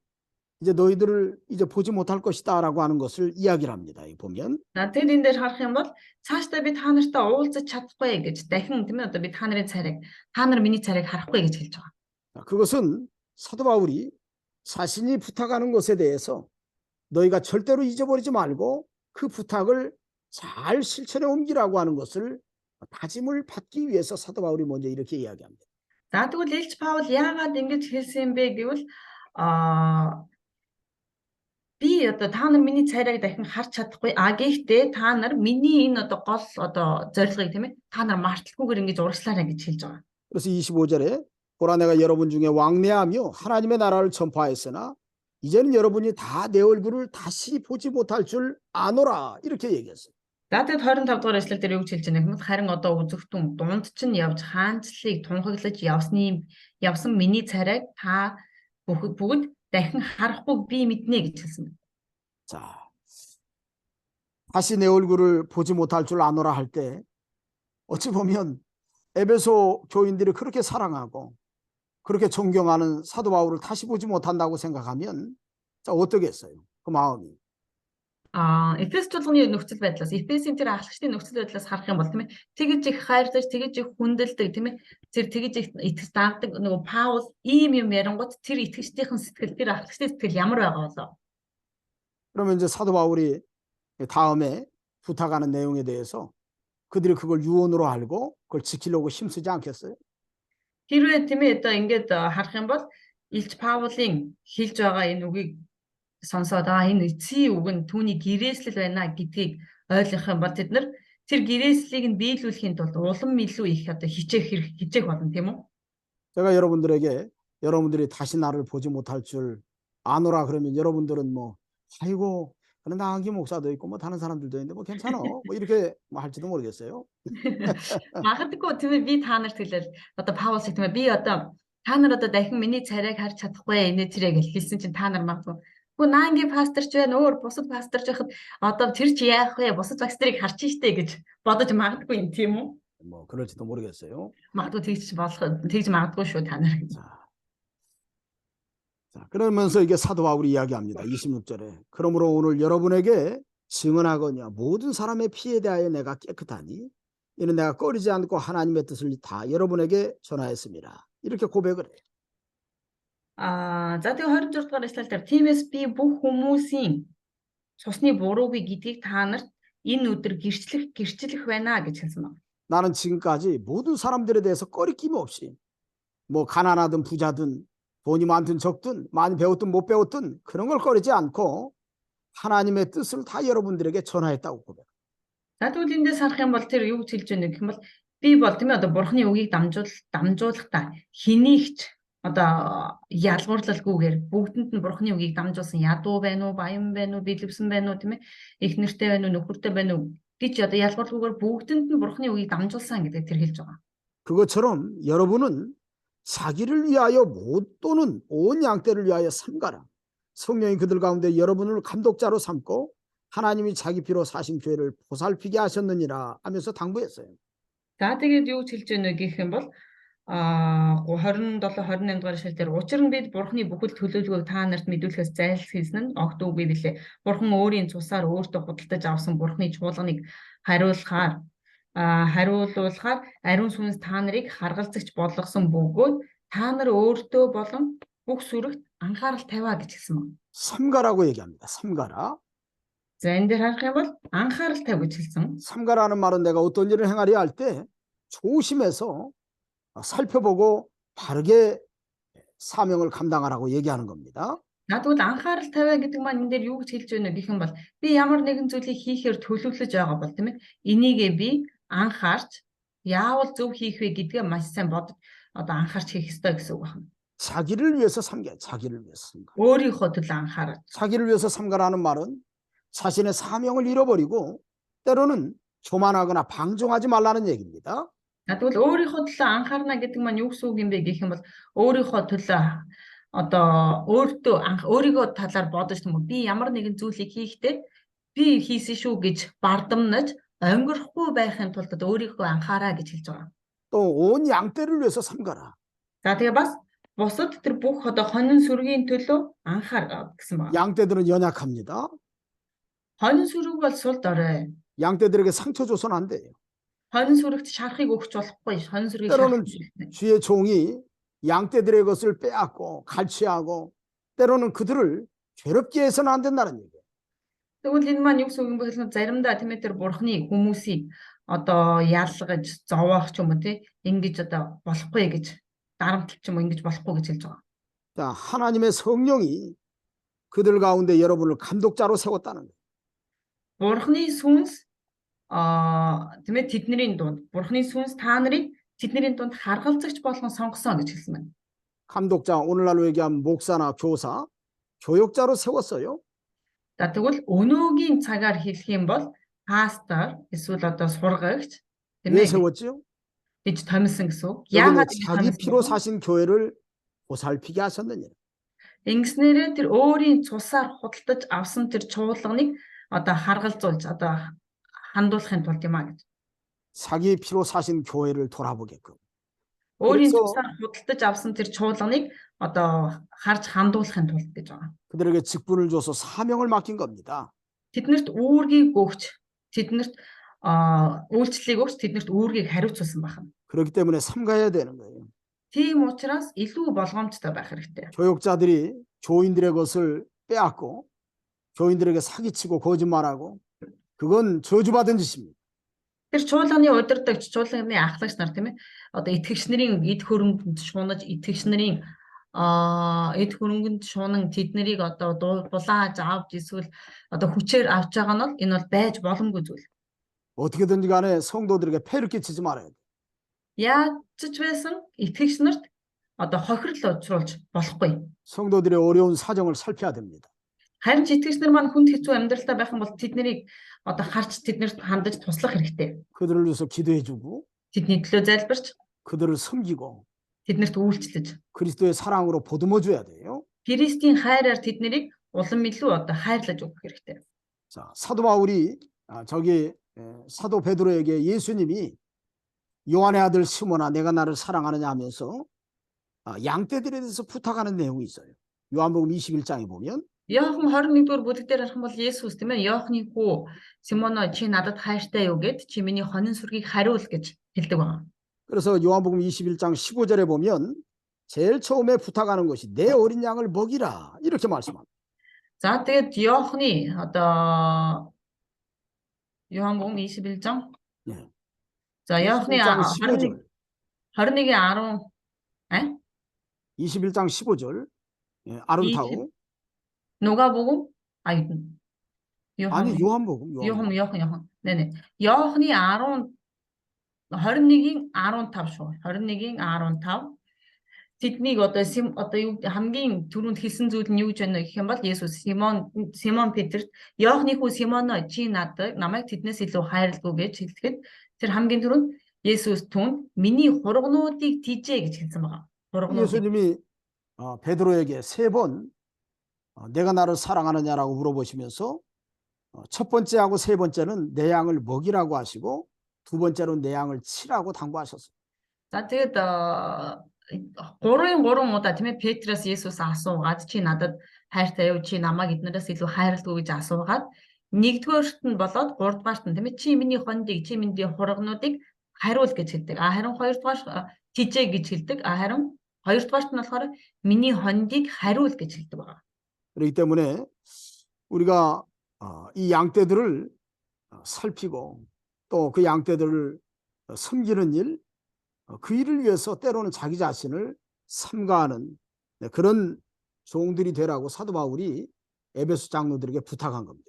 이제 너희들을 이제 보지 못할 것이다라고 하는 것을 이야기를 합니다. 이 보면. За тэр энэ дээр харах юм бол цаашдаа би та нартай уулзаж чадахгүй гэж дахин тийм ээ одоо би та нарын царайг та нар миний царайг харахгүй гэж хэлж байгаа. 자, 그것은 사도 바울이 자신이 부탁하는 것에 대해서 너희가 절대로 잊어버리지 말고 그 부탁을 잘 실천에 옮기라고 하는 것을 다짐을 받기 위해서 사도 바울이 먼저 이렇게 이야기합니다. За тэгвэл Илч Паул яагаад ингэж хэлсэн бэ гэвэл би одоо та нар миний царайг дахин харж чадахгүй гэхдээ та нар миний энэ одоо гол одоо зорилгыг тийм ээ та нар марталгүйгээр ингэж урагшлаарай гэж хэлж байгаа. 그래서 25절에 보라 내가 여러분 중에 왕래하며 하나님의 나라를 전파했으나 이제는 여러분이 다 내 얼굴을 다시 보지 못할 줄 아노라 이렇게 얘기했어요. За тэгэд 25 дугаар эшлэл дээр юу гэж хэлж байгаа юм бэ? Харин одоо үзэгтэн дунд чинь явж хаанчлалыг тунхаглаж явсан миний царайг та бүгд дахин харахгүй би мэднэ гэж хэлсэн байна. 자, 다시 내 얼굴을 보지 못할 줄 아노라 할 때 어찌 보면 에베소 교인들이 그렇게 사랑하고 그렇게 존경하는 사도 바울을 다시 보지 못한다고 생각하면 자, 어떻겠어요? 그 마음이. Эфес чуулганы нөхцөл байдлаас Эфесийн тэр ахлагчдын нөхцөл байдлаас харах юм бол тийм ээ тэгэж их хайрлаж тэгэж их хүндэлдэг тийм ээ тэр тэгэж их итгэж дагдаг нөгөө Паул ийм юм ярангууд тэр итгэжтийн сэтгэл тэр ахлагчдын сэтгэл ямар байгаа болоо. 그러면 이제 사도 바울이 다음에 부탁하는 내용에 대해서 그들이 그걸 유언으로 알고 그걸 지키려고 힘쓰지 않겠어요? Хэрвээ тийм ээ одоо ингээд харах юм бол Илч Паулын хэлж байгаа энэ үгийг сонсоод энэ эцсийн үг нь түүний гэрээслэл байна гэдгийг ойлгох юм бол тэд нар тэр гэрээслийг нь биелүүлэхийн тулд улам илүү их одоо хичээх болно тийм үү? 제가 여러분들이 다시 나를 보지 못할 줄 아노라 그러면 여러분들은 뭐 아이고 그런 나한기 목사도 있고 뭐 다른 사람들도 있는데 뭐 괜찮아 뭐 이렇게 할지도 모르겠어요. Магадгүй тийм ээ би та нарт хэлэл одоо Паул шиг тийм ээ би одоо та нар одоо дахин миний царайг харж чадахгүй энэ тэрэг хэлсэн чинь та нар магадгүй наангийн пасторч байна өөр бусад пасторч байхад одоо тэр чи яах вэ бусад пасторыг харж штэ гэж бодож магадгүй юм тийм үү? 뭐 그럴지도 모르겠어요. Магадгүй тэгж магадгүй шүү та нар. 자, 그러면서 이게 사도 바울이 이야기합니다. 26절에 그러므로 오늘 여러분에게 증언하거니와 모든 사람의 피에 대하여 내가 깨끗하니 이는 내가 꺼리지 않고 하나님의 뜻을 다 여러분에게 전하였습니다. 이렇게 고백을 해요. За тэгээ 26 дугаар эшлэл дээр тиймээс би бүх хүмүүсийн цусны буруугүй гэдгийг та нарт энэ өдөр гэрчлэх байна гэж хэлсэн байна. 나는 지금까지 모든 사람들에 대해서 꺼리낌 없이 뭐 가난하든 부자든 돈이 많든 적든 많이 배웠든 못 배웠든 그런 걸 꺼리지 않고 하나님의 뜻을 다 여러분들에게 전하였다고 고백해요. За тэгвэл эндээс харах юм бол тэр юу гэж хэлж байна гэх юм бол би бол тийм ээ одоо бурхны үгийг дамжуулахдаа хэнийгч одоо ялгуурлалгүйгээр бүгдэнд нь бурхны үгийг дамжуулсан ядуу байна уу, баян байна уу, биелвсэн байна уу тийм ээ их нэртэй байна уу, нөхөртэй байна уу гэж одоо ялгуурлалгүйгээр бүгдэнд нь бурхны үгийг дамжуулсан гэдэг тэр хэлж байгаа. 그것처럼 여러분은 자기를 위하여 못 도는 온 양떼를 위하여 삼가라. 성령이 그들 가운데 여러분을 감독자로 삼고 하나님이 자기 피로 사신 교회를 보살피게 하셨느니라 하면서 당부했어요. За тэгээд юу гэж хэлж байна гэх юм бол 27 28 дугаар шил дээр учир нь бид Бурхны бүхэл төлөвлөгөөг та нарт мэдүүлэхээс зайлсхийсэн нь огт үгүй билээ. Бурхан өөрийн цусаар өөртөө худалдаж авсан Бурхны чуулганыг хариулуулахаар ариун сүнс та нарыг харгалзагч болгосон бөгөөд та нар өөртөө болон бүх сүрэгт анхаарал тавиа гэж хэлсэн байна. 삼가라고 얘기합니다. 삼가라. За энэ дээр харах юм бол анхаарал тавь гэж хэлсэн. 삼가라는 말은 내가 어떤 일을 행하려 할 때 조심해서 살펴보고 바르게 사명을 감당하라고 얘기하는 겁니다. Тэгвэл анхаарал тавиа гэдэг маань энэ дээр юу гэж хэлж байна гэх юм бол би ямар нэгэн зүйлийг хийхээр төлөвлөж байгаа бол тийм ээ энийгээ би анхаарч яавал зөв хийх вэ гэдгээ маш сайн бодож анхаарч хийх ёстой гэсэн үг байна. 자기를 위해서 삼가, 자기를 위해서 삼가. өөрийнхөө төлөө анхаарал. 자기를 위해서 삼가라는 말은 자신의 사명을 잃어버리고 때로는 교만하거나 방종하지 말라는 얘기입니다. Тэгвэл өөрийнхөө төлөө анхаарна гэдэг маань юу гэсэн үг юм бэ гэх юм бол өөрийнхөө төлөө өөрийгөө талаар бодож тийм үү би ямар нэгэн зүйлийг хийхдээ би хийсэн шүү гэж бардамнаж өнгөрөхгүй байхын тулд өөрийгөө анхаараа гэж хэлж байгаа. 또 온 양떼를 위해서 삼가라. За тэгээ бас бусад тэр бүх хонин сүргийн төлөө анхаар гэсэн байна. 양떼들은 연약합니다. Хонин сүрэг бол сул дорой. 양떼들에게 상처 줘서는 안 돼요. Хонин сүрэгт шарахыг өгч болохгүй. Хонин сүргийг 때로는 шарах. 주의 종이 양떼들의 것을 빼앗고 갈취하고 때로는 그들을 괴롭게 해서는 안 된다는 얘기예요. Тэгвэл энэ маань юу гэсэн үг юм бэ гэвэл заримдаа тийм ээ тэр бурхны хүмүүсийг яалгаж зовоох ч юм уу тий ингэж болохгүй гэж дарамтлах ч юм уу ингэж болохгүй гэж хэлж байгаа. 자, 하나님의 성령이 그들 가운데 여러분을 감독자로 세웠다는 거예요. Бурхны сүнс тийм ээ тэдний дунд бурхны сүнс та нарыг тэдний дунд харгалзагч болгон сонгосон гэж хэлсэн байна. 감독자, 오늘날로 얘기하면 목사나 교사, 교육자로 세웠어요. За тэгвэл өнөөгийн цагаар хэлэх юм бол пастор эсвэл сургагч тийм 왜 ээ 세웠지요? гэж томилсон гэсэн үг. 여기는 Яагаад 자기 피로 사신 교회를 보살피게 하셨느냐. ингэснээрээ тэр өөрийн цусаар худалдаж авсан тэр чуулганыг харгалзуулж хандуулахын тулд юм а гэж. 자기 피로 사신 교회를 돌아보게끔. Өөрийн 그래서 цусаар худалдаж авсан тэр чуулганыг харж хандуулахын тулд гэж байгаа. 그들에게 직분을 줘서 사명을 맡긴 겁니다. Тэднэрт үүргийг өгч тэднэрт үйлчлэлийг өгч тэднэрт үүргийг хариуцуулсан байна. 그렇기 때문에 삼가야 되는 거예요. Тийм учраас илүү болгоомжтой байх хэрэгтэй. 교육자들이 교인들의 것을 빼앗고 교인들에게 사기치고 거짓말하고 그건 저주받은 짓입니다. Тэр чуулганы удирдагч, чуулганы ахлагч нар тийм ээ итгэгч нарын эд хөрөнгөнд шунаж итгэгч нарын эд хөрөнгөнд шунан тэднийг булааж авч эсвэл хүчээр авч байгаа нь бол энэ бол байж боломгүй зүйл. 어떻게든지 간에 성도들에게 폐를 끼치지 말아야 돼. Яаж ч байсан итгэгч нарт хохирол учруулж болохгүй. 성도들의 어려운 사정을 살펴야 됩니다. Харин ч итгэгч нар маань хүнд хэцүү амьдралтай байх юм бол тэднийг харж тэднэрт хандаж туслах хэрэгтэй. 그들을 위해서 기도해주고 Тэдний төлөө залбирч 그들을 섬기고 тэднэрт үйлчлэж 그리스도의 사랑으로 보듬어줘야 돼요. Христийн хайраар тэднийг улам илүү хайрлаж өгөх хэрэгтэй. 자, 사도 바울이 저기 사도 베드로에게 예수님이 요한의 아들 시몬아 내가 나를 사랑하느냐 하면서 양떼들에 대해서 부탁하는 내용이 있어요. 요한복음 21장에 보면 Иохан 21-р бүлэг дээр харах юм бол Есүс тийм ээ Иохны хүү Симоно чи надад хайртай юу гэд чи миний хонин сүргийг хариул гэж хэлдэг байна. 그래서 요한복음 21장 15절에 보면 제일 처음에 부탁하는 것이 내 어린 양을 먹이라 이렇게 말씀합니다. За тэгээд Иохны Иоан복음 21장. 네. За Иохны 15절. 21:10 21장 15절. 아름다우. 누가복음? 아니 요한복음. Иохан. 네네. Иохны 21-ийн 15 шүү. 21-ийн 15. Тэднийг юу хамгийн түрүүнд хэлсэн зүйл нь юу гэж байна гэх юм бол Есүс Симон Петрт Иохны хүү Симоно чи намайг тэднээс илүү хайрладаг гэж хэлэхэд тэр хамгийн түрүүнд Есүс түн миний хургнуудыг тийжээ гэж хэлсэн байгаа. 예수님이 베드로에게 3번 내가 나를 사랑하느냐라고 물어보시면서 첫 번째하고 세 번째는 내 양을 먹이라고 하시고 두 번째로 내 양을 치라고 당부하셨어요. За тэгээд 3 удаа тийм ээ Петраас Есүс асуугаад чи надад хайртай юу, чи намайг эднээс илүү хайрладаг гэж асуугаад нэгдүгээрт нь болоод 3-дугаарт нь тийм ээ чи миний хондийг, чи миний хургнуудыг хариул гэж хэлдэг. Харин 2-дугаар тижээ гэж хэлдэг. Харин 2-дугаарт нь болохоор миний хондийг хариул гэж хэлдэг байна. 그렇기 때문에 우리가 이 양떼들을 살피고 또 그 양떼들을 섬기는 일, 그 일을 위해서 때로는 자기 자신을 삼가하는 그런 종들이 되라고 사도 바울이 에베소 장로들에게 부탁한 겁니다.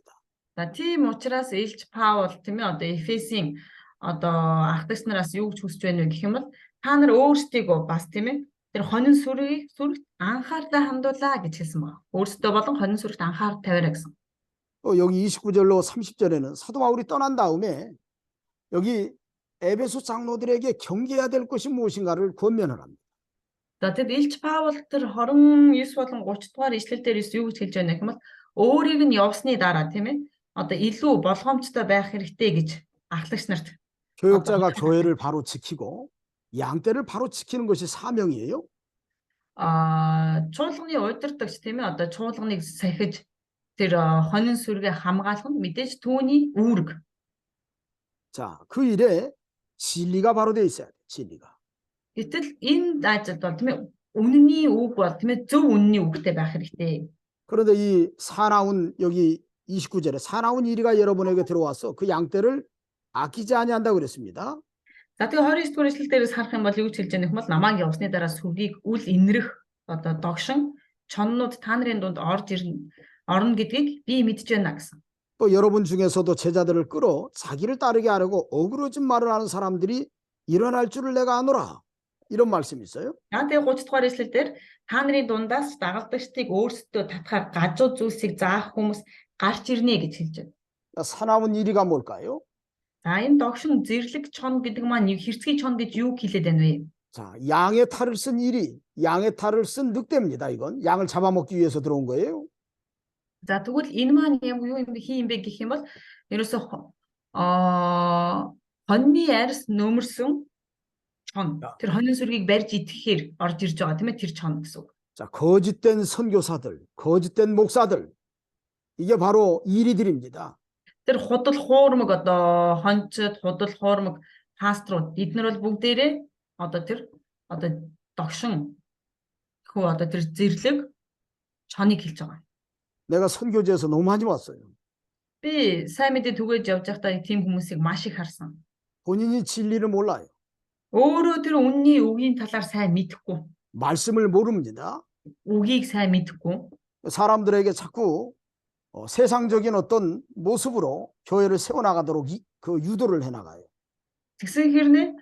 За тийм учраас Илч Паул тийм ээ одоо Эфесийн одоо ахлагч нараас юу гэж хүсэж байна вэ гэх юм бол та нар өөрсдийгөө бас тийм ээ тэр хонин сүрэгт анхаарлаа хандуулаа гэж хэлсэн байна. Өөрсдөө болон хонин сүрэгт анхаарал тавиараа гэсэн. 여기 29절로 30절에는 사도 바울이 떠난 다음에 여기 에베소 장로들에게 경계해야 될 것이 무엇인가를 권면을 합니다. За тэгэд Илч Паул тэр 29 болон 30 дугаар ишлэл дээр юу гэж хэлж байна гэх юм бол өөрийг нь явсны дараа тийм ээ одоо илүү болгоомжтой байх хэрэгтэй гэж ахлагч нарт 교역자가 교회를 바로 지키고 양떼를 바로 지키는 것이 사명이에요. чуулганы удирдагч тийм ээ одоо чуулганыг сахиж тэр хонин сүргээ хамгаалах нь мэдээж түүний үүрэг. 자, 그 일에 진리가 바로 돼 있어야 돼. 진리가. Гэтэл энэ ажилд бол тийм ээ үнний үг бол тийм ээ зөв үнний үгтэй байх хэрэгтэй. 그런데 이 사나운 여기 29절에 사나운 이리가 여러분에게 들어와서 그 양떼를 아끼지 아니한다고 그랬습니다. За тэгээ 29 дугаар ишлэл дээрээс харах юм бол юу гэж хэлж байгаа юм бол намайг явсны дараа сүргийг үл инрэх одоо догшин чоннууд та нарын дунд орно гэдгийг би мэдж байна гэсэн. 또 여러분 중에서도 제자들을 끌어 자기를 따르게 하려고 어그러진 말을 하는 사람들이 일어날 줄을 내가 아노라. 이런 말씀이 있어요. За тэгээ 30 дугаар ишлэл дээр та нарын дундаас дагалдагчдыг өөрсдөө татахаар гажуу зүйлсийг заах хүмүүс гарч ирнэ гэж хэлж байна. 사나운 이리가 뭘까요? За энэ догшин зэрлэг чон гэдэг маань хэрцгий чон гэж юу хэлээд байна вэ? 자, 양의 탈을 쓴 이리, 양의 탈을 쓴 늑대입니다. 이건 양을 잡아먹기 위해서 들어온 거예요. За тэгвэл энэ маань юу юм бэ гэх юм бол ерөөсөө хоньны арьс нөмөрсөн чон. Тэр хонин сүргийг барьж идэхээр орж ирж байгаа тийм ээ тэр чон гэсэн үг. 자, 거짓된 선교사들, 거짓된 목사들, 이게 바로 이리들입니다. Тэр худал хуурмаг одоо хончид, худал хуурмаг пасторууд эднэр бол бүгдээрээ одоо тэр одоо догшин хөө одоо тэр зэрлэг чоныг хэлж байгаа. 내가 선교지에서 너무 많이 왔어요. Би сайн мэдээ түгээж явж байхдаа тийм хүмүүсийг маш их харсан. 본인이 진리를 몰라요. Өөрөө тэр үнний үгийн талаар сайн мэдэхгүй. 말씀을 모릅니다. Үгийг сайн мэдэхгүй. 사람들에게 자꾸 세상적인 어떤 모습으로 교회를 세워나가도록 그 유도를 해나가요. Тэгсэн хэрнээ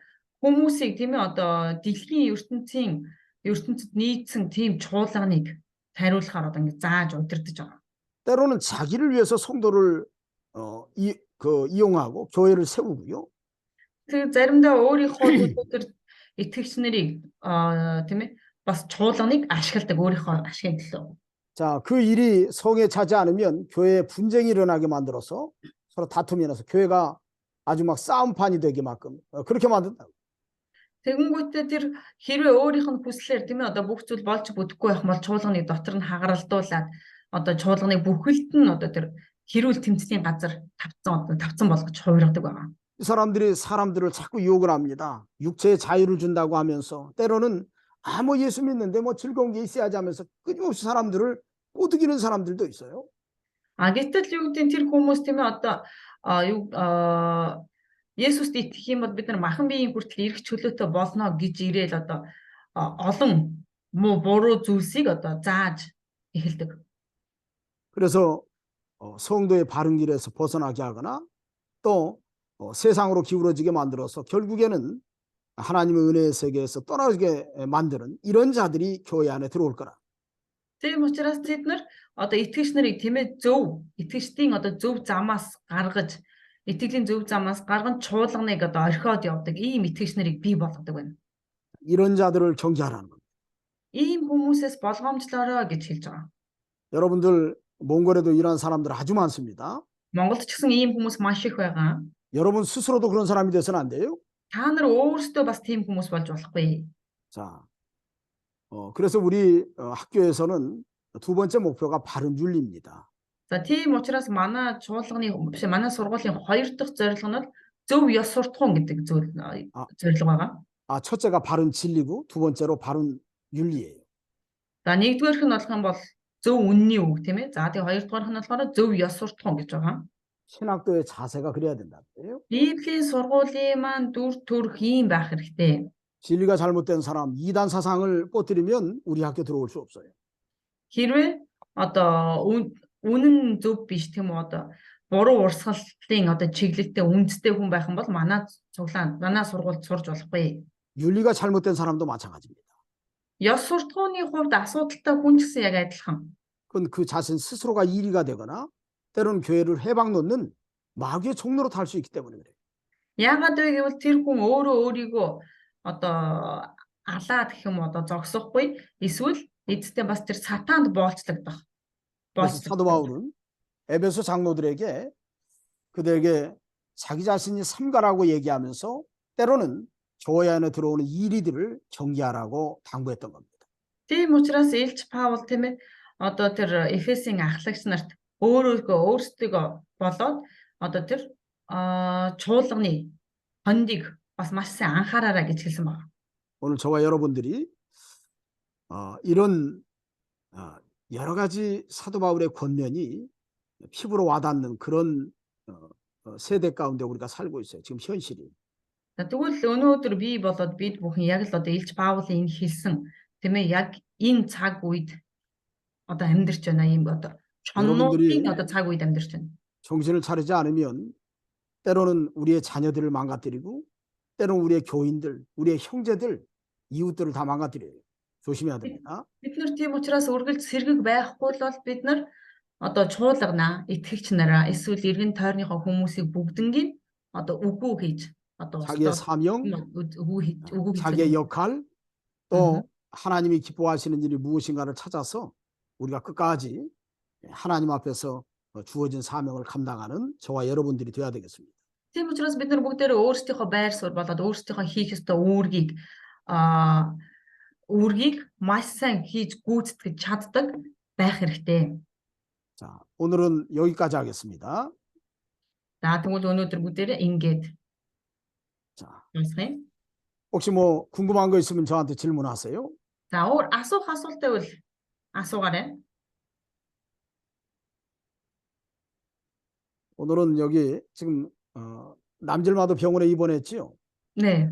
хүмүүсийг тийм ээ одоо дэлхийн ертөнцид нийцсэн тийм чуулганыг тариулахаар одоо ингэ зааж удирдах байгаа. 때로는 자기를 위해서 성도를 이용하고 교회를 세우고요. Тэр заримдаа өөрийнхөө тэр итгэгч нарыг тийм ээ бас чуулганыг ашигладаг өөрийнхөө ашиглалаа. 자, 그 일이 성에 차지 않으면 교회에 분쟁이 일어나게 만들어서 서로 다툼이 나서 교회가 아주 막 싸움판이 되게만큼 그렇게 만든다. Тэгэнгүүтээ тэр хэрвээ өөрийнх нь хүслээр тийм ээ одоо бүх зүйл болж бүтэхгүй байх юм бол чуулганыг дотор нь хагаралдуулаад одоо чуулганыг бүхэлд нь одоо тэр хэрүүл тэмцлийн газар тавцсан болгож хувиргадаг байгаа. 이 사람들이 사람들을 자꾸 유혹을 합니다. 육체의 자유를 준다고 하면서 때로는 뭐 예수 믿는데 뭐 즐거운 게 있어야지 하면서 끊임없이 사람들을 꼬드기는 사람들도 있어요. Гэтэл юу гэдэг тэр хүмүүс тийм ээ одоо Есүст итгэх юм бол бид нар махан биеийн хүртэл ирэх чөлөөтэй болно гэж ирээл одоо олон муу буруу зүйлсийг одоо зааж эхэлдэг. 그래서 성도의 바른 길에서 벗어나게 하거나 또 세상으로 기울어지게 만들어서 결국에는 하나님의 은혜의 세계에서 떠나게 만드는 이런 자들이 교회 안에 들어올 거라. Тийм учраас тэд нар одоо итгэгч нарыг тийм ээ итгэгчдийн одоо зөв замаас гаргаж итгэлийн зөв замаас гарган чуулганыг одоо орхиод явдаг ийм итгэгч нарыг бий болгодог байна. 이런 자들을 경계하라는 겁니다. Ийм хүмүүсээс болгоомжлоорой гэж хэлж байгаа. 여러분들 몽골에도 이런 사람들 아주 많습니다. Монголд ч гэсэн ийм хүмүүс маш их байгаа. 여러분 스스로도 그런 사람이 돼서는 안 돼요. Та нар өөрсдөө бас тийм хүмүүс болж болохгүй. 자, 그래서 우리 학교에서는 두 번째 목표가 바른 윤리입니다. За тийм учраас манай чуулганы биш манай сургуулийн 2 дахь зорилго нь бол зөв ёс суртахуун гэдэг зорилго байгаа. 첫째가 바른 진리고 두 번째로 바른 윤리예요. За нэгдүгээрх нь болох юм бол зөв үнний үг тийм ээ. За тэгээ хоёрдугаарх нь болохоор зөв ёс суртахуун гэж байгаа. 신학도의 자세가 그래야 된다고요. Библийн сургуулийн маань дүр төрх юм байх хэрэгтэй. 진리가 잘못된 사람, 이단 사상을 뻗들이면 우리 학교 들어올 수 없어요. Хэрвээ одоо үнэн зөв биш тийм үү одоо буруу урсгалын одоо чиглэлтэй үндэстэй хүн байх юм бол манай сургуульд сурж болохгүй. 윤리가 잘못된 사람도 마찬가지입니다. Ёс суртахууны хувьд асуудалтай хүн ч гэсэн яг адилхан. 그건 그 자신 스스로가 이리가 되거나 때로는 교회를 해방 놓는 마귀의 종로로 탈 수 있기 때문에 그래요. Яагаад вэ гэвэл тэр хүн өөрөө өөрийгөө одоо алаад гэх юм одоо зогсохгүй эсвэл эцэстээ бас тэр сатаанд боолчлогдох. 그래서 사도 바울은 에베소 장로들에게 그들에게 자기 자신이 삼가라고 얘기하면서 때로는 교회 안에 들어오는 이리들을 정리하라고 당부했던 겁니다. Тийм учраас Илч Паул тийм ээ одоо тэр Эфесийн ахлагч нарт өөрсдөө болоод одоо тэр чуулганы хондийг бас маш сайн анхаараарай гэж хэлсэн байна. 오늘 저와 여러분들이 이런 여러 가지 사도 바울의 권면이 피부로 와닿는 그런 세대 가운데 우리가 살고 있어요. 지금 현실이. За тэгвэл өнөөдөр би болоод бид бүхэн яг л одоо Илч Паулын энэ хэлсэн тийм ээ яг энэ цаг үед одоо амьдарч байна юм одоо чоннуудын одоо цаг үед амьдарч байна. 정신을 차리지 않으면 때로는 우리의 자녀들을 망가뜨리고 때로는 우리의 교인들, 우리의 형제들, 이웃들을 다 망가뜨려요. 조심해야 됩니다. Бид нар тийм учраас үргэлж сэргэг байхгүй бол бид нар одоо чуулгана, итгэгч нараа эсвэл эргэн тойрныхоо хүмүүсийг бүгднийг одоо үгүй хийж одоо 자기의 사명, үгүй 자기의 역할, 또 하나님이 기뻐하시는 일이 무엇인가를 찾아서 우리가 끝까지 하나님 앞에서 주어진 사명을 감당하는 저와 여러분들이 되어야 되겠습니다. Тийм учраас бид нар бүгдээрээ өөрсдийнхөө байр суурь болоод өөрсдийнхөө хийх ёстой үүргийг маш сайн хийж гүйцэтгэж чаддаг байх хэрэгтэй. 자, 오늘은 여기까지 하겠습니다. За тэгвэл өнөөдөр бүгдээрээ ингээд 자, дуусгая. 혹시 뭐 궁금한 거 있으면 저한테 질문하세요. За өөр асуух асуулт байвал асуугаарай. 오늘은 여기 지금 남질마도 병원에 입원했지요. 네.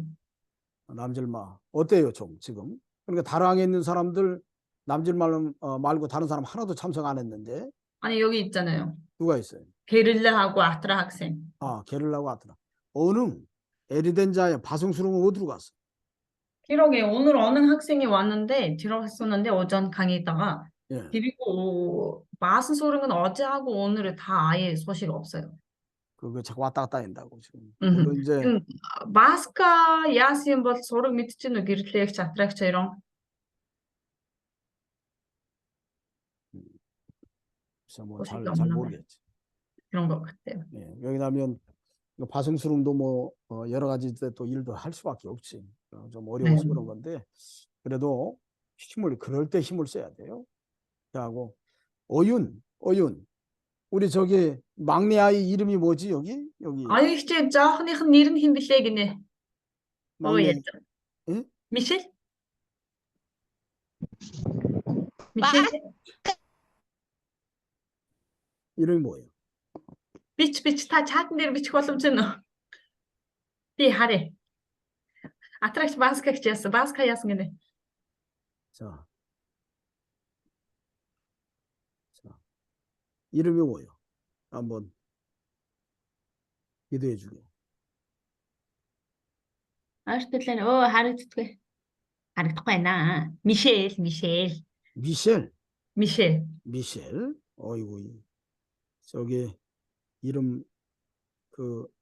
남질마 어때요, 좀 지금? 그러니까 다랑에 있는 사람들 남질마 말고 다른 사람 하나도 참석 안 했는데. 아니 여기 있잖아요. 누가 있어요? 게릴라하고 아트라 학생. 게릴라고 아트라. 어느 에리덴자의 바송수롱은 어디로 갔어? 기록에 오늘 어느 학생이 왔는데 들어갔었는데 오전 강의다가 예. 그리고 마스 소ring은 어제 하고 오늘은 다 아예 소식 없어요. 그거 자꾸 왔다 갔다 한다고 지금. 이제 마스카 яасан бол сураг мэдчихэв нөө гэрлээгч атрагч хоёроо. 뭐잘 모르겠지. 그런 것 같아요. 예, 여기 나면 바송수릉도 뭐 여러 가지 또 일도 할 수밖에 없지. 좀 어려워서 네. 그런 건데 그래도 그럴 때 힘을 써야 돼요. 하고 어윤 우리 저기 막내 아이 이름이 뭐지 여기? 아유 хичээ жоохных нь нэр нь хэн блэ гинэ. 막내 응? 미셸? 미셸? 이름이 뭐예요? бич та чатан дээр бичих боломж нь. Би харъя. Атрагч баскагч яасан. Баска яасан гинэ. 자, 이름이 뭐예요? 한번 기도해 주게. Артиллен харагддаггүй. Харагдахгүй байна. Мишель. 미셸. 어이구. 저기 이름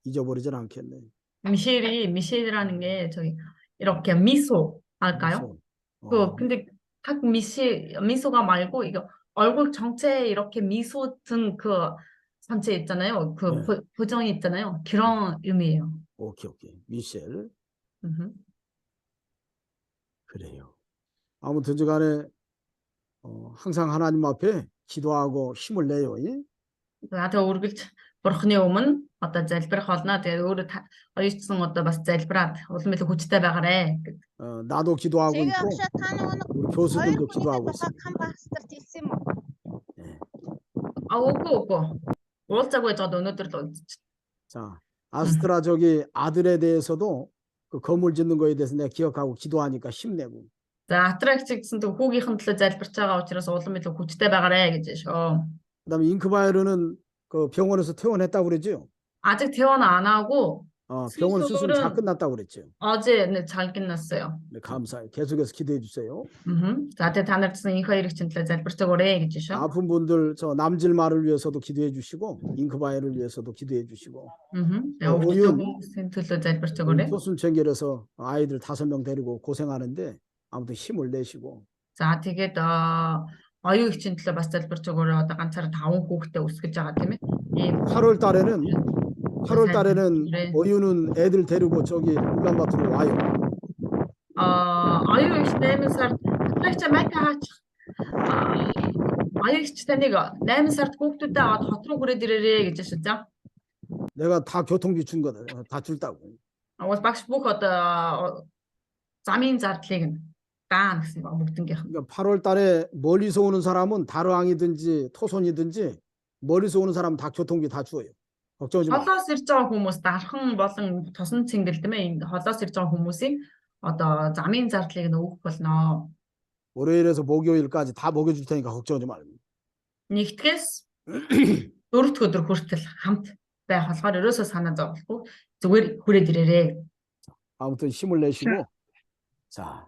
잊어버리진 않겠네. 미셸이라는 게 저기 이렇게 미소 할까요? 근데 딱 미소가 말고 이거 얼굴 전체에 이렇게 미소 든 그 전체 있잖아요. 그 네. 보정이 있잖아요. 그런 의미예요. 오케이. 미셸. 그래요. 아무튼 간에 항상 하나님 앞에 기도하고 힘을 내요. 예? За тэгээ үргэлж бурхны өмнө одоо залбирах болно. Тэгээ өөрөө оюутсан одоо бас залбираад улам илүү хүчтэй байгаарэ гэдэг. 나도 기도하고 제가 있고 혹시 타는 오늘 우리 교수들도 어이구 기도하고 니네 있습니다. 한 박스들 있으면 Үгүй. Уулзаагүй жоод өнөөдөр л уулзчих. 자, 아스트라 저기 아들에 대해서도 그 건물 짓는 거에 대해서 내가 기억하고 기도하니까 힘내고. За атракц гэсэн тэг хүүгийнхэн төлөө залбирч байгаа учраас улам илүү хүчтэй байгаарэ гэж шүү. 그다음에 잉크바이어는 그 병원에서 퇴원했다고 그랬죠. 아직 퇴원 안 하고 병원 수술은 다 수술은 끝났다고 그랬죠. 어제 잘 끝났어요. 네, 감사해요. 계속해서 기도해 주세요. За тэгээ та нарт инх хоёрыг чинь төлөө залбирч өгөөрэй гэж шүү. 아픈 분들 저 남질마를 위해서도 기도해 주시고 잉크바이어를 위해서도 기도해 주시고. Тэгээ өвчтөн хүмүүсийн төлөө залбирч өгөөрэй. 표순청결에서 아이들 5명 데리고 고생하는데 아무튼 힘을 내시고. За тэгээд оюун эгчийн төлөө бас залбирч өгөөрэй. Одоо ганцаараа 5 хүүхэдтэй өсгөж байгаа тийм ээ. 8월 달에는 어유는 애들 데리고 저기 울란바토로 와요. оюун эгч 8 сард атракч майка хаач. оюун эгч таныг 8 сард хүүхдүүдээ аваад хот руу хүрээд ирээрэй гэж шийдсэн. 내가 다 교통비 준 거다. 다 줄다고. Уул багш бүх одоо замын зардлыг нь даана гэсэн ба бүгднгийнх. 그러니까 8월 달에 멀리서 오는 사람은 다르항이든지 토손이든지 멀리서 오는 사람은 다 교통비 다 주어요. 걱정하지 마. Холоос ирж байгаа хүмүүс дархан болон тосон цэнгэл тийм ээ. Холоос ирж байгаа хүмүүсийг одоо замын зардлыг нь өгөх болно. 월요일에서 목요일까지 다 먹여줄 테니까 걱정하지 말고. Нэгтгэс 4 өдөр хүртэл хамт байх болохоор ерөөсөө санаа зовлохгүй зүгээр хүрээд ирээрэй. 아무튼 힘을 내시고. 자,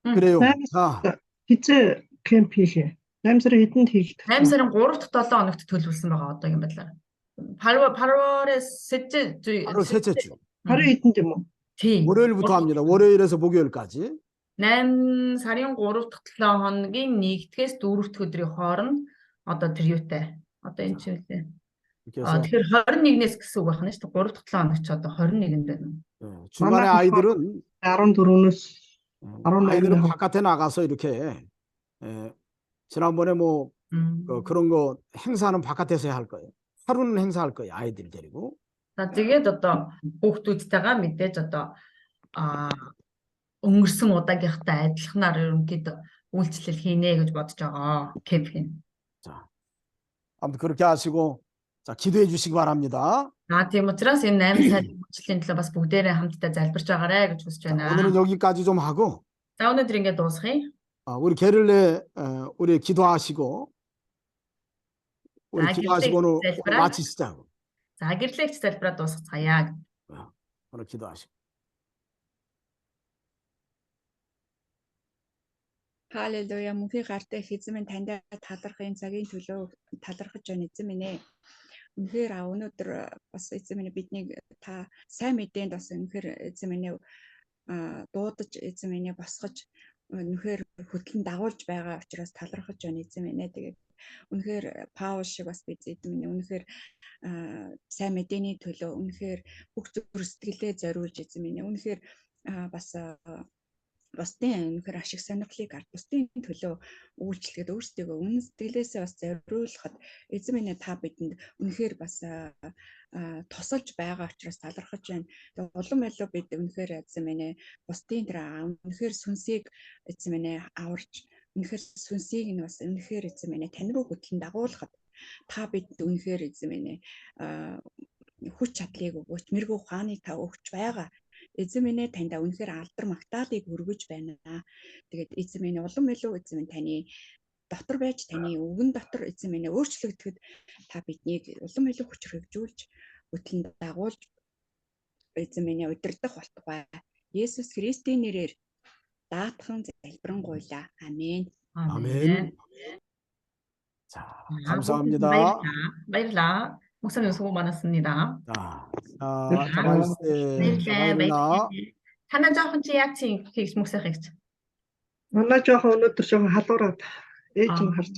그래요. 자, хизээ кемп хийлээ. 8 сарын хэдэнд хийлээ. 8 сарын 3-7 хоногт төлөвлөсөн байгаа одоогийн байдлаар. 8월에 셋째 주. 바로 셋째 주. Харин хэдэнд юм уу? Тийм. 월요일부터 합니다. 월요일에서 목요일까지. 8 сарын 3 дахь 7 хоногийн 1-ээс 4 дахь өдрийн хооронд одоо тэр юутай. Одоо энэ ч үлээ. 그래서 тэгэхээр 21-ээс гэсэн үг байна шүү дээ. 3 дахь 7 хоногт ч одоо 21-нд байна. 중간에 아이들은 14-өөс 18 아이들은 바깥에 나가서 이렇게 지난번에 뭐 그런 거 행사는 바깥에서 해야 할 거예요. 하루는 행사할 거예요. 아이들 데리고. За тэгээд одоо хүүхдүүдтэйгээ мэдээж одоо өнгөрсөн удаагийнхтай адилханаар ерөнхийдөө үйлчлэл хийнэ гэж бодож байгаа. Кемп хийн. 자, 아무튼 그렇게 하시고 자 기도해 주시기 바랍니다. Тийм учраас энэ 8 сарын үйлчлэлийн төлөө бас бүгдээрээ хамтдаа залбирч байгаарэ гэж хүсэж байна. 오늘은 여기까지 좀 하고. За өнөөдөр ингээд дуусгая. 우리 게를레 우리 기도하시고. 우리 기도하시고는 마치시자고. За гэрлэгч залбираа дуусгацгаая. 오늘 기도하시고. Халелуя мөнхийн гартай их эзэн минь таньд талархын цагийн төлөө талархаж байна эзэн минь ээ. Үнэхээр өнөөдөр бас эзэн минь биднийг та сайн мэдээнд бас үнэхээр эзэн минь дуудаж эзэн минь босгож үнэхээр хөтлөн дагуулж байгаа учраас талархаж байна эзэн минь ээ. Тэгээд үнэхээр Паул шиг бас бид эзэн минь үнэхээр сайн мэдээний төлөө үнэхээр бүх зүрх сэтгэлээ зориулж эзэн минь үнэхээр бас бусдын үнэхээр ашиг сонирхлыг ард бусдын төлөө үйлчлэхэд өөрсдөө үнэн сэтгэлээсээ бас зориулахад эзэн минь та бидэнд үнэхээр бас тусалж байгаа учраас талархаж байна. Тэгээ улам илүү бид үнэхээр эзэн минь бусдын тэр үнэхээр сүнсийг эзэн минь аварж үнэхээр сүнсийг нь бас үнэхээр эзэн минь тань руу хөтлөн дагуулахад та бидэнд үнэхээр эзэн минь хүч чадлыг өгөөч, мэрэгүү ухааныг та өгч байгаа. Эзэн минь таньда үнэхээр алдар магтаалыг өргөж байна. Тэгээд эзэн минь улам илүү эзэн минь таны дотор байж таны өвгөн дотор эзэн минь өөрчлөгдөхөд та биднийг улам илүү хүч хөгжүүлж хөтлөн дагуулж эзэн минь удирдах болтугай. Есүс Христийн нэрээр даатхан залбирanгуйлаа. Амен. 아멘. 자, 감사합니다. баярлалаа. 목사님 수고 많았습니다. 자, 가만히 있으세요. Танаа жоохон чи яг чи хийх мөсөх гэж. Манай жоохон өнөөдөр жоохон халуураад ээж нь харж